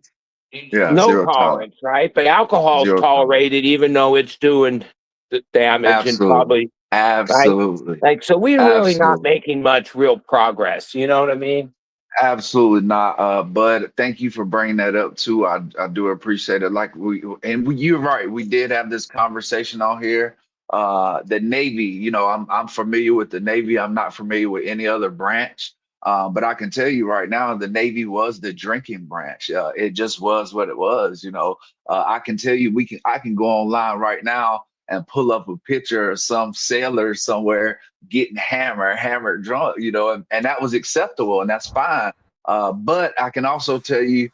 No tolerance, right? But alcohol is tolerated even though it's doing the damage and probably absolutely. Like so we're really not making much real progress, you know what I mean? Absolutely not, Bud. Thank you for bringing that up too. I do appreciate it. Like you're right. We did have this conversation on here. The Navy, you know, I'm familiar with the Navy. I'm not familiar with any other branch. But I can tell you right now, the Navy was the drinking branch. It just was what it was. You know, I can tell you, I can go online right now and pull up a picture of some sailor somewhere getting hammered drunk, you know, and that was acceptable and that's fine. But I can also tell you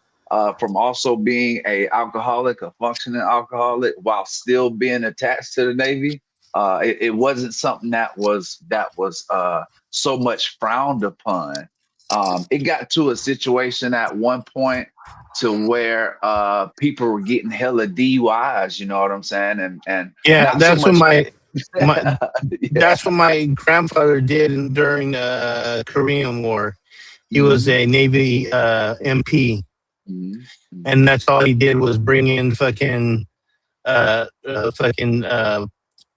from also being a functioning alcoholic while still being attached to the Navy, it wasn't something that was so much frowned upon. It got to a situation at one point to where people were getting hella DUIs, you know what I'm saying? And yeah, that's so what that's what my grandfather did during the Korean War. He was a Navy MP, and that's all he did was bring in fucking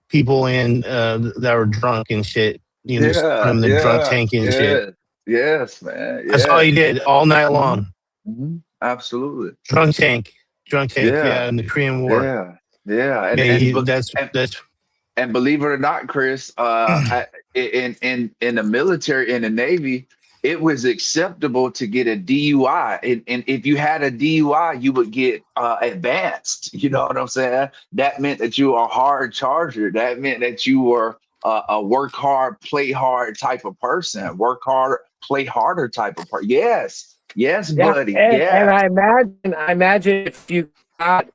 people in that were drunk and shit. You know, just put them in the drunk tank and shit. Yes, man. That's all he did all night long. Absolutely. Drunk tank. Yeah, in the Korean War. Yeah. And believe it or not, Chris, in the military, in the Navy, it was acceptable to get a DUI. And if you had a DUI, you would get advanced. You know what I'm saying? That meant that you were a hard charger. That meant that you were a work hard, play hard type of person. Work hard, play harder type of person. Yes, buddy. And I imagine if you got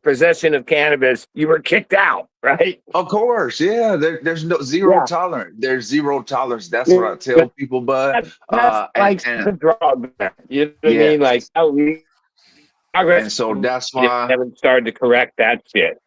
possession of cannabis, you were kicked out, right? Of course, yeah. There's no zero tolerance. There's zero tolerance. That's what I tell people. But that's the drug. You know what I mean? Like progress. And so that's why I haven't started to correct that shit.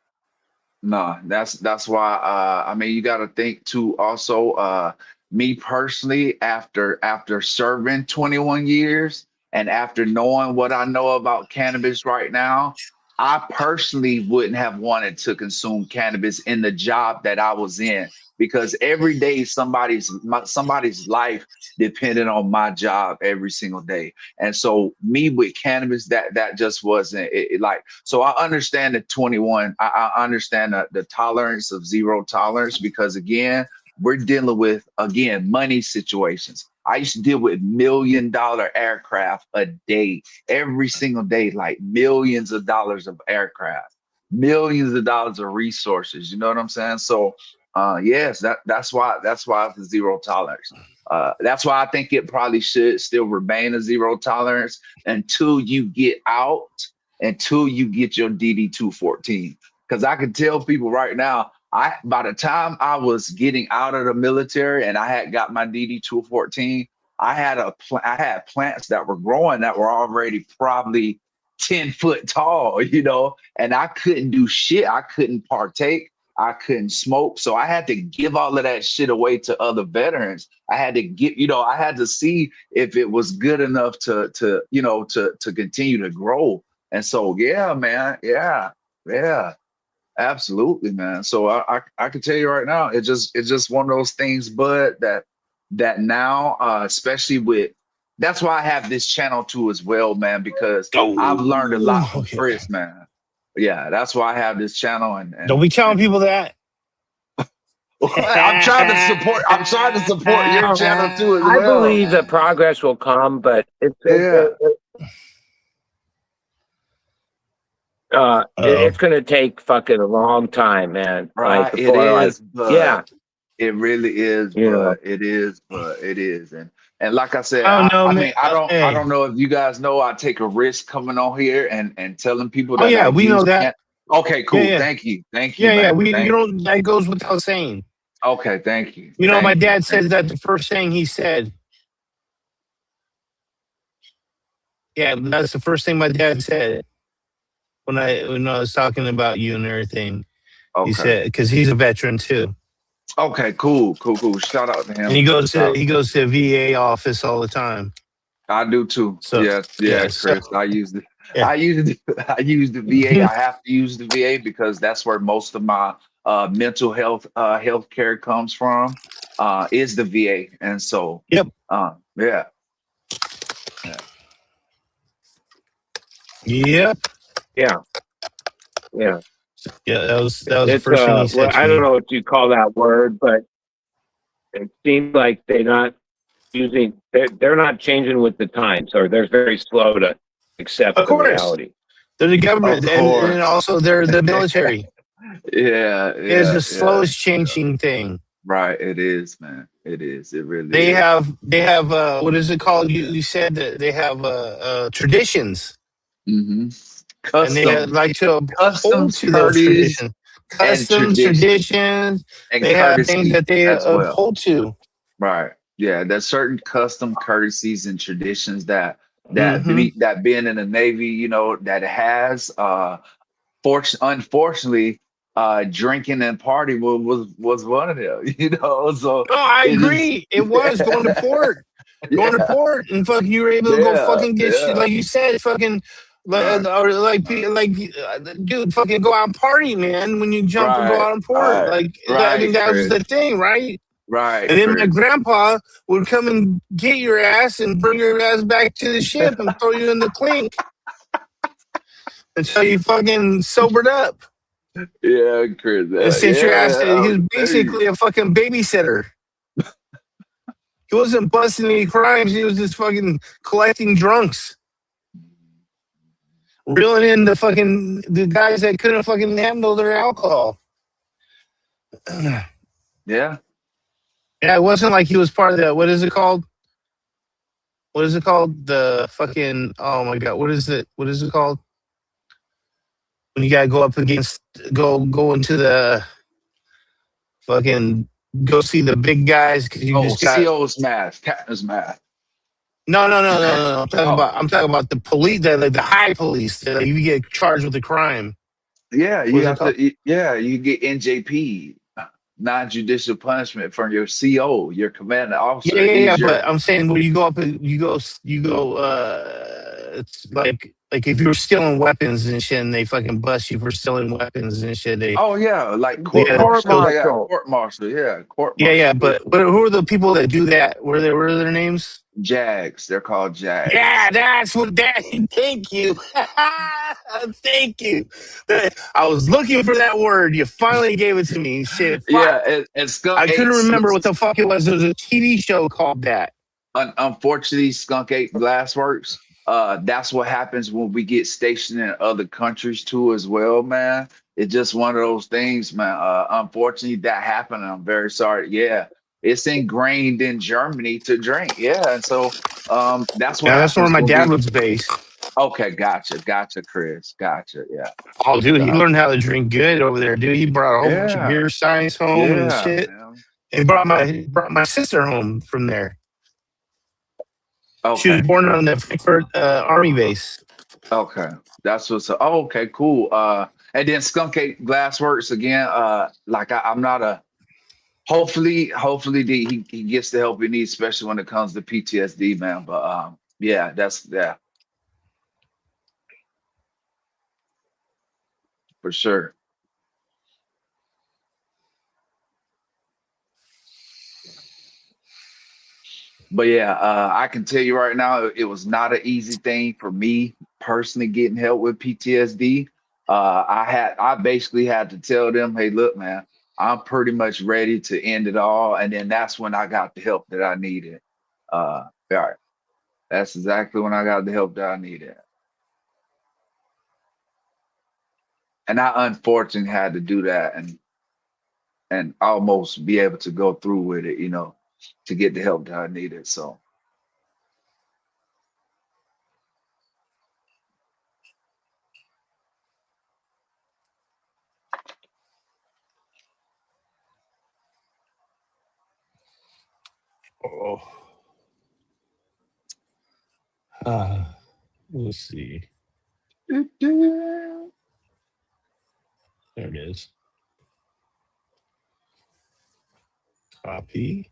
No, that's why. I mean, you got to think too. Also, me personally, after serving 21 years and after knowing what I know about cannabis right now, I personally wouldn't have wanted to consume cannabis in the job that I was in, because every day somebody's life depended on my job every single day. And so me with cannabis, that just wasn't it, like, so I understand the 21, I understand the tolerance of zero tolerance, because again, we're dealing with, again, money situations. I used to deal with $1 million aircraft a day, every single day, like millions of dollars of aircraft, millions of dollars of resources. You know what I'm saying? So yes, that's why it's a zero tolerance. That's why I think it probably should still remain a zero tolerance until you get out, until you get your DD-214. Because I can tell people right now, by the time I was getting out of the military and I had got my DD-214, I had plants that were growing that were already probably 10 foot tall, you know, and I couldn't do shit. I couldn't partake. I couldn't smoke. So I had to give all of that shit away to other veterans. I had to get, you know, I had to see if it was good enough to continue to grow. And so, yeah, man. Yeah. Absolutely, man. So I can tell you right now, it's just one of those things, Bud, that now, especially with, that's why I have this channel too as well, man, because I've learned a lot from Chris, man. Yeah, that's why I have this channel. And don't be telling people that. I'm trying to support your channel too as well. I believe that progress will come, but it's going to take fucking a long time, man. Right, like before, it is. Yeah, It really is, You know, but it is, but it is. And like I said, I don't know, I man. mean, I Hey. don't know if you guys know I take a risk coming on here and telling people Oh that I yeah, we know use that. can okay, Yeah, cool. yeah, Thank you, yeah, yeah. man. We you Thank know that goes without saying. okay, thank you. You know, my Thank you. dad Thank said that the first thing he said. Yeah, that's the first thing my dad said when I was talking about you and everything. He okay. said because he's a veteran too, Okay, cool. Shout out to and him. he goes to the VA office all the time. I do too. So Yeah, yeah, so Chris. I use the yeah. I use the VA. I have to use the VA because that's where most of my mental health care comes from. Is the VA. And so Yep. yeah. Yeah. Yep. yeah, yeah. Yeah, that was the It's first thing he well, said to I don't me. know what you call that word, but it seems like they're not using. They're not changing with the times, or they're very slow to accept Of the course, reality. they're the Of government, and course. also they're the military. Yeah, It's the yeah. slowest changing thing. Right. It is, man. It is. It really is. They have what is it called? You said that they have traditions, Hmm. and they have, like to uphold Customs, to those courtesies, traditions, and customs, traditions traditions. and They have things courtesies that they as well. uphold to. Right. Yeah, there's certain custom courtesies and traditions Hmm. that being in the Navy, that has unfortunately drinking and party was one of them, so Oh, I it is agree. It was going to port. Going to yeah, port and fucking you were able to go yeah, fucking get shit yeah. like you said fucking Right, or like dude fucking go out and party, man, when you jump and go right, out and port, right, like I mean right, that was Chris. the thing, right? Right, And then my Chris. grandpa would come and get your ass and bring your ass back to the ship and throw you in the clink until you fucking sobered up, Yeah, Chris. and since your ass Yeah, he was I'll tell you. basically a fucking babysitter. He wasn't busting any crimes, he was just fucking collecting drunks, reeling in the guys that couldn't fucking handle their alcohol. Yeah, Yeah. it wasn't like he was part of the what is it called? What is it called? The fucking oh my god, what is it? What is it called? When you gotta go up against go into the fucking go see the big guys because you Oh, just got CO's math, Captain's math. no. I'm talking about the police, the high police. You get charged with a crime. Yeah, What you is it have called? to. Yeah, you get NJP, non-judicial punishment from your CO, your commanding officer. Yeah. He's But your. I'm saying when you go up and you go, it's like if you're stealing weapons and shit, and they fucking bust you for stealing weapons and shit. Oh yeah, like They court gotta Court martial. go. They got martial. court martial. Yeah, court Yeah. martial. Yeah. But who are the people that do that? What are their names? JAGs. They're called Yeah, JAGs. that's what that. Thank you. Thank you. I was looking for that word. You finally gave it to me. Shit, Yeah, fuck. and Skunk I Eight. couldn't remember what the fuck it was. There was a TV show called that. Unfortunately, Skunk Eight Glassworks. That's what happens when we get stationed in other countries too, as well, man. It's just one of those things, man. Unfortunately, that happened. And I'm very sorry. Yeah, it's ingrained in Germany to drink. Yeah, and so that's what Yeah, that's where happens my when dad we. was based. Okay, gotcha, Chris, gotcha. Yeah, Oh, dude, he gotcha. learned how to drink good over there, dude. He brought a whole bunch of Yeah, beer steins home and yeah, shit. man. And brought my sister home from there. She was Okay, born on the Frankfurt Army base. okay. That's what's. Oh, okay, cool. And then Skunk Eight Glassworks again. Like I'm not a. Hopefully he gets the help he needs, especially when it comes to PTSD, man. But yeah, yeah, for sure. But yeah, I can tell you right now, it was not an easy thing for me personally getting help with PTSD. I basically had to tell them, hey, look, man, I'm pretty much ready to end it all, and then that's when I got the help that I needed. All right, that's exactly when I got the help that I needed. And I unfortunately had to do that. And and almost be able to go through with it, you know, to get the help that I needed. So Oh. Let's see. There it is. Copy.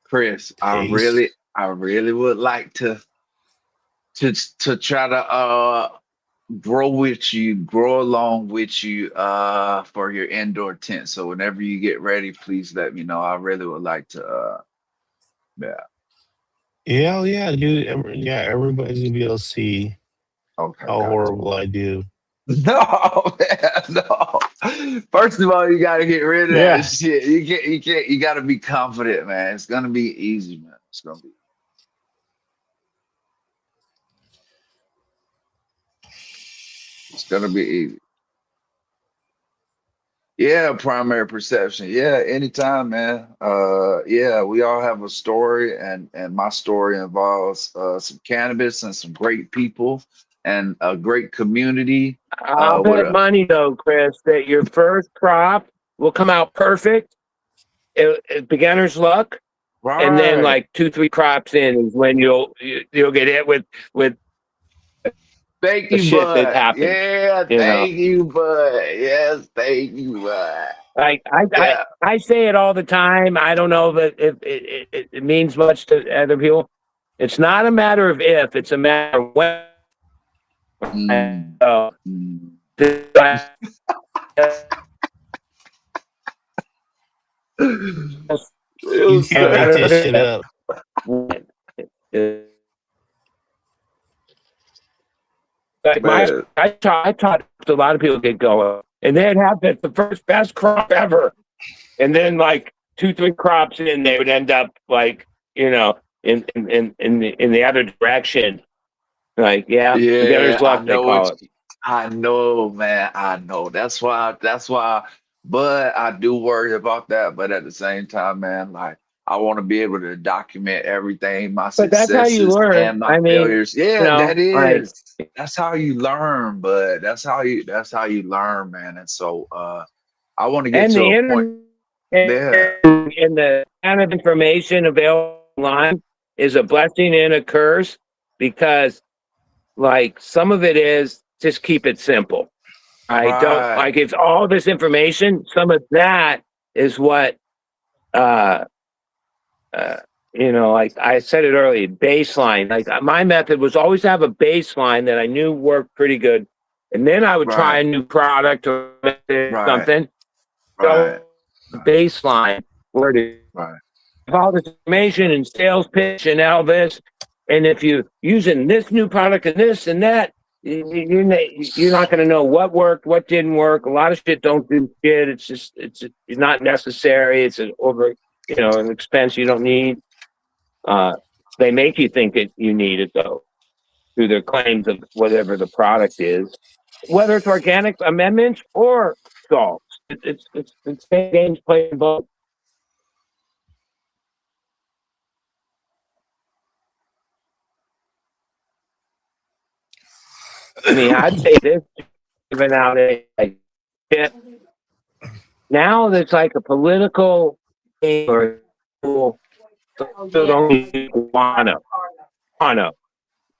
Chris, Paste. I really would like to try to grow along with you for your indoor tent. So whenever you get ready, please let me know. I really would like to yeah. Yeah, dude. Everybody's gonna be able to see Okay, how gotcha. horrible I do. No, man, no. First of all, you gotta get rid of that Yeah. shit. You can't, you gotta be confident, man. It's gonna be easy, man. It's gonna be easy. Yeah, primary perception. Yeah, anytime, man. Yeah, we all have a story, and my story involves some cannabis and some great people and a great community. I'll With bet a money though, Chris, that your first crop will come out perfect. Beginner's luck, and then right. like 2-3 crops in is when you'll get hit with Thank the you, shit that bud. happens. Yeah, You know, thank you, bud. Yes, thank you, bud. like Yeah. I say it all the time. I don't know if it means much to other people. It's not a matter of if; it's a matter of when. Mm, Uh, mm. You Yes, can't make this shit up. Like man. I taught a lot of people get going, and they'd have the first best crop ever, and then like 2-3 crops in, they would end up like in the other direction. Like Yeah, beginner's I luck they know it. call it. I know, man. I know. That's why. But I do worry about that. But at the same time, man, like I want to be able to document everything, my But that's how you successes learn. and my I mean, failures. Yeah, that like, is. That's how you learn, but that's how you learn, man. And so I want to get and to the a point internet there. and the kind of information available online is a blessing and a curse, because like some of it is just keep it simple. I don't Right, like it's all this information. Some of that is what uh uh like I said it earlier, baseline. Like my method was always have a baseline that I knew worked pretty good, and then I would try right, a new product or right, something. right, So baseline where to right. all this information and sales pitch and all this, and if you using this new product and this and that, you're not going to know what worked, what didn't work. A lot of shit don't do shit. It's not necessary. It's an expense you don't need. They make you think that you need it though through their claims of whatever the product is, whether it's organic amendments or salts. It's games played both. I mean, I'd say this even out like shit. Now there's like a political thing or people still don't use guano. Guano.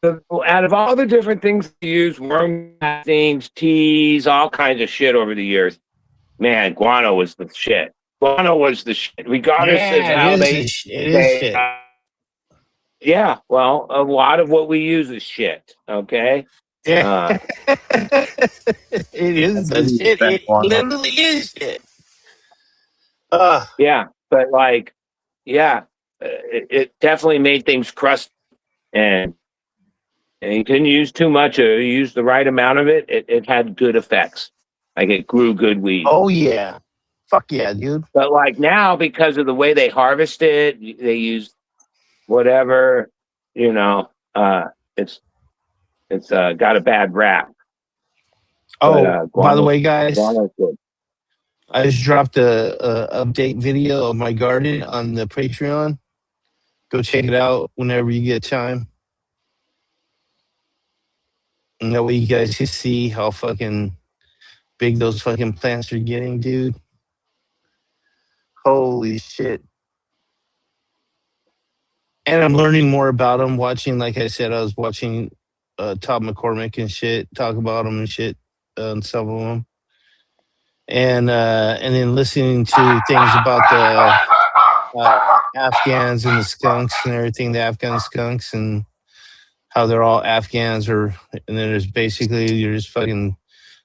Out of all the different things you use, worm things, teas, all kinds of shit over the years, man, guano was the shit. Guano was the shit, regardless of Yeah, it how is. they It is say. shit. Yeah, well, a lot of what we use is shit. Okay. Yeah. Uh, It is the shit. It literally is shit. yeah, but like, yeah, it definitely made things crusty, and you didn't use too much or you used the right amount of it. It had good effects. Like it grew good weed. Oh yeah. Fuck yeah, dude. But like now, because of the way they harvest it, they use whatever, you know, it's got a bad rap. But by the way, guys, guano's good. I just dropped a update video of my garden on the Patreon. Go check it out whenever you get time. And that way you guys can see how fucking big those fucking plants are getting, dude. Holy shit. And I'm learning more about them. Watching, like I said, I was watching Todd McCormick and shit, talk about them and shit, some of them. And then listening to things about the Afghans and the skunks and everything, the Afghan skunks, and how they're all Afghans, and then there's basically you're just fucking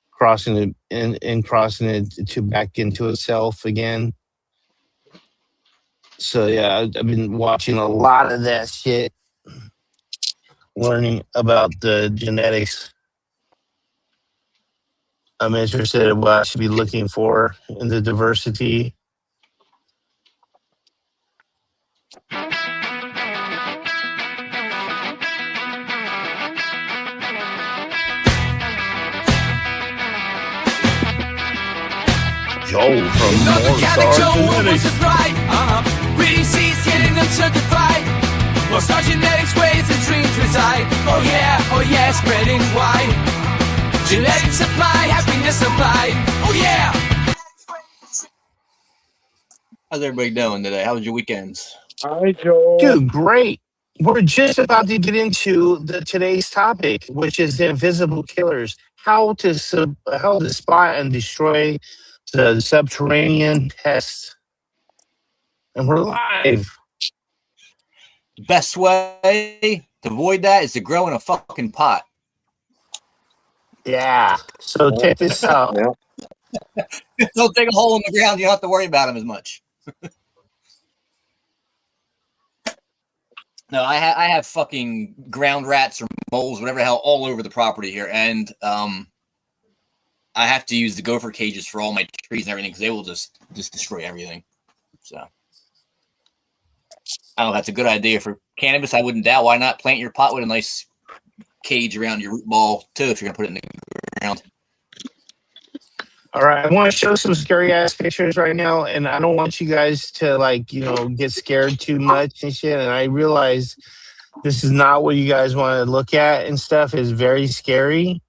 crossing it and crossing it to back into itself again. So yeah, I've been watching a lot of that shit, learning about the genetics. I'm interested in what I should be looking for in the diversity. Joel from Morningstar Genetics. Breeding seeds, getting them certified. Morningstar Genetics, where its dreams reside. Oh yeah, spreading wide. Genetic supply, happiness supplied. Oh yeah. How's everybody doing today? How was your weekends? Hi, Joel. Dude, great. We're just about to get into today's topic, which is the invisible killers. How to spot and destroy the subterranean pests. And we're live. The best way to avoid that is to grow in a fucking pot. Yeah. So check this out. Don't dig a hole in the ground. You don't have to worry about them as much. No, I have fucking ground rats or moles, whatever the hell, all over the property here. And I have to use the gopher cages for all my trees and everything because they will just destroy everything. So I don't know if that's a good idea for cannabis. I wouldn't doubt. Why not plant your pot with a nice cage around your root ball too if you're going to put it in the ground? All right, I want to show some scary ass pictures right now, and I don't want you guys to get scared too much and shit. And I realize this is not what you guys want to look at and stuff. It's very scary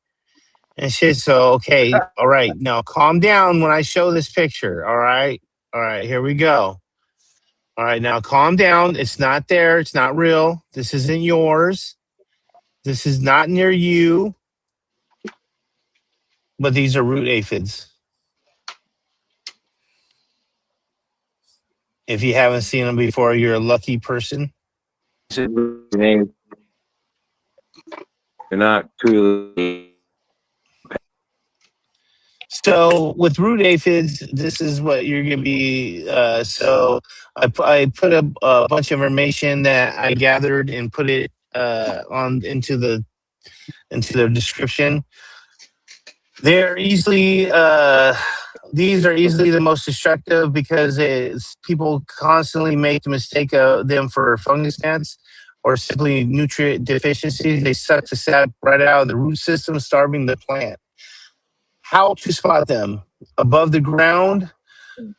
and shit. So okay, all right, now calm down when I show this picture. All right, here we go. All right, now calm down. It's not there. It's not real. This isn't yours. This is not near you. But these are root aphids. If you haven't seen them before, you're a lucky person. They're not truly. So with root aphids, this is what you're going to be. So I put a bunch of information that I gathered and put it into the description. They're easily. These are easily the most destructive because people constantly make the mistake of them for fungus gnats or simply nutrient deficiencies. They suck the sap right out of the root system, starving the plant. How to spot them? Above the ground,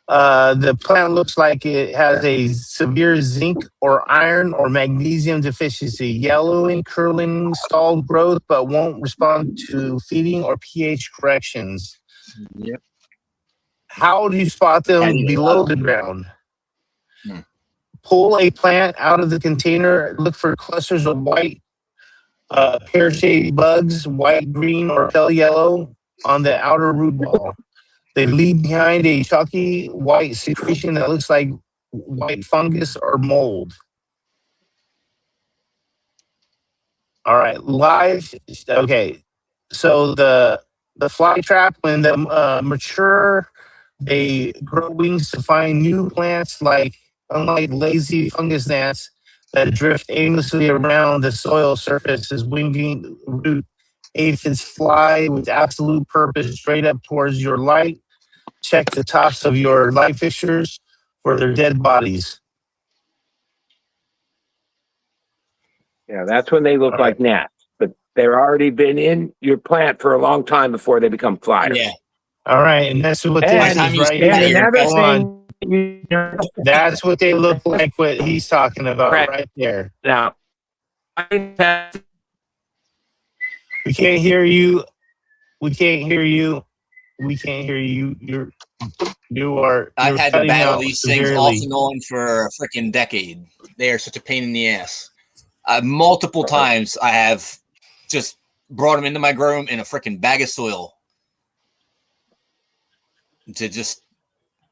the plant looks like it has a severe zinc or iron or magnesium deficiency, yellowing, curling, stalled growth, but won't respond to feeding or pH corrections. Yep. How do you spot them below the ground? Pull a plant out of the container. Look for clusters of white pear-shaped bugs, white, green, or pale yellow on the outer root ball. They leave behind a chalky white secretion that looks like white fungus or mold. All right, live. Okay, so the fly trap, when they mature, they grow wings to find new plants. Unlike lazy fungus gnats that drift aimlessly around the soil surface as winging root, aphids fly with absolute purpose straight up towards your light. Check the tops of your light fixtures for their dead bodies. Yeah, that's when they look like gnats. But They're already been in your plant for a long time before they become flyers. Yeah. All right, and that's what And- this is right and here. another Hold on. thing, That's what they look like. What he's talking about right there. now, We can't hear you. We can't hear you. We can't hear you. I've had to cutting battle out these things severely. off and on for a freaking decade. They are such a pain in the ass. Multiple times I have just brought them into my grow room in a freaking bag of soil to just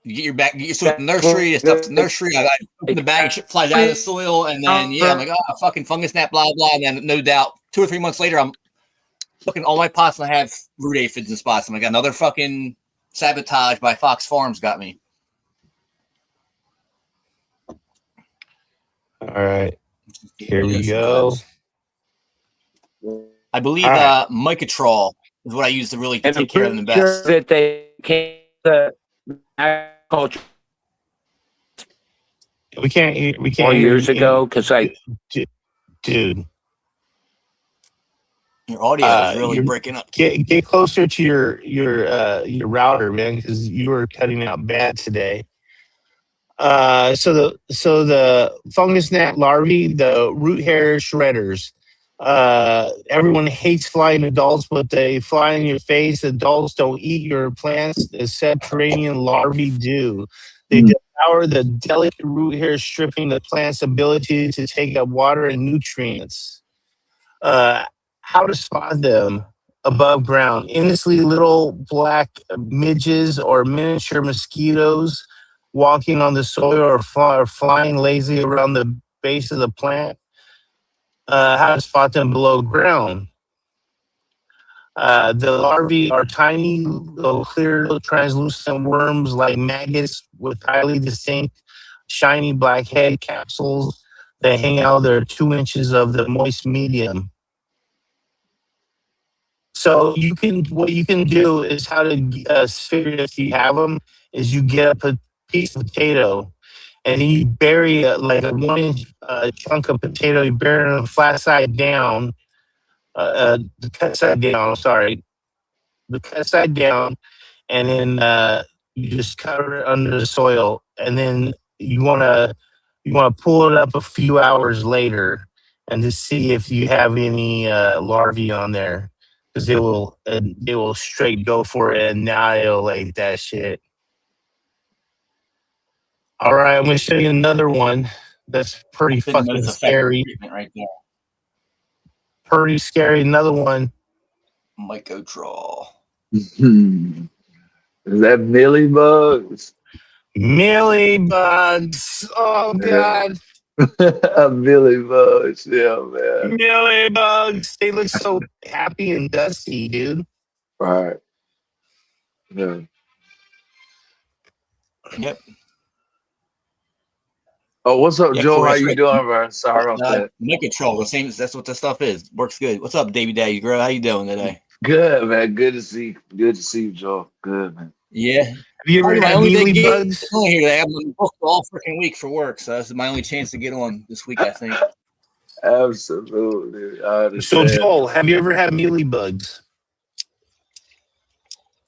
get your soil from the nursery, stuff to the nursery. I open the bag and shit flies out of the soil, and then I'm like, oh, fucking fungus gnat, blah blah. And then no doubt, 2 or 3 months later, I'm looking all my pots and I have root aphids in spots. I'm like, another fucking sabotage by Fox Farms got me. All right, here we go. I believe right. Mycotrol is what I use to really and take care of them the sure best. that they came the agriculture We can't hear 4 years you. ago because Dude. Your audio is really you're- breaking up. Get closer to your router, man, because you were cutting out bad today. So the fungus gnat larvae, the root hair shredders. Everyone hates flying adults, but they fly in your face. Adults don't eat your plants. The subterranean larvae do. They devour the delicate root hair, stripping the plant's ability to take up water and nutrients. How to spot them above ground? Innocently little black midges or miniature mosquitoes walking on the soil or flying lazily around the base of the plant. How to spot them below ground? The larvae are tiny, little clear, translucent worms like maggots with highly distinct, shiny black head capsules that hang out there 2 inches of the moist medium. So what you can do is how to figure if you have them is you get a piece of potato and then you bury like a 1 inch chunk of potato. You bury it on the flat side down, the cut side down. Sorry, the cut side down, and then you just cover it under the soil, and then you want to pull it up a few hours later and to see if you have any larvae on there. Because they will straight go for it and annihilate that shit. All right, I'm gonna show you another one that's pretty fucking scary. Right there. Pretty scary. Another one. Mycotrol. Is that mealybugs? Mealybugs. Oh god. Mealybugs, yeah, man. Mealybugs. They look so happy and dusty, dude. Right. Yeah. Yep. Oh, what's up, Yeah, Joe? Corey, How that's you right. doing, bro? Sorry about that. Mycotrol, the same. That's what the stuff is. Works good. What's up, Davey Daddy Grow? How you doing today? Good, man. Good to see you, Joe. Good, man. Yeah. Have you ever My had only day mealybugs? on here today. I'm booked all freaking week for work, so that's my only chance to get on this week, I think. Absolutely. I So understand. Joel, have you ever had mealybugs?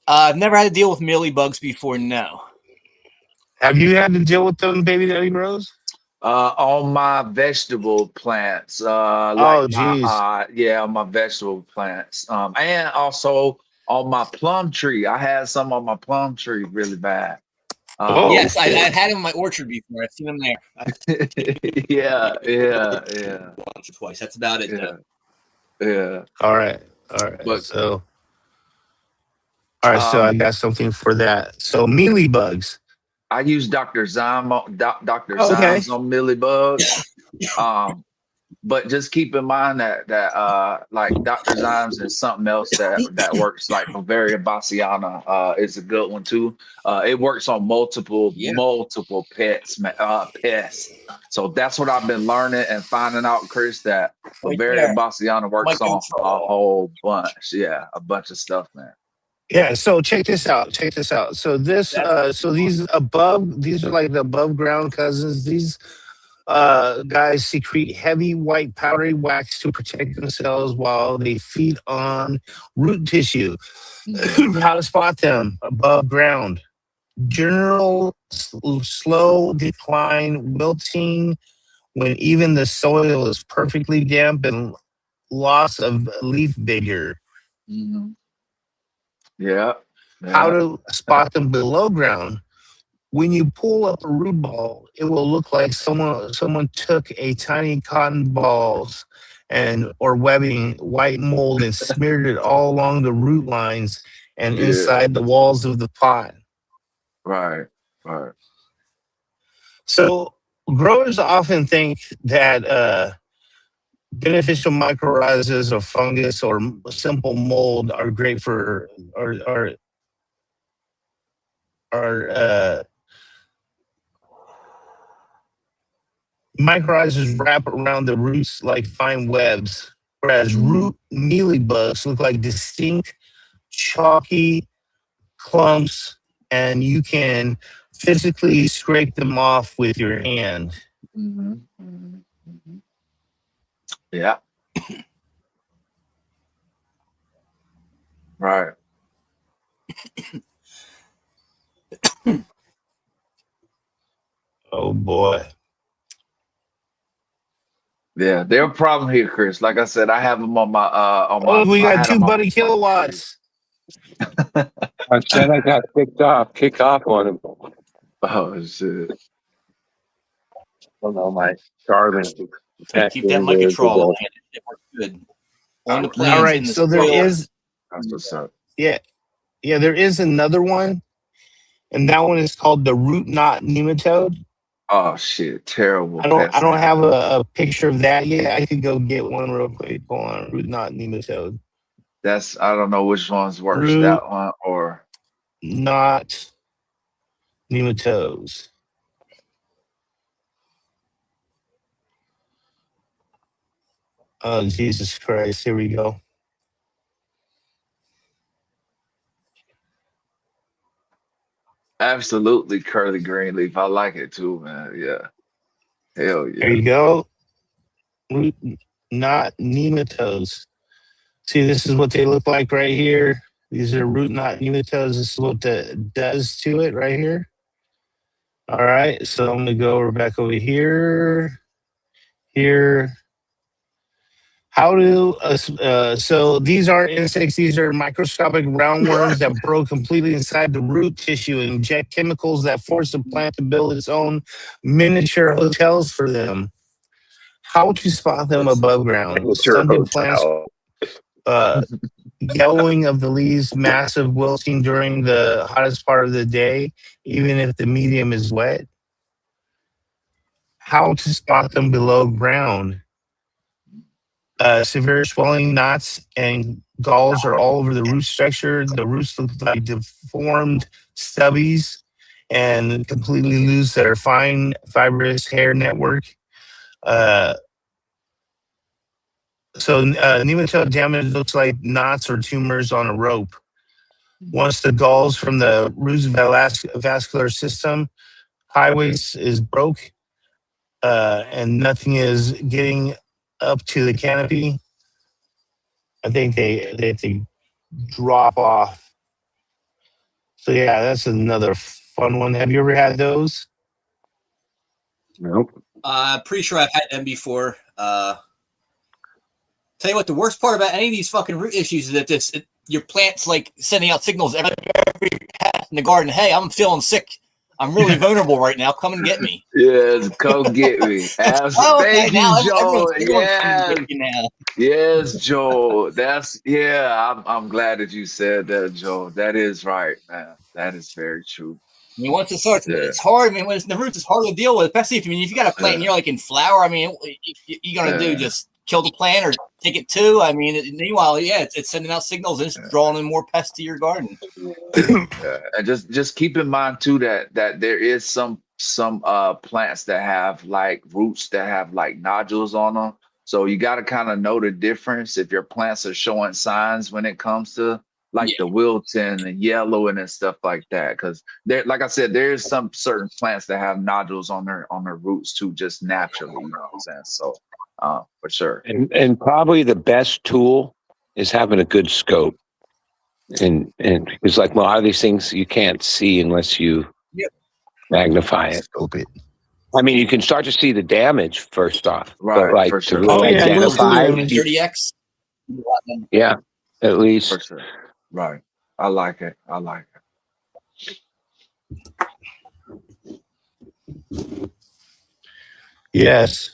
I've never had to deal with mealybugs before. No. Have you had to deal with them, baby daddy bros? On my vegetable plants, Oh, geez. on my vegetable plants, and also on my plum tree. I had some on my plum tree really bad. Yes, I've had them in my orchard before. I've seen them there. yeah. Once or twice. That's about it. Yeah. Though. Yeah. All right. But So I got something for that. So mealybugs. I use Dr. Zyme on Okay. Zymes on mealybugs. But just keep in mind that like Dr. Zymes is something else that works, like Bavaria bassiana is a good one too. It works on multiple pests. So that's what I've been learning and finding out, Chris, that Bavaria bassiana works on a whole bunch. Yeah, a bunch of stuff, man. Yeah, so check this out. So these are like the above ground cousins. These guys secrete heavy white powdery wax to protect themselves while they feed on root tissue. How to spot them above ground? General slow decline, wilting when even the soil is perfectly damp, and loss of leaf vigor. Mm-hmm. Yeah. How to spot them below ground? When you pull up a root ball, it will look like someone took a tiny cotton balls or webbing white mold and smeared it all along the root lines and inside the walls of the pot. Right. Right. So growers often think that beneficial mycorrhizas or fungus or simple mold are great for mycorrhizas wrap around the roots like fine webs, whereas root mealybugs look like distinct chalky clumps, and you can physically scrape them off with your hand. Mm-hmm. Mm-hmm. Yeah. Right. Oh boy. Yeah, they're a problem here, Chris. Like I said, I have them on my we I got had 2 them on buddy kilowatts. I said I got kick off on him. Oh shit. I don't know, my Darwin. Keep that mic control. It works good. On the plants. All right, in the so soil. there is. That's what's up. Yeah, there is another one, and that one is called the root knot nematode. Oh shit, terrible. I don't have a picture of that yet. I could go get one real quick. Go on, root knot nematode. That's I don't know which one's worse, Root that one or knot nematodes. Oh Jesus Christ! Here we go. absolutely curly green leaf. I like it too, man. Yeah. Hell There yeah. you go. Root knot nematodes. See, this is what they look like right here. These are root knot nematodes. This is what that does to it right here. All right, so I'm gonna go back over here. How do so these aren't insects, these are microscopic roundworms that burrow completely inside the root tissue and inject chemicals that force the plant to build its own miniature hotels for them. How to spot them above ground? Stunted plants, yellowing of the leaves, massive wilting during the hottest part of the day, even if the medium is wet. How to spot them below ground? Severe swelling, knots, and galls are all over the root structure. The roots look like deformed stubbies and completely lose their fine fibrous hair network. Nematode damage looks like knots or tumors on a rope. Once the galls from the root's vascular system highways is broke and nothing is getting up to the canopy, I think they drop off. So yeah, that's another fun one. Have you ever had those? Nope. Pretty sure I've had them before. Tell you what, the worst part about any of these fucking root issues is that your plant's like sending out signals every path in the garden. Hey, I'm feeling sick. I'm really vulnerable right now. Come and get me. Yes, come get me. Thank you, Joe. Yes, Joe. I'm glad that you said that, Joe. That is right, man. That is very true. I mean, once it starts, it's hard. I mean, when the roots, it's hard to deal with, especially if you got a plant and you're like in flower. I mean, you're gonna do just kill the plant or take it too. I mean, meanwhile, it's sending out signals and it's drawing in more pests to your garden. And just keep in mind too that there is some plants that have like roots that have like nodules on them. So you got to kind of know the difference if your plants are showing signs when it comes to like the wilting and yellowing and stuff like that. Because there, like I said, there's some certain plants that have nodules on their roots too, just naturally. You know what I'm saying? So, for sure. And probably the best tool is having a good scope. And it's like a lot of these things you can't see unless you magnify it. Scope it. I mean, you can start to see the damage first off, Right, but like for to sure. really identify, 30x. yeah, at least. For sure. Right. I like it. Yes.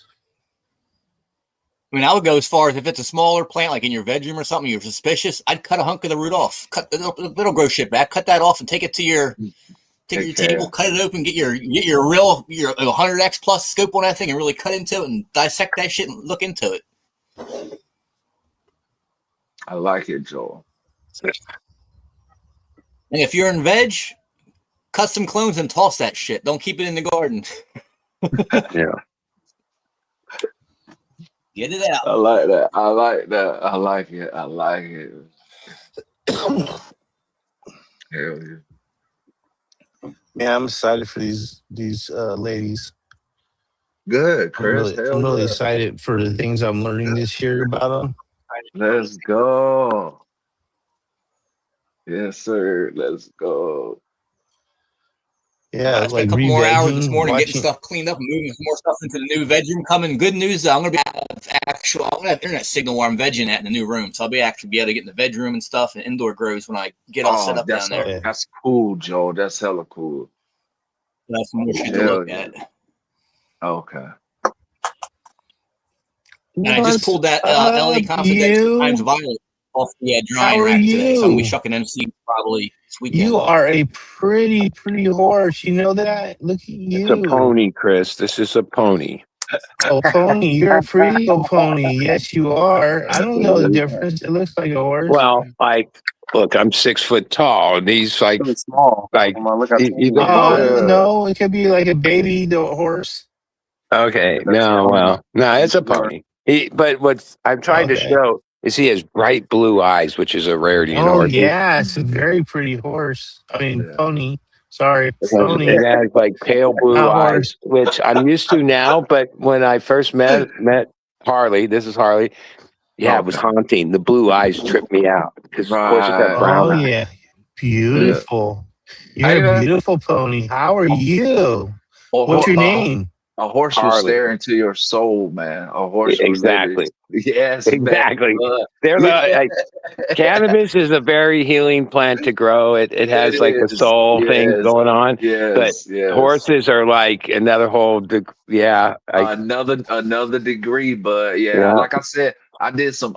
I mean, I would go as far as if it's a smaller plant, like in your bedroom or something, you're suspicious, I'd cut a hunk of the root off. It'll grow shit back. Cut that off and take it to your table, cut it open, get your 100x plus scope on that thing and really cut into it and dissect that shit and look into it. I like it, Joel. And if you're in veg, cut some clones and toss that shit. Don't keep it in the garden. Yeah. Get it out. I like that. I like it. Hell yeah. Yeah, I'm excited for these ladies. Good, Chris. I'm really excited for the things I'm learning this year about them. Let's go. Yes, sir. Let's go. Yeah, I spent like a couple more hours this re-vegging, morning watching. getting stuff cleaned up and moving some more stuff into the new bedroom. Coming. Good news, I'm gonna have internet signal where I'm vegging at in the new room, so I'll be able to get in the bedroom and stuff and indoor grows when I get all set up down there. That's cool, Joe. That's hella cool. That's more shit to look at. Okay. And I just pulled that LA Confidential Times Violet off the drying rack today, so I'm gonna be shucking them seeds probably this weekend. You are a pretty horse. You know that? Look at you. It's a pony, Chris. This is a pony. Oh, pony. You're a pretty old pony. Yes, you are. I don't know the difference. It looks like a horse. Well, look, I'm 6 foot tall, and he's like Really small. Like, no, it could be like a baby horse. Okay, no, it's a pony. But what I'm trying to show is he has bright blue eyes, which is a rarity in horses. Yeah, it's a very pretty horse. I mean, pony. Sorry, pony. It has like pale blue eyes, which I'm used to now. But when I first met Harley, this is Harley. Yeah, it was haunting. The blue eyes tripped me out because of course it's that brown. Oh yeah, beautiful. You're a beautiful pony. How are you? What's your name? A horse will stare into your soul, man. A horse will exactly. Yes, exactly. Cannabis is a very healing plant to grow. It has like a soul thing going on. But horses are like another whole another degree. But like I said, I did some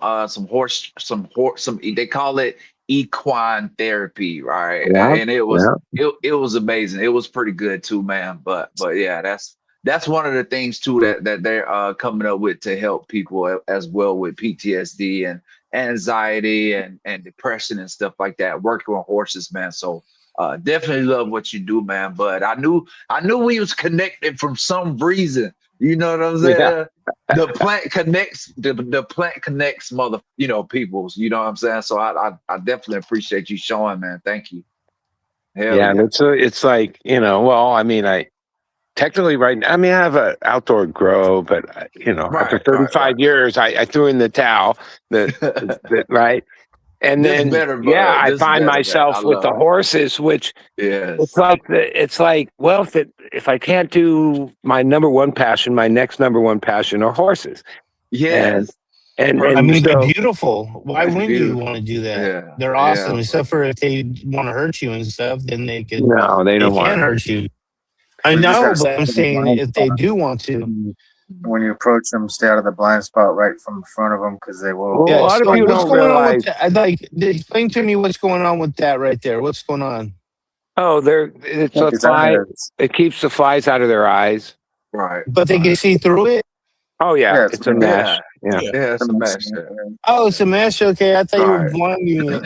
they call it equine therapy, right? Yeah. And it was amazing. It was pretty good too, man. But yeah, that's one of the things too that they're coming up with to help people as well with PTSD and anxiety and depression and stuff like that, working with horses, man. So definitely love what you do, man. But I knew we was connected from some reason. You know what I'm saying? Yeah. The plant connects peoples, you know what I'm saying? So I definitely appreciate you showing, man. Thank you. Hell yeah. It's like, I technically right now, I have an outdoor grow, but after 35 years, I threw in the towel, right? And then, I find myself with the horses, which it's like, well, if I can't do my number one passion, my next number one passion are horses. Yes. And they're beautiful. Why wouldn't you want to do that? Yeah. They're awesome, except for if they want to hurt you and stuff, then they can. No, they don't want to hurt you. I know, but I'm saying if they do want to. When you approach them, stay out of the blind spot right from in front of them because they will. Well, a lot of people don't realize. Explain to me what's going on with that right there. What's going on? Oh, it's a fly. It keeps the flies out of their eyes. Right. But they can see through it? Oh, yeah. It's a mesh. Yeah, it's a mesh. Oh, it's a mesh. Okay. I thought you were blinding it.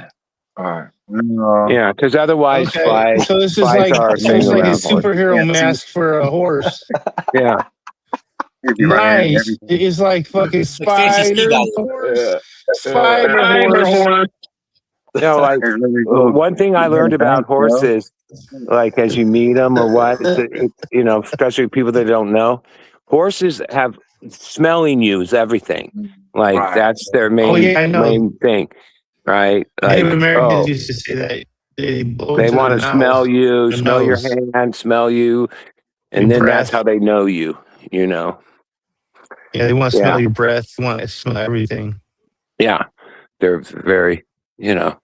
All right. No. Yeah, because otherwise, flies. So this is like a superhero mask for a horse. Yeah. Nice. It's like fucking spider horse. Spider horse. No, like one thing I learned about horses, like as you meet them or what, you know, especially people that don't know, horses have smelling you is everything. Like that's their main thing, right? Like, Native Americans used to say that they want to smell you, smell your hand, smell you, and then that's how they know you. You know. Yeah, they want to smell your breath. They want to smell everything. Yeah, they're very, you know,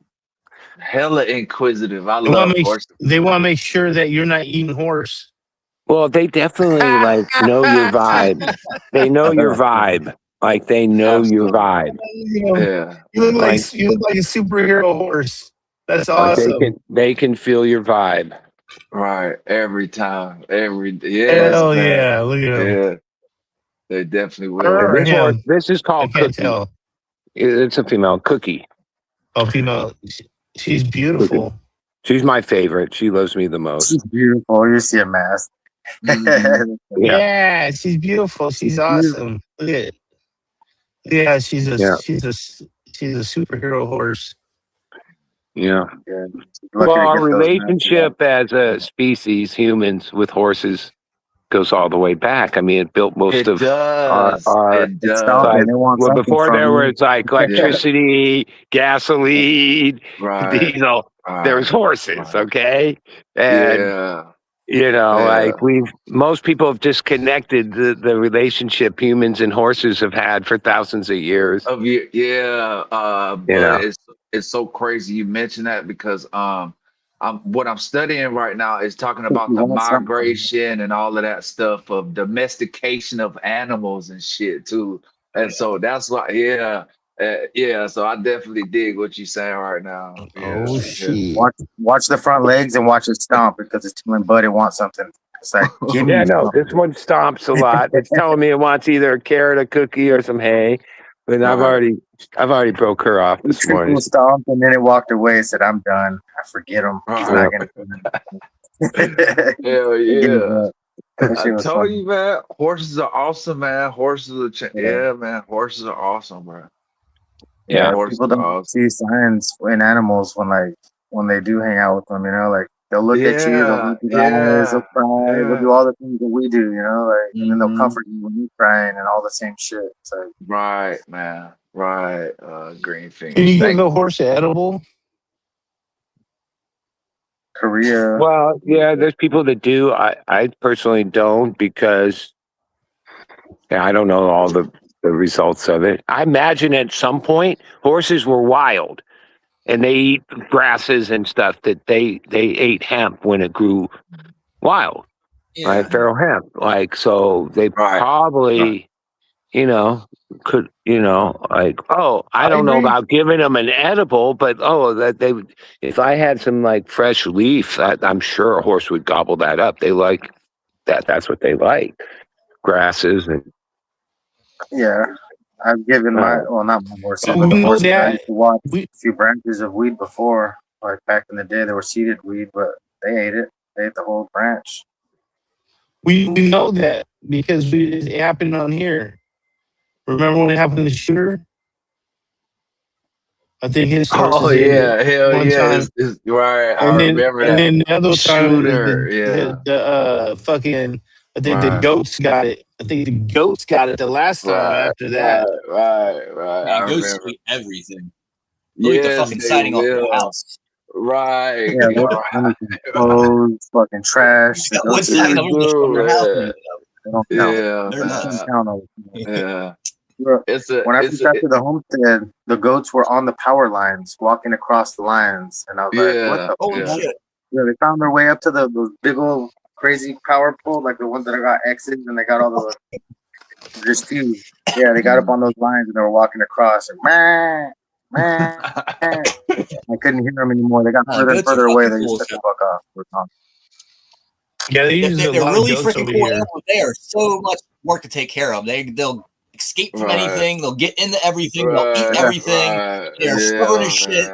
hella inquisitive. I love horses. They want to make sure that you're not eating horse. Well, they definitely like know your vibe. They know your vibe. Like they know your vibe. Yeah, you look like a superhero horse. That's awesome. They can feel your vibe. Right, every time, Hell man. yeah! Look at them. Yeah, they definitely will. This is called Cookie. Tell. It's a female, Cookie. Oh, female. She's beautiful. Cookie. She's my favorite. She loves me the most. She's beautiful. You see a mask. Yeah, she's beautiful. She's awesome. Look at it. Yeah, she's a superhero horse. Yeah. Well, our relationship as a species, humans with horses, goes all the way back. I mean, it built most of our well, before there was like electricity, gasoline, diesel. There was horses, okay, and you know, like most people have disconnected the relationship humans and horses have had for thousands of years. But it's so crazy you mention that because what I'm studying right now is talking about the migration and all of that stuff of domestication of animals and shit too. And so that's why, so I definitely dig what you're saying right now. Oh shit! Watch the front legs and watch it stomp because it's telling Buddy wants something. It's like, give me this one stomps a lot. It's telling me it wants either a carrot, a cookie, or some hay. But I've already broke her off this morning. Stomped and then it walked away. Said, "I'm done. I forget him. He's not gonna." Hell yeah! I told you, man. Horses are awesome, man. Horses are man. Horses are awesome, bro. Yeah, people don't see signs in animals when they do hang out with them. You know, like they'll look at you, they'll look at your eyes, they'll cry, they'll do all the things that we do. You know, like and then they'll comfort you when you're crying and all the same shit. So right, man. Right, green fingers. Can you give a horse edible? Korea. Well, yeah, there's people that do. I personally don't because I don't know all the results of it. I imagine at some point horses were wild and they eat grasses and stuff that they ate hemp when it grew wild, right? Feral hemp. Like, so they probably, you know, could, you know, like, I don't know about giving them an edible, but that they would, if I had some like fresh leaf, I'm sure a horse would gobble that up. They like that. That's what they like. Grasses and I've given not my horses, but the horses I used to watch a few branches of weed before. Like back in the day, they were seeded weed, but they ate it. They ate the whole branch. We know that because it happened on here. Remember when it happened to the shooter? I think his sources. Oh yeah, hell yeah, it's right. I remember that. And then the other shooter, the fucking. I think the goats got it. I think the goats got it the last time after that. Right. Goats eat everything. Eat the fucking siding off the house. Right. Yeah, clothes, fucking trash. What's that? When I first got to the homestead, the goats were on the power lines, walking across the lines, and I was like, "What the shit?" Yeah, they found their way up to those big old crazy power pole, like the ones that got X's, and they got all the just two. Yeah, they got up on those lines and they were walking across. And, I couldn't hear them anymore. They got further and further away. They just took the fuck off. Yeah, they're really freaking cool. They are so much work to take care of. They'll escape from anything. They'll get into everything. They'll eat everything. They're stubborn as shit.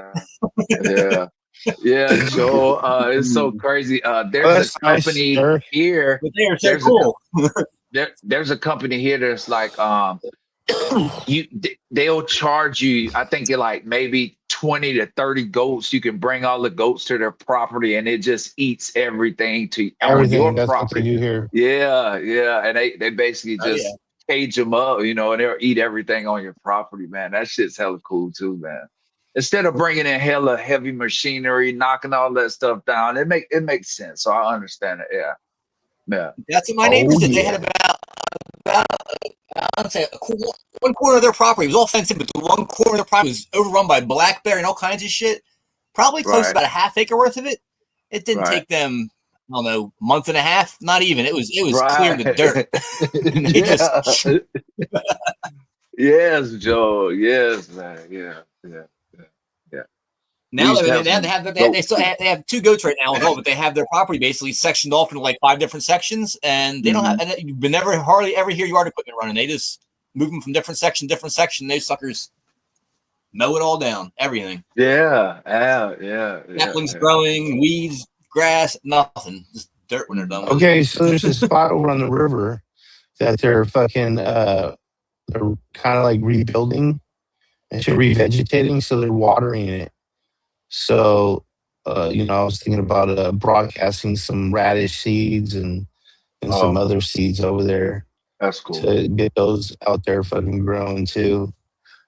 Yeah, Joe, it's so crazy. There's a company here. But they are so cool. There's a company here that's like they'll charge you, I think, like maybe 20 to 30 goats. You can bring all the goats to their property and it just eats everything on your That's property. what they do here. Yeah. And they basically just cage them up, and they'll eat everything on your property, man. That shit's hella cool too, man. Instead of bringing in hella heavy machinery, knocking all that stuff down, it makes sense. So I understand it. Yeah. That's what my neighbors did. They had about I'd say one corner of their property was all fenced in, but the one corner of their property was overrun by black bear and all kinds of shit. Probably close to about a half acre worth of it. It didn't take them, I don't know, month and a half. Not even. It was clear to dirt. Yes, Joe. Yes, man. Yeah. Now they have 2 goats right now, but they have their property basically sectioned off into like 5 different sections, and they don't have. And you never hardly ever hear yard equipment running. They just move them from different section. Those suckers mow it all down, everything. Yeah. Saplings growing, weeds, grass, nothing, just dirt when they're done. Okay, so there's a spot over on the river that they're fucking they're kind of like rebuilding and revegetating, so they're watering it. So, I was thinking about broadcasting some radish seeds and some other seeds over there. That's cool. To get those out there fucking growing too.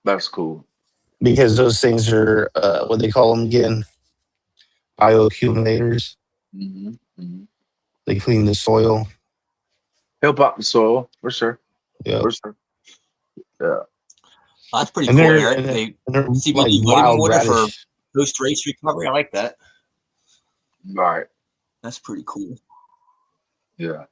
That's cool. Because those things are, what they call them again? Bioaccumulators. They clean the soil. Help out the soil, for sure. Yeah. For sure. Yeah. That's pretty cool, Eric. They see what you water for post-race recovery. I like that. Right. That's pretty cool. Yeah.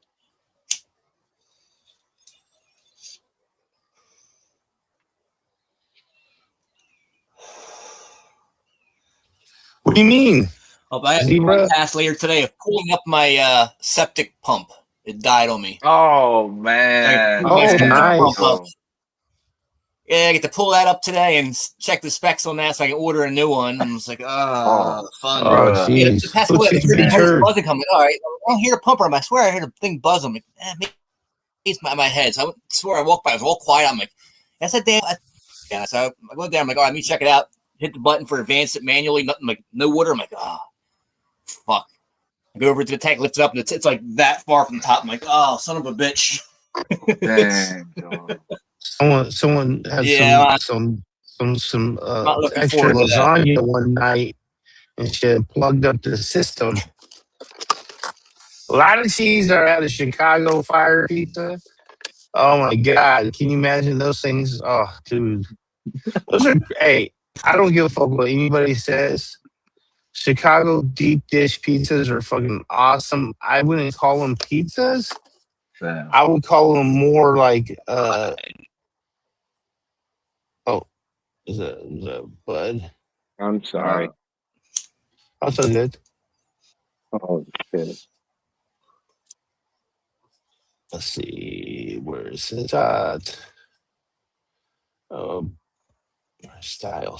What do you mean? I had a task later today of pulling up my septic pump. It died on me. Oh, man. Nice. Yeah, I get to pull that up today and check the specs on that so I can order a new one. I'm just like, fun. Jeez. Past buzzing coming. All right, I don't hear the pumper. I swear I heard the thing buzz. I'm like, maybe it's my head. So I swear I walked by. It was all quiet. I'm like, that's a damn. Yeah, so I go down. I'm like, all right, let me check it out. Hit the button for advance it manually. Nothing, like no water. I'm like, fuck. I go over to the tank, lift it up, and it's like that far from the top. I'm like, son of a bitch. Dang, dog. Someone had some extra lasagna one night, and she had plugged up the system. A lot of cheese are out of Chicago Fire Pizza. Oh my God! Can you imagine those things? Oh, dude, those are great. I don't give a fuck what anybody says. Chicago deep dish pizzas are fucking awesome. I wouldn't call them pizzas. Damn. I would call them more like is a bud? I'm sorry. That's so good. Oh shit. Let's see, where is it at? Style.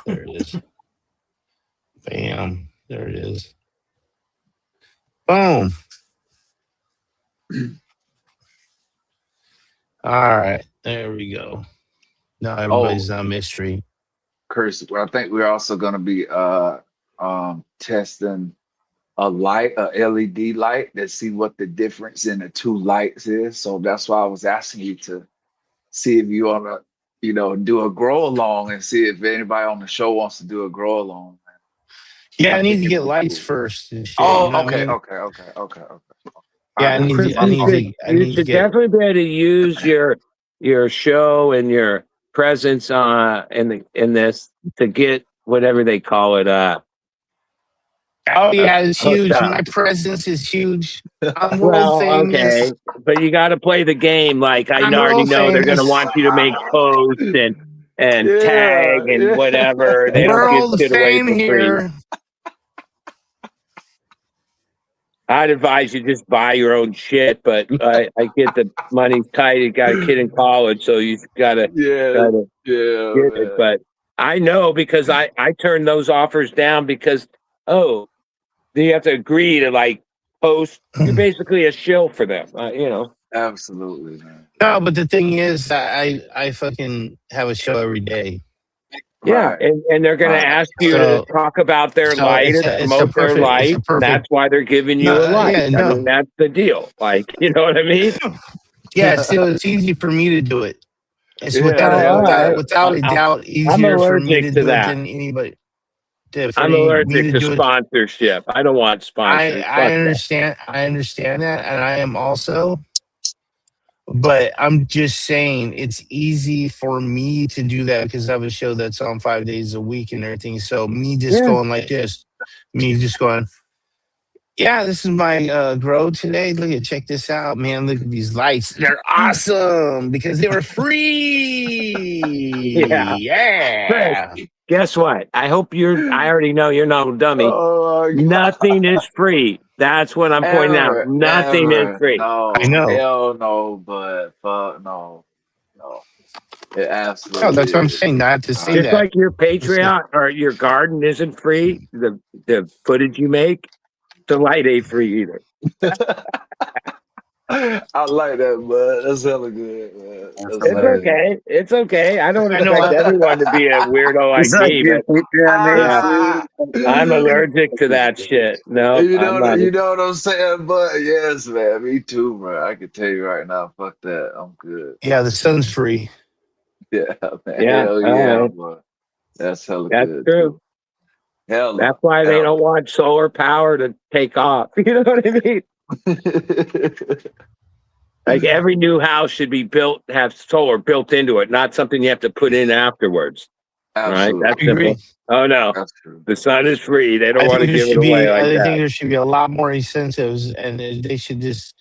There it is. Bam. There it is. Boom. All right. There we go. Now everybody's on mystery. Chris, I think we're also going to be testing a LED light to see what the difference in the 2 lights is. So that's why I was asking you to see if you want to, do a grow along and see if anybody on the show wants to do a grow along. Yeah, I need to get lights first. And shit, okay. Yeah, you should definitely be able to use your show and your presence in this to get whatever they call it. Oh yeah, it's huge. My presence is huge. I'm world famous. Okay, but you got to play the game. Like I already know they're going to want you to make posts and tag and whatever. They don't get away for free. I'd advise you just buy your own shit, but I get the money's tight. You got a kid in college, so you gotta get it. But I know because I turned those offers down because you have to agree to like post. You're basically a shill for them, Absolutely, man. No, but the thing is, I fucking have a show every day. Yeah, and they're going to ask you to talk about their light or promote their light. That's why they're giving you a light. I mean, that's the deal. Like, you know what I mean? Yeah, so it's easy for me to do it. It's without a doubt easier for me to do it than anybody. I'm allergic to sponsorship. I don't want sponsors. I understand. I understand that, and I am also. But I'm just saying it's easy for me to do that because I have a show that's on 5 days a week and everything. So me just going like this, me just going, yeah, this is my grow today. Check this out, man. Look at these lights. They're awesome because they were free. Yeah. Chris, guess what? I already know you're not a dummy. Nothing is free. That's what I'm pointing out. Nothing is free. No, I know. Hell no, but fuck no. It absolutely. No, that's what I'm saying. Not to say Just like your Patreon or your garden isn't free. The footage you make, the light ain't free either. I like that, bud. That's hella good, man. It's okay. It's okay. I don't expect everyone to be a weirdo like me, but I'm allergic to that shit. No, you know what I'm saying, bud? Yes, man. Me too, bro. I can tell you right now. Fuck that. I'm good. Yeah, the sun's free. Yeah, man. Yeah, hell yeah, bro. That's hella good. That's true. Hell, that's why they don't want solar power to take off. You know what I mean? Like every new house should be have solar built into it, not something you have to put in afterwards. Absolutely. Right? That's simple. Oh no, the sun is free. They don't want to give it away like that. I think there should be a lot more incentives, and they should just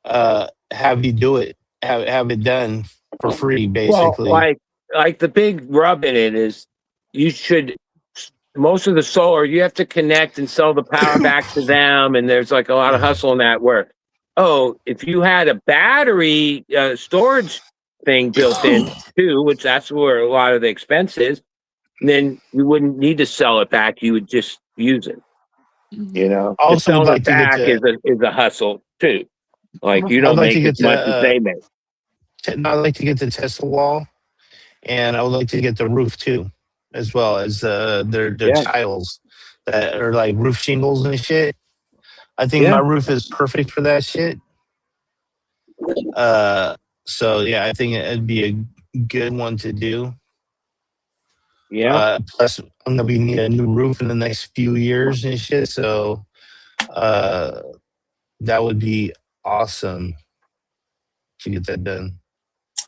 have you do it, have it done for free, basically. Well, like the big rub in it is, you should. Most of the solar, you have to connect and sell the power back to them, and there's like a lot of hustle in that work. If you had a battery storage thing built in too, which that's where a lot of the expense is, then you wouldn't need to sell it back. You would just use it. You know, also selling it back is a hustle too. Like you don't make as much as they make. I'd like to get the Tesla wall, and I would like to get the roof too, as well as their tiles that are like roof shingles and shit. I think my roof is perfect for that shit. So yeah, I think it'd be a good one to do. Yeah. Plus, I'm gonna be needing a new roof in the next few years and shit. So, that would be awesome to get that done.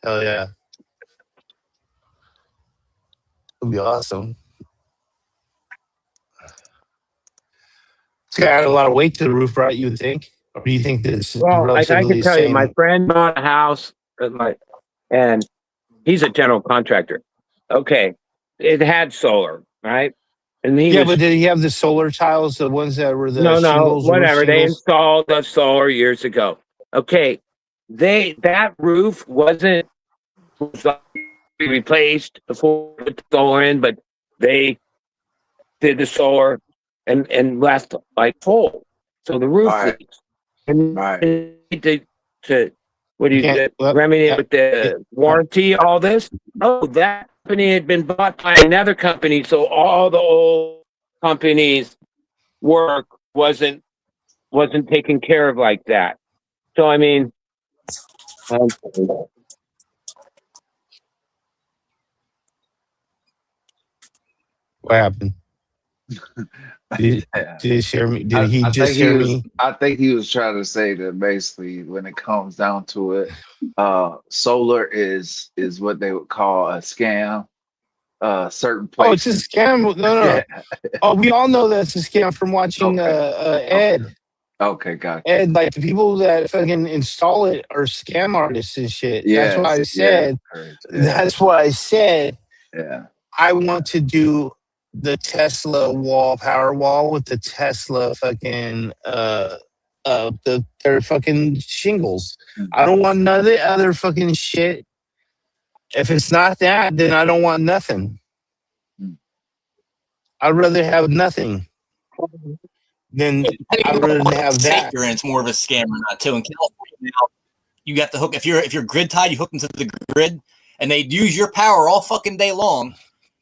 Hell yeah, it'd be awesome. It's got to add a lot of weight to the roof, right? You would think, or do you think that it's I can tell you, my friend bought a house, and he's a general contractor. Okay, it had solar, right? And but did he have the solar tiles, the ones that were the shingles? Whatever. They installed the solar years ago. Okay, that roof was replaced before we put the solar in, but they did the solar and left like full. So the roof leaks. And to what do you remedy it with the warranty, all this? Oh, that company had been bought by another company, so all the old companies' work wasn't taken care of like that. So I mean, what happened? Did he share me? Did he just hear me? I think he was trying to say that basically, when it comes down to it, solar is what they would call a scam. Certain places. Oh, it's a scam. No. Yeah. Oh, we all know that's a scam from watching Ed. Okay, gotcha. Ed, like the people that fucking install it are scam artists and shit. That's what I said. That's what I said. Yeah. I want to do the Tesla power wall with the Tesla fucking their fucking shingles. I don't want none of the other fucking shit. If it's not that, then I don't want nothing. I'd rather have nothing than I'd rather have that. And it's more of a scam or not too. In California now, you got to hook if you're grid tied, you hook into the grid, and they use your power all fucking day long.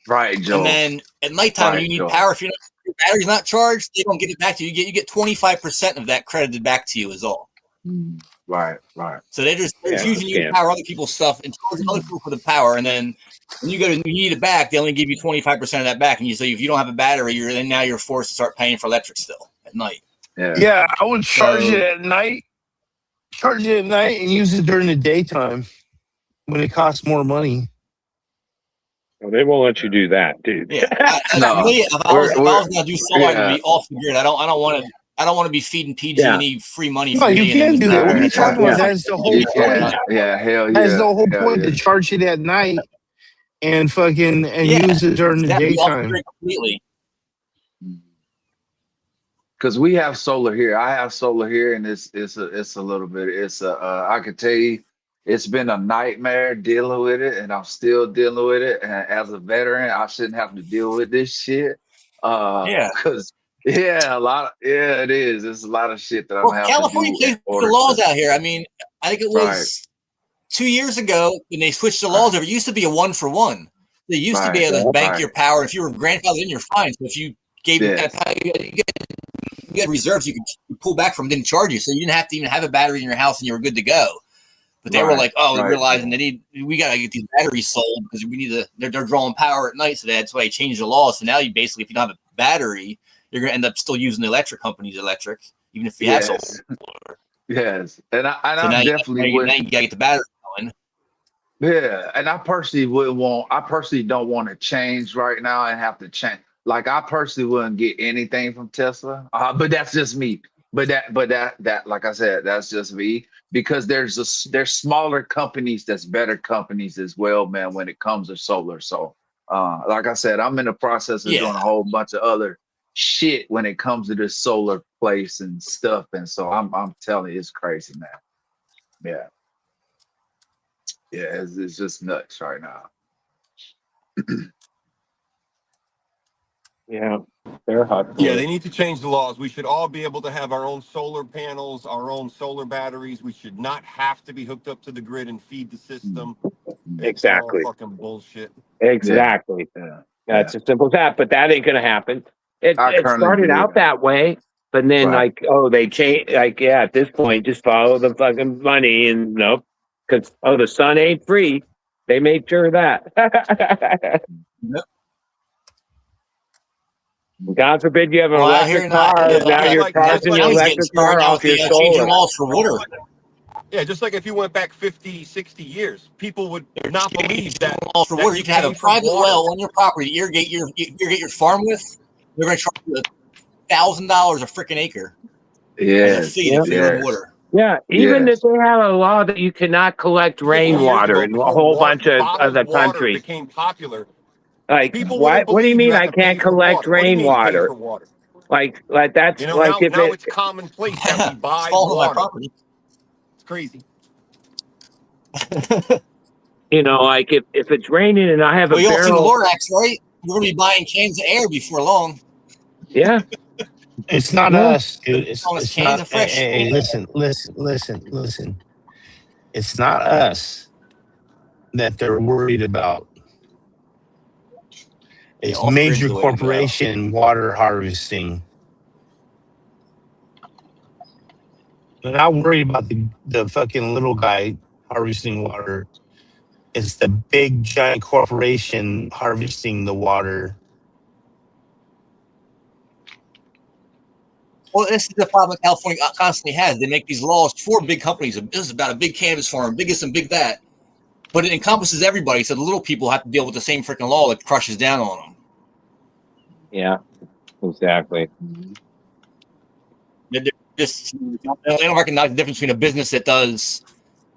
Right, Joe. And then at nighttime, when you need power, if your battery's not charged, they don't give it back to you. You get 25% of that credited back to you is all. Right. So they're just using you to power other people's stuff and charging other people for the power. And then when you need it back, they only give you 25% of that back. And you say if you don't have a battery, now you're forced to start paying for electric still at night. Yeah, I would charge it at night. Charge it at night and use it during the daytime when it costs more money. Well, they won't let you do that, dude. Yeah, if I was going to do solar, it would be off the grid. I don't want to be feeding PG&E free money. No, you can do that. What are you talking about? That's the whole point. Yeah, hell yeah. That's the whole point to charge it at night and use it during the daytime. Completely. Because we have solar here. I have solar here, and it's a little bit. I could tell you, it's been a nightmare dealing with it, and I'm still dealing with it. And as a veteran, I shouldn't have to deal with this shit. Because it is. There's a lot of shit that I'm having California to do. changed the laws out here. I mean, I think it was 2 years ago when they switched the laws over. It used to be a 1-for-1. They used to be able to bank your power. If you were grandfathered in, you're fine. So if you gave you had reserves you could pull back from, didn't charge you, so you didn't have to even have a battery in your house, and you were good to go. But they were like, realizing we got to get these batteries sold because we need they're drawing power at night, so that's why they changed the law. So now you basically, if you don't have a battery, you're going to end up still using the electric company's electric, even if you have solar. Yes, and I definitely would. Now you got to get the battery going. Yeah, and I personally don't want to change right now and have to change. Like I personally wouldn't get anything from Tesla, but that's just me. But that, like I said, that's just me because there's smaller companies that's better companies as well, man. When it comes to solar, so like I said, I'm in the process of doing a whole bunch of other shit when it comes to this solar place and stuff, and so I'm telling you, it's crazy, man. Yeah, it's just nuts right now. Yeah, they're hot. Yeah, they need to change the laws. We should all be able to have our own solar panels, our own solar batteries. We should not have to be hooked up to the grid and feed the system. Exactly. It's all fucking bullshit. Exactly. That's as simple as that. But that ain't gonna happen. It started out that way, but then they changed. At this point, just follow the fucking money and nope, because the sun ain't free. They made sure of that. Yep. God forbid you have an electric car. Now you're charging your electric car off your solar. Laws for water. Yeah, just like if you went back 50, 60 years, people would not believe that. For water, you can have a private well on your property to irrigate your farm with. They're going to charge you $1,000 a freaking acre. Water. Yeah, even if they have a law that you cannot collect rainwater in a whole bunch of other countries. Became popular. Like, what do you mean I can't collect rainwater? Like that's now it's commonplace that we buy water. Property. It's crazy. Like if it's raining and I have a barrel. You don't see the Lorax, right? We're going to be buying cans of air before long. Yeah. It's not us, dude. It's not. Hey, listen. It's not us that they're worried about. It's major corporation water harvesting. They're not worried about the fucking little guy harvesting water. It's the big giant corporation harvesting the water. Well, this is the problem California constantly has. They make these laws for big companies. This is about a big cannabis farm, biggest and big that. But it encompasses everybody. So the little people have to deal with the same freaking law that crushes down on them. Yeah, exactly. They don't recognize the difference between a business that does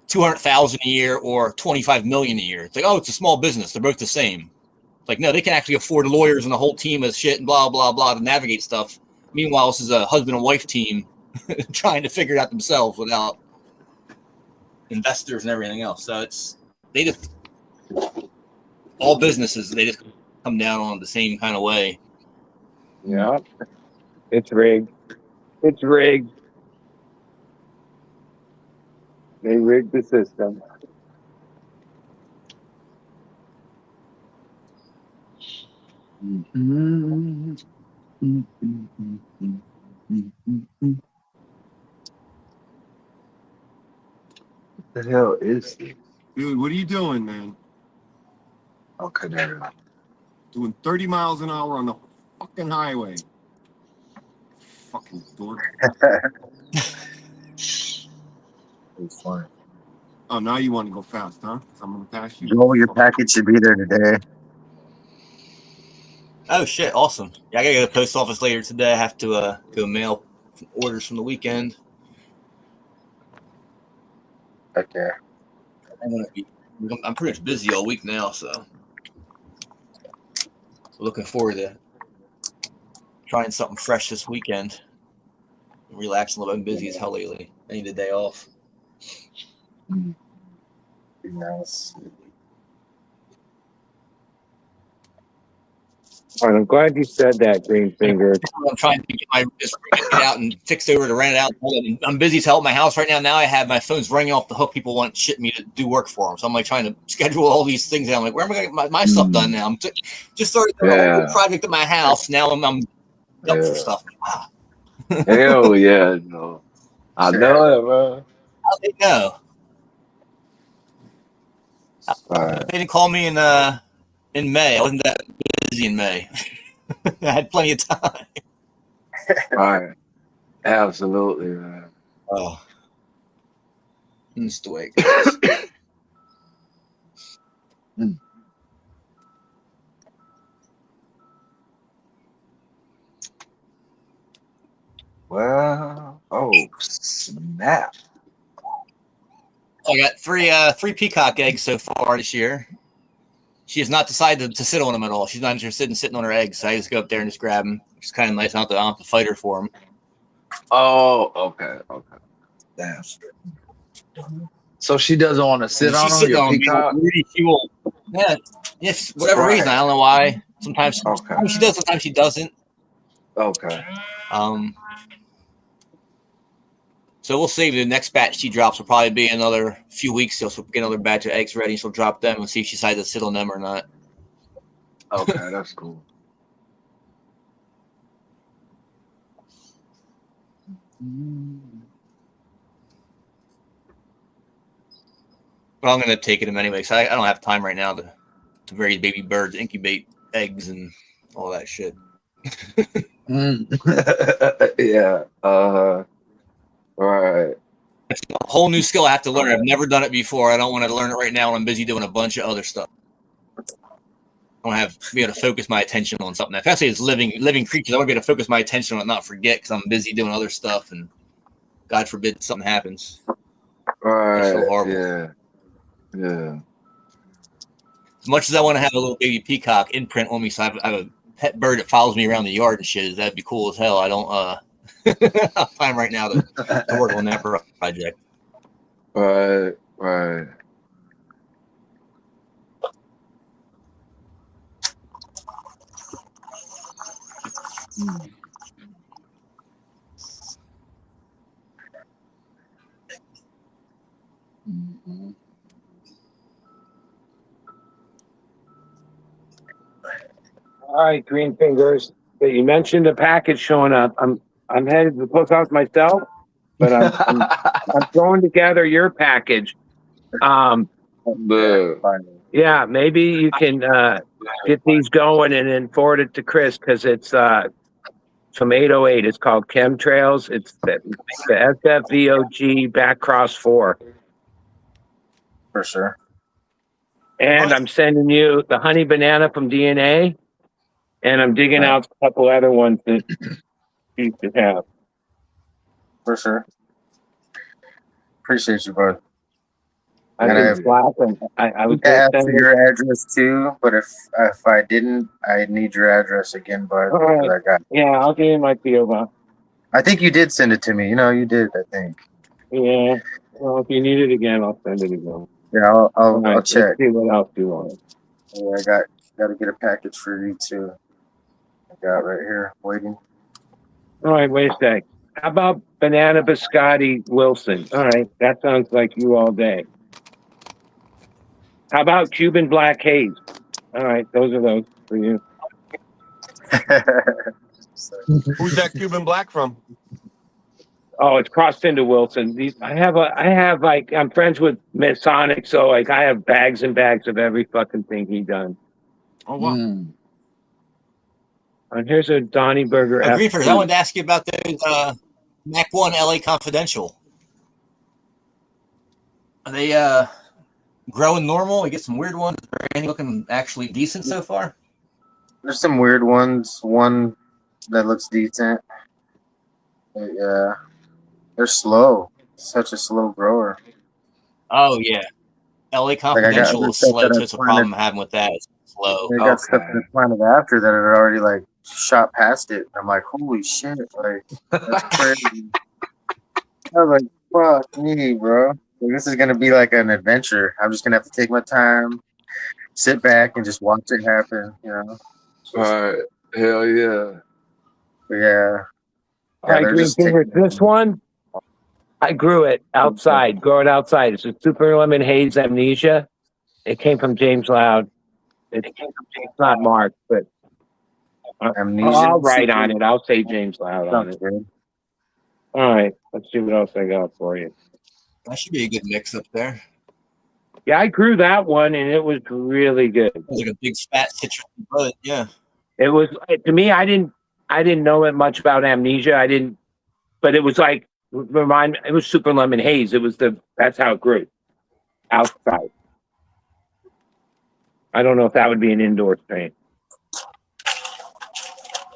$200,000 a year or $25 million a year. It's like, it's a small business. They're both the same. It's like, no, they can actually afford lawyers and a whole team of shit and blah, blah, blah to navigate stuff. Meanwhile, this is a husband and wife team trying to figure it out themselves without investors and everything else. So all businesses, they just come down on the same kind of way. Yeah. It's rigged. They rigged the system. The hell is this? Dude, what are you doing, man? Okay, there. Doing 30 miles an hour on the fucking highway. Fucking dork. It's fun. Oh, now you want to go fast, huh? 'Cause I'm gonna pass you. Joel, your package should be there today. Oh shit! Awesome. Yeah, I gotta go to the post office later today. I have to go mail some orders from the weekend. Okay. I'm pretty much busy all week now, so looking forward to trying something fresh this weekend. Relaxing a little bit. I'm busy as hell lately. I need a day off. Nice. All right, I'm glad you said that, Green Finger. I'm trying to get my just get it out and fix over to rent it out. I'm busy to help my house right now. Now I have my phone's ringing off the hook. People want shit me to do work for them, so I'm like trying to schedule all these things. And I'm like, where am I going to get my stuff done now? I'm just started a whole project at my house. Now I'm up for stuff. Wow. Hell yeah, no. I know it, bro. How'd they know? Right. They didn't call me in May. I wasn't that busy in May. I had plenty of time. Right. Absolutely, man. Oh. That's the way it goes. Well, oh snap! I got three peacock eggs so far this year. She has not decided to sit on them at all. She's not interested in sitting on her eggs. So I just go up there and just grab them. It's kind of nice. I don't have to fight her for them. Oh, okay. Damn. So she doesn't want to sit on them. Your peacock? She will. Yeah. Yes. Whatever reason, I don't know why. Sometimes she does. Sometimes she doesn't. Okay. So we'll see. The next batch she drops will probably be another few weeks. So we'll get another batch of eggs ready. She'll drop them and see if she decides to sit on them or not. Okay, that's cool. But I'm going to take them anyway. So I don't have time right now to raise baby birds, incubate eggs, and all that shit. Yeah. Right. It's a whole new skill I have to learn. I've never done it before. I don't want to learn it right now when I'm busy doing a bunch of other stuff. I want to be able to focus my attention on something. Especially as living creatures, I want to be able to focus my attention on it, not forget, because I'm busy doing other stuff, and God forbid something happens. Right. So horrible. Yeah. As much as I want to have a little baby peacock imprint on me, so I have a pet bird that follows me around the yard and shit. That'd be cool as hell. I don't have time right now to work on that project. Right. All right, Green Fingers. You mentioned a package showing up. I'm headed to the post office myself, but I'm throwing together your package. Yeah, maybe you can get these going and then forward it to Chris, because it's from 808. It's called Chemtrails. It's the SFVOG backcross 4. For sure. And I'm sending you the honey banana from DNA, and I'm digging out a couple other ones that you should have. For sure. Appreciate you, bud. I was going to ask for your address too, but if I didn't, I need your address again, bud. Right. I'll give you my PO box. I think you did send it to me. You did. I think. Yeah. Well, if you need it again, I'll send it again. Yeah, I'll check. Let's see what else you want. Yeah, I got to get a package for you too. I got right here waiting. All right, wait a sec. How about banana biscotti Wilson? All right, that sounds like you all day. How about Cuban black haze? All right, those are those for you. Who's that Cuban black from? Oh, it's crossed into Wilson. I'm friends with Masonic, so like I have bags and bags of every fucking thing he done. Oh wow. And here's a Donnie Burger. Griefers, I wanted to ask you about those Mac 1 LA Confidential. Are they growing normal? We get some weird ones. Are anything looking actually decent so far? There's some weird ones. One that looks decent. But yeah, they're slow. Such a slow grower. Oh yeah, LA Confidential is slow. That's a problem I'm having with that. It's slow. I got stuff that I planted after that had already like shot past it. I'm like, holy shit! Like that's crazy. I was like, fuck me, bro. Like, this is gonna be like an adventure. I'm just gonna have to take my time, sit back, and just watch it happen. You know. Right. Hell yeah. Yeah. All right, Green Finger, this one, I grew it outside, grow it outside. It's a super lemon haze amnesia. It came from James Loud. It came from James, not Mark, but I'll write on it. I'll say James Loud on it. All right, let's see what else I got for you. That should be a good mix up there. Yeah, I grew that one, and it was really good. It was like a big fat citrus bud, yeah. It was, to me, I didn't know it much about amnesia. But it was like, it was super lemon haze. That's how it grew, outside. I don't know if that would be an indoor strain.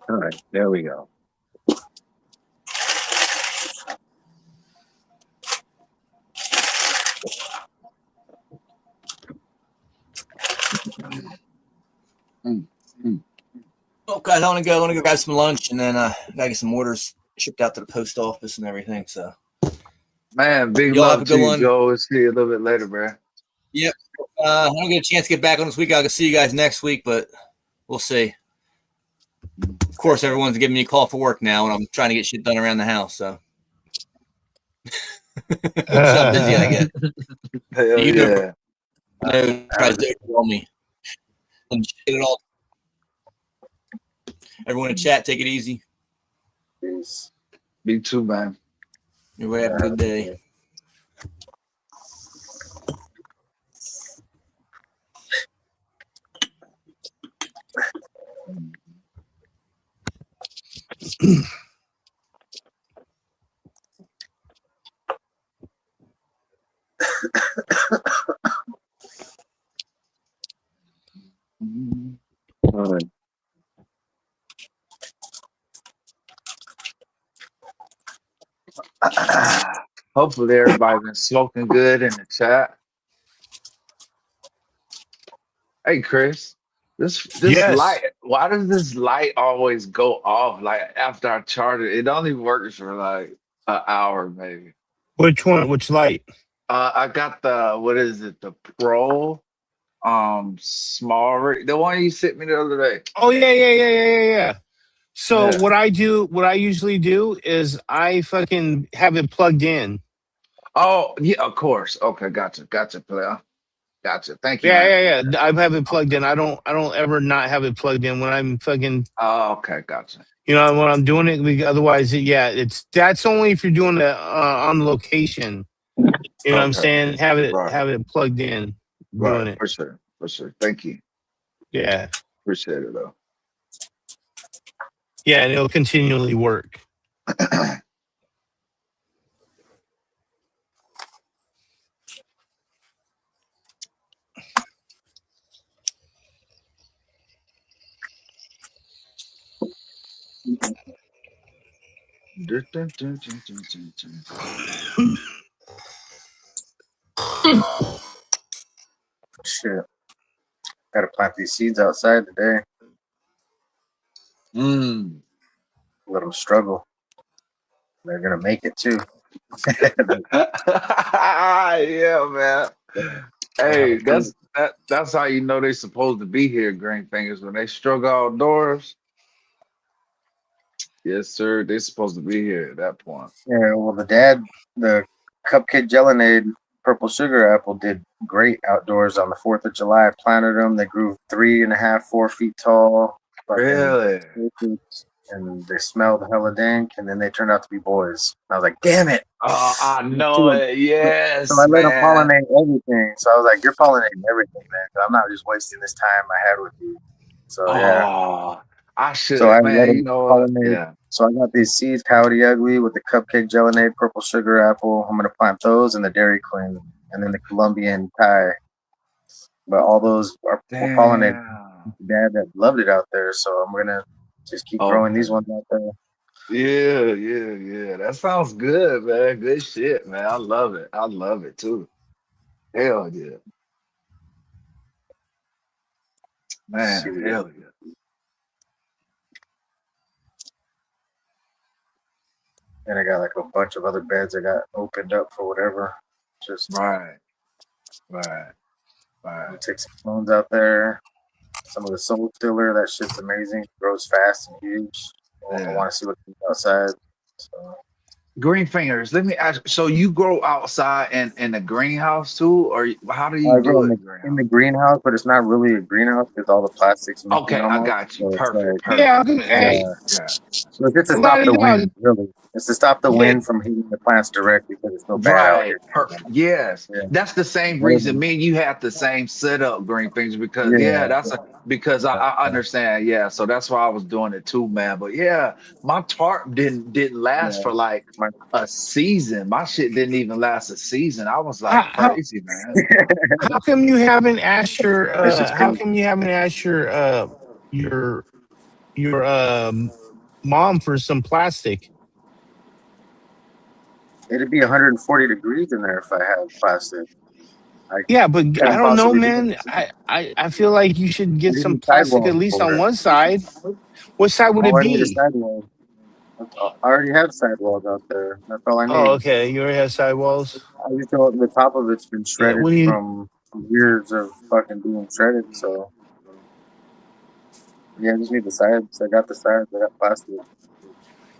All right, there we go. Oh, guys, I want to go grab some lunch, and then gotta get some orders shipped out to the post office and everything. So, man, big y'all love have a good one. Joe. We'll see you a little bit later, bro. Yep. I don't get a chance to get back on this week. I'll see you guys next week, but we'll see. Of course, everyone's giving me a call for work now, and I'm trying to get shit done around the house. So, that's how busy I get. Hell yeah. Tries to call me. And shit it all. Everyone in chat, take it easy. Peace. Me too, man. Everybody have a good day. All right. Hopefully everybody's been smoking good in the chat. Hey Chris, this Yes. light, why does this light always go off like after I charge it? It only works for like an hour maybe. Which one? Which light? I got the, what is it, the Pro small, the one you sent me the other day. Oh yeah. So what I usually do is I fucking have it plugged in. Oh yeah, of course. Okay, gotcha, player. Gotcha. Thank you. Yeah. I have it plugged in. I don't ever not have it plugged in when I'm fucking. Oh, okay, gotcha. You know, when I'm doing it, otherwise, that's only if you're doing it on location. You know what I'm saying? Have it plugged in. Doing it for sure. Thank you. Yeah, appreciate it though. Yeah, and it'll continually work. Shit. Gotta plant these seeds outside today. Let them struggle. They're gonna make it too. Yeah, man. Hey, that's how you know they're supposed to be here, green fingers. When they struggle outdoors. Yes, sir. They're supposed to be here at that point. Yeah, well, the Cupcake Gelinade purple sugar apple did great outdoors on the 4th of July. I planted them. They grew 3.5, 4 feet tall. Really? And they smelled hella dank, and then they turned out to be boys. I was like, damn it. Oh, I know it. So I Yes, let them man. pollinate everything. So I was like, you're pollinating everything, man. 'Cause I'm not just wasting this time I had with you. So yeah. Oh, I should So I have, let man. You them know what? pollinate. Yeah. So I got these seeds, Coyote Ugly with the cupcake gelinade, purple sugar apple. I'm gonna plant those and the Dairy Queen, and then the Colombian Thai. But all those were pollinated. Damn. Dad that loved it out there, so I'm gonna just keep growing these Okay. ones out there. Yeah. That sounds good, man. Good shit, man. I love it. I love it too. Hell yeah. See Man, what hell yeah. And I got like a bunch of other beds I got opened up for whatever. Just Right. take some clones out there. Some of the soul filler, that shit's amazing. Grows fast and huge. I Yeah. want to see what's outside. So Green fingers. Let me ask. So you grow outside in the greenhouse too, or how do you I grow do it in in the greenhouse? greenhouse, but it's not really a greenhouse because all the plastic's missing Okay, I almost. got you. So it's Perfect, like, Yeah, perfect. hey, yeah. Yeah. So it's just to a lot stop of the y'all, wind, really. It's to stop the yeah, wind from hitting the plants directly because it's so bad out Right. here. Yes. Yeah. That's the same Other reason than, me and you have the same setup, green things, because yeah, yeah. that's because I Yeah. understand. Yeah. So that's why I was doing it too, man. But yeah, my tarp didn't last Yeah. for like My, a season. My shit didn't even last a season. I was like how, crazy, man. how come you haven't asked your it's just how crazy. come you haven't asked your your mom for some plastic? It'd be 140 degrees in there if I had plastic. I Yeah, but I couldn't don't know, possibly do man. it. I feel like you should I get some need plastic at sidewalls least on for it. one side. What side would All it I need is be? sidewalls. I already have sidewalls out there. That's all I Oh, need. okay. You already have sidewalls. I just know the top of it's been Yeah. shredded What do you? from years of fucking being shredded. So yeah, I just need the sides. I got the sides. I got plastic.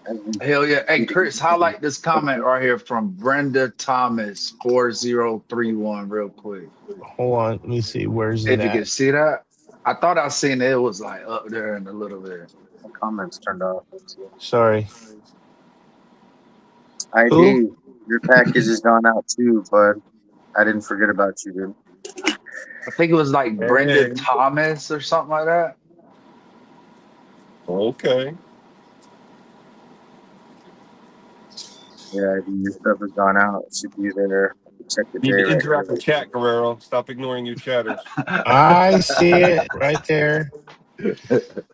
I just Hell yeah. Hey, need to get Chris, highlight this comment right here from Brenda Thomas 4031 real quick. Hold on. Let me see. Where's it If you at? can see that. I thought I seen it was like up there in a little bit. the comments turned off. Sorry. Who? ID, your package is gone out too, bud. I didn't forget about you, dude. I think it was like Brenda Hey, Thomas or something like that. okay. Yeah, ID, your stuff has gone out. It should be there. Check the day Need to right interact with here. chat, Guerrero. Stop ignoring your chatters. I see it right there.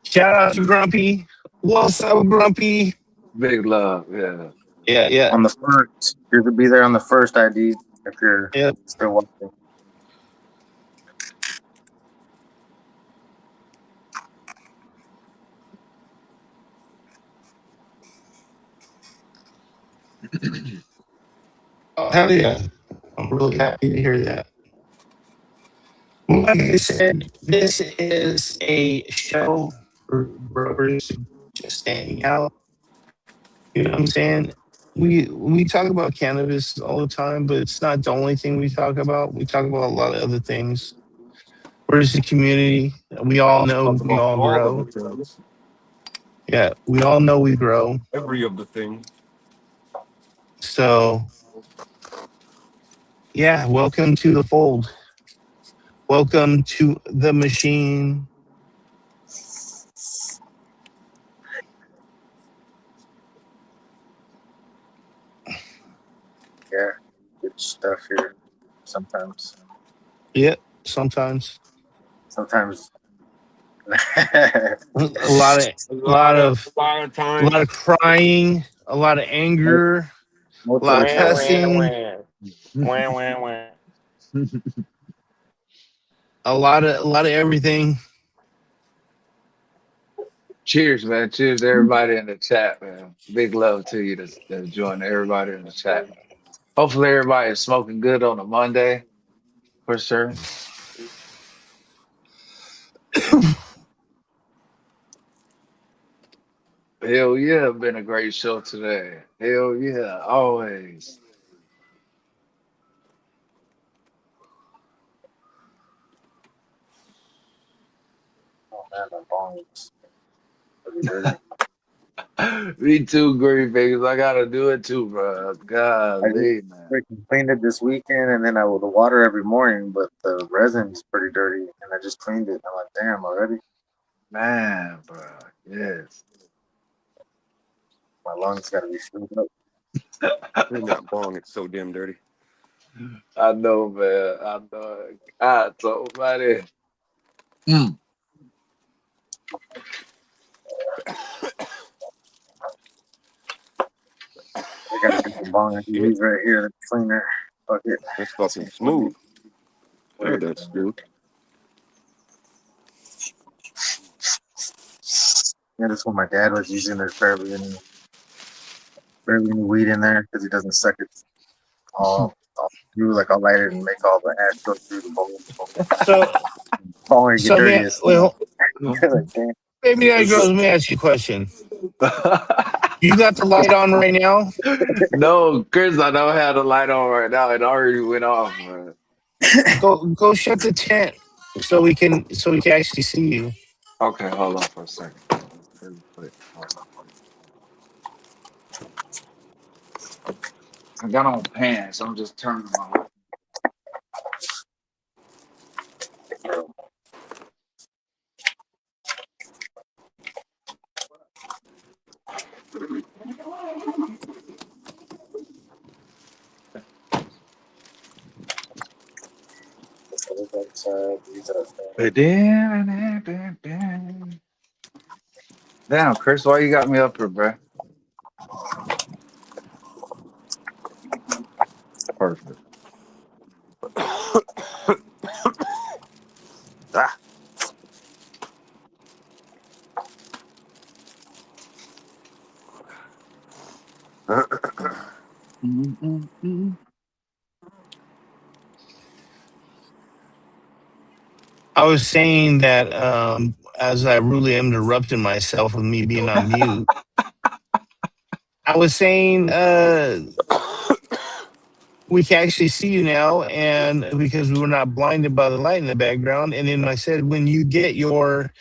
Shout out to Grumpy. What's up, Grumpy? Big love, yeah. Yeah, yeah, On the first, you're to be there on the first ID if you're yeah. still watching. Oh, hell yeah. I'm really happy to hear that. Like I said, this is a show for brokers just hanging out. You know what I'm saying? We talk about cannabis all the time, but it's not the only thing we talk about. We talk about a lot of other things. Where's the community? We all know Talk we about all all of the grow. things. Yeah, we all know we grow. Every of the things. So yeah, welcome to the fold. Welcome to the machine. Yeah, good stuff here. Sometimes. Yeah, sometimes. Sometimes. A lot of A a lot lot of, of a lot of a lot of times. crying, a lot of anger, a Most of lot the of Wah, time. wah, cussing, wah. Wah, wah, wah. a lot of everything. Cheers, man. Cheers to everybody in the chat, man. Big love to you that's joining everybody in the chat. Hopefully everybody is smoking good on a Monday for sure. Hell yeah, been a great show today. Hell yeah, always. Oh man, my bones. Me too, green fingers. I gotta do it too, bro. God, I just man. freaking cleaned it this weekend, and then I would water every morning, but the resin's pretty dirty, and I just cleaned it. I'm like, damn, already? Man, bro. Yes. My lungs gotta be filled up. Clean that bong. It's so damn dirty. I know, man. I know. God, somebody. Mm. I gotta get the bong. I can use right here, the cleaner. Fuck it. That's fucking smooth. Oh, that's smooth. Yeah, this one my dad was using. There's barely any weed in there because he doesn't suck it all through. Like I'll light it and make all the ash go through the bowl. So, Get dirty as well, like, damn. baby that girls, let me ask you a question. You got the light on right now? No, Chris, I don't have the light on right now. It already went off, man. Go shut the tent so we can actually see you. Okay, hold on for a second. Really quick. Hold on. I got on pants. I'm just turning them on. Damn, Chris, why you got me up here, bro? Perfect. Ah. I was saying that as I really am interrupting myself with me being on mute. I was saying we can actually see you now, and because we were not blinded by the light in the background. And then I said, when you get your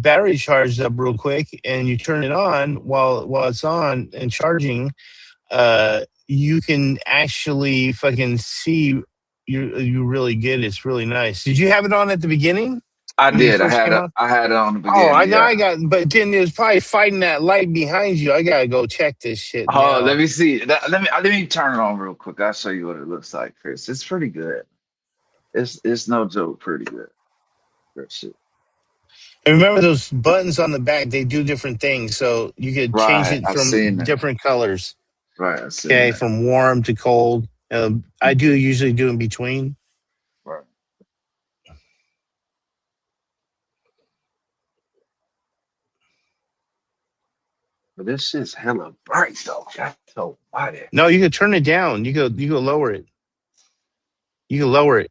battery charged up real quick and you turn it on while it's on and charging, you can actually fucking see you really good. It's really nice. Did you have it on at the beginning? I When you did. first came on? I had it on the Oh, beginning. I got, but then it was probably fighting that light behind you. I gotta go check this shit Oh, now. let me see. Let me turn it on real quick. I'll show you what it looks like, Chris. It's pretty good. It's no joke, pretty good. Good shit. And remember those buttons on the back, they do different things. So you could change Right. it I've seen from that. different colors. Right. I've seen Okay, that. from warm to cold. I do usually do in between. Right. But this shit's hella bright though. That's so body. No, you could turn it down. You go lower it. You can lower it.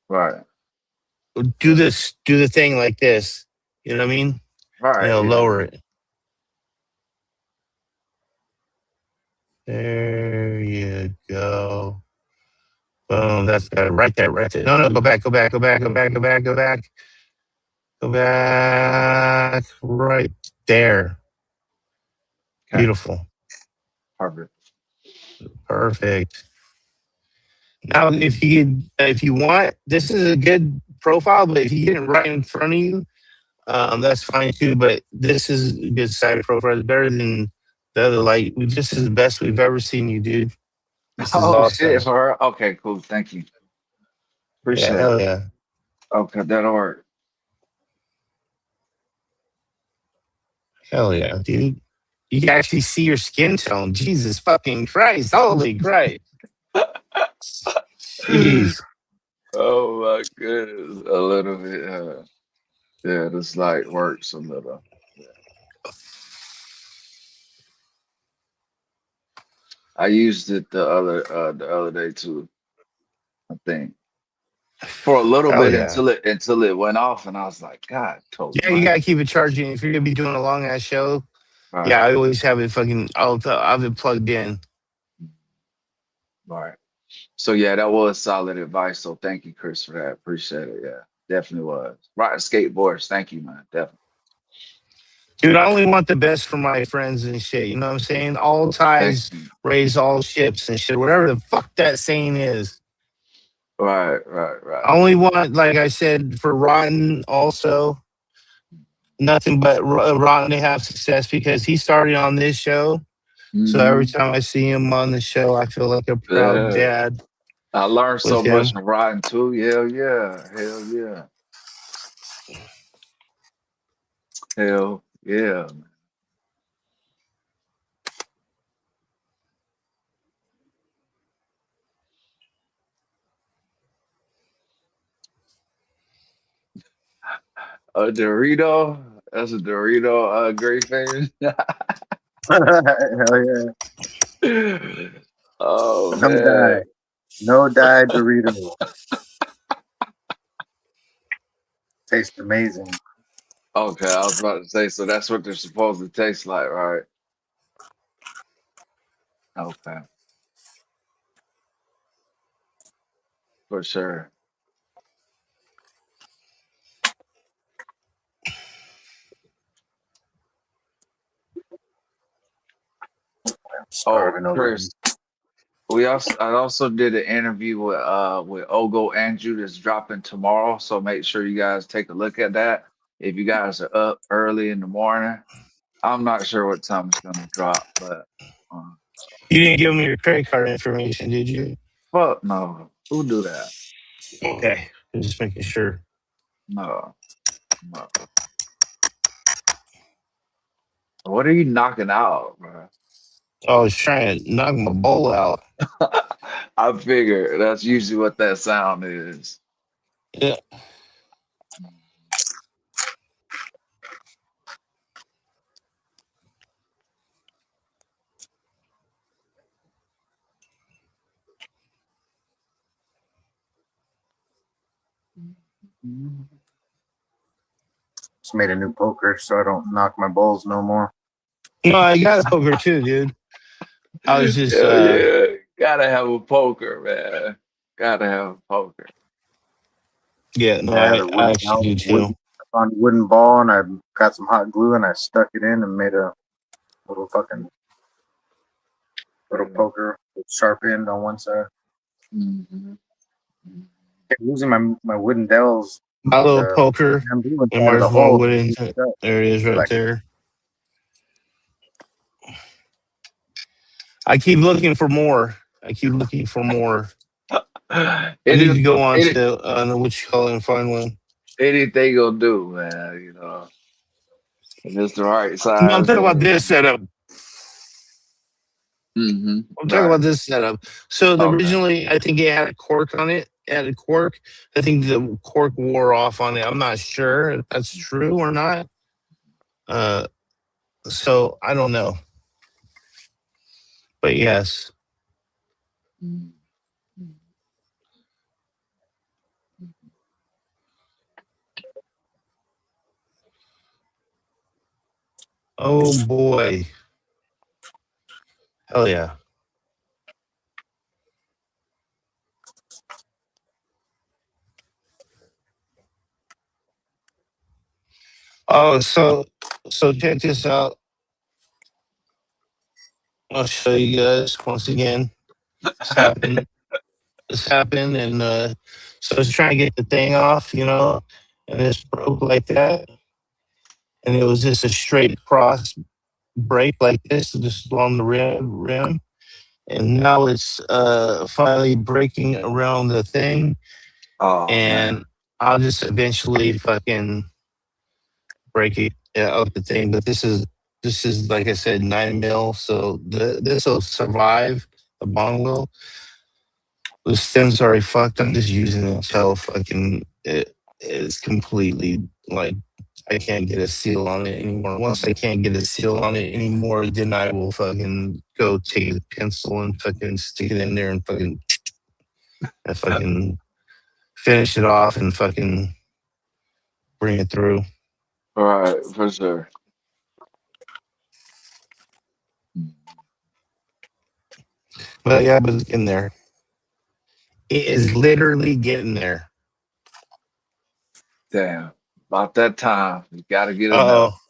Right. Do the thing like this. You know what I mean? Right. Yeah. Lower it. There you go. Boom. That's got it right there. Right there. No, go back. Go back. Right there. Okay. Beautiful. Perfect. Now, if you want, this is a good profile, but if you get it right in front of you, that's fine too. But this is a good side profile. It's better than the other light. This is the best we've ever seen you, dude. This is Oh awesome. shit for her. Okay, cool. Thank you. Appreciate it. Hell yeah. Okay, that'll work. Hell yeah, dude. You can actually see your skin tone. Jesus fucking Christ. Holy Christ. Jeez. Oh my goodness. A little bit. Yeah, this light works a little. Yeah. I used it the other day too, I think. For a little Hell bit yeah. until it went off, and I was like, God, Yeah, you gotta keep it charging. If you're gonna be doing a long ass show, right. yeah, I always have it I'll have it plugged in. All right. So yeah, that was solid advice. So thank you, Chris, for that. Appreciate it. Yeah, definitely was. Right, skateboards. Thank you, man. Definitely. Dude, I only want the best for my friends and shit. You know what I'm saying? All ties Excellent. raise all ships and shit. Whatever the fuck that saying is. Right. I only want, like I said, for Rotten also, nothing but Rotten to have success because he started on this show. So every time I see him on the show, I feel like a proud Yeah. dad. I learned so with him. much from riding too. Hell yeah. Hell yeah. A Dorito? That's a Dorito great fingers. Hell yeah. Oh No dye. man. No dye Dorito. Tastes amazing. Okay, I was about to say, so that's what they're supposed to taste like, right? Okay, for sure. Oh, Starving over Chris, I also did an interview with Ogo Andrew that's dropping tomorrow. So make sure you guys take a look at that. If you guys are up early in the morning, I'm not sure what time it's gonna drop, but uh, You didn't give me your credit card information, did you? fuck no. Who do that? Okay. I'm just making sure. No. What are you knocking out, bro? I was trying to knock my bowl out. I figure that's usually what that sound is. Yeah. Just made a new poker so I don't knock my bowls no more. No, I got a poker too, dude. I was just Hell yeah. Gotta have a poker, man. Gotta have a poker. yeah, no, Yeah, I had a I wooden actually do too. I found a wooden ball and I got some hot glue and I stuck it in and made a little fucking little poker with sharp end on one side. Mm-hmm. Kept losing my wooden dells. My little poker Bamboo and inside of the where's my hole. wooden there it is right Like, there. I keep looking for more. I need to go on to what you call it and find one. Anything you'll do, man, you know. If it's the right No, I'm size. talking about this setup. Mm-hmm. I'm talking about this setup. So originally, I think it had a cork on it. It had a cork. I think the cork wore off on it. I'm not sure if that's true or not. So I don't know. But yes. Oh boy. Hell yeah. Oh, so check this out. I'll show you guys once again. This happened, and so I was trying to get the thing off, and this broke like that, and it was just a straight cross break like this, just along the rim, and now it's finally breaking around the thing, and I'll just eventually fucking break it up the thing. But this is like I said, 9 mil, so this will survive the bungalow. The stem's already fucked. I'm just using it until fucking it's completely like I can't get a seal on it anymore. Once I can't get a seal on it anymore, then I will fucking go take a pencil and fucking stick it in there and fucking finish it off and fucking bring it through. All right, for sure. But yeah, but it's getting there. It is literally getting there. Damn. About that time. You gotta get enough.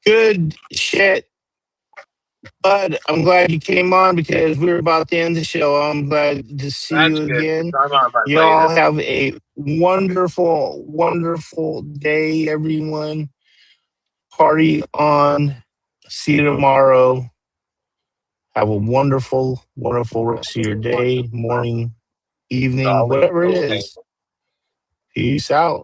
Good shit. Bud, I'm glad you came on because we're about to end the show. I'm glad to see you again. Y'all have a wonderful, wonderful day, everyone. Party on. See you tomorrow. Have a wonderful, wonderful rest of your day, morning, evening, whatever it is. Peace out.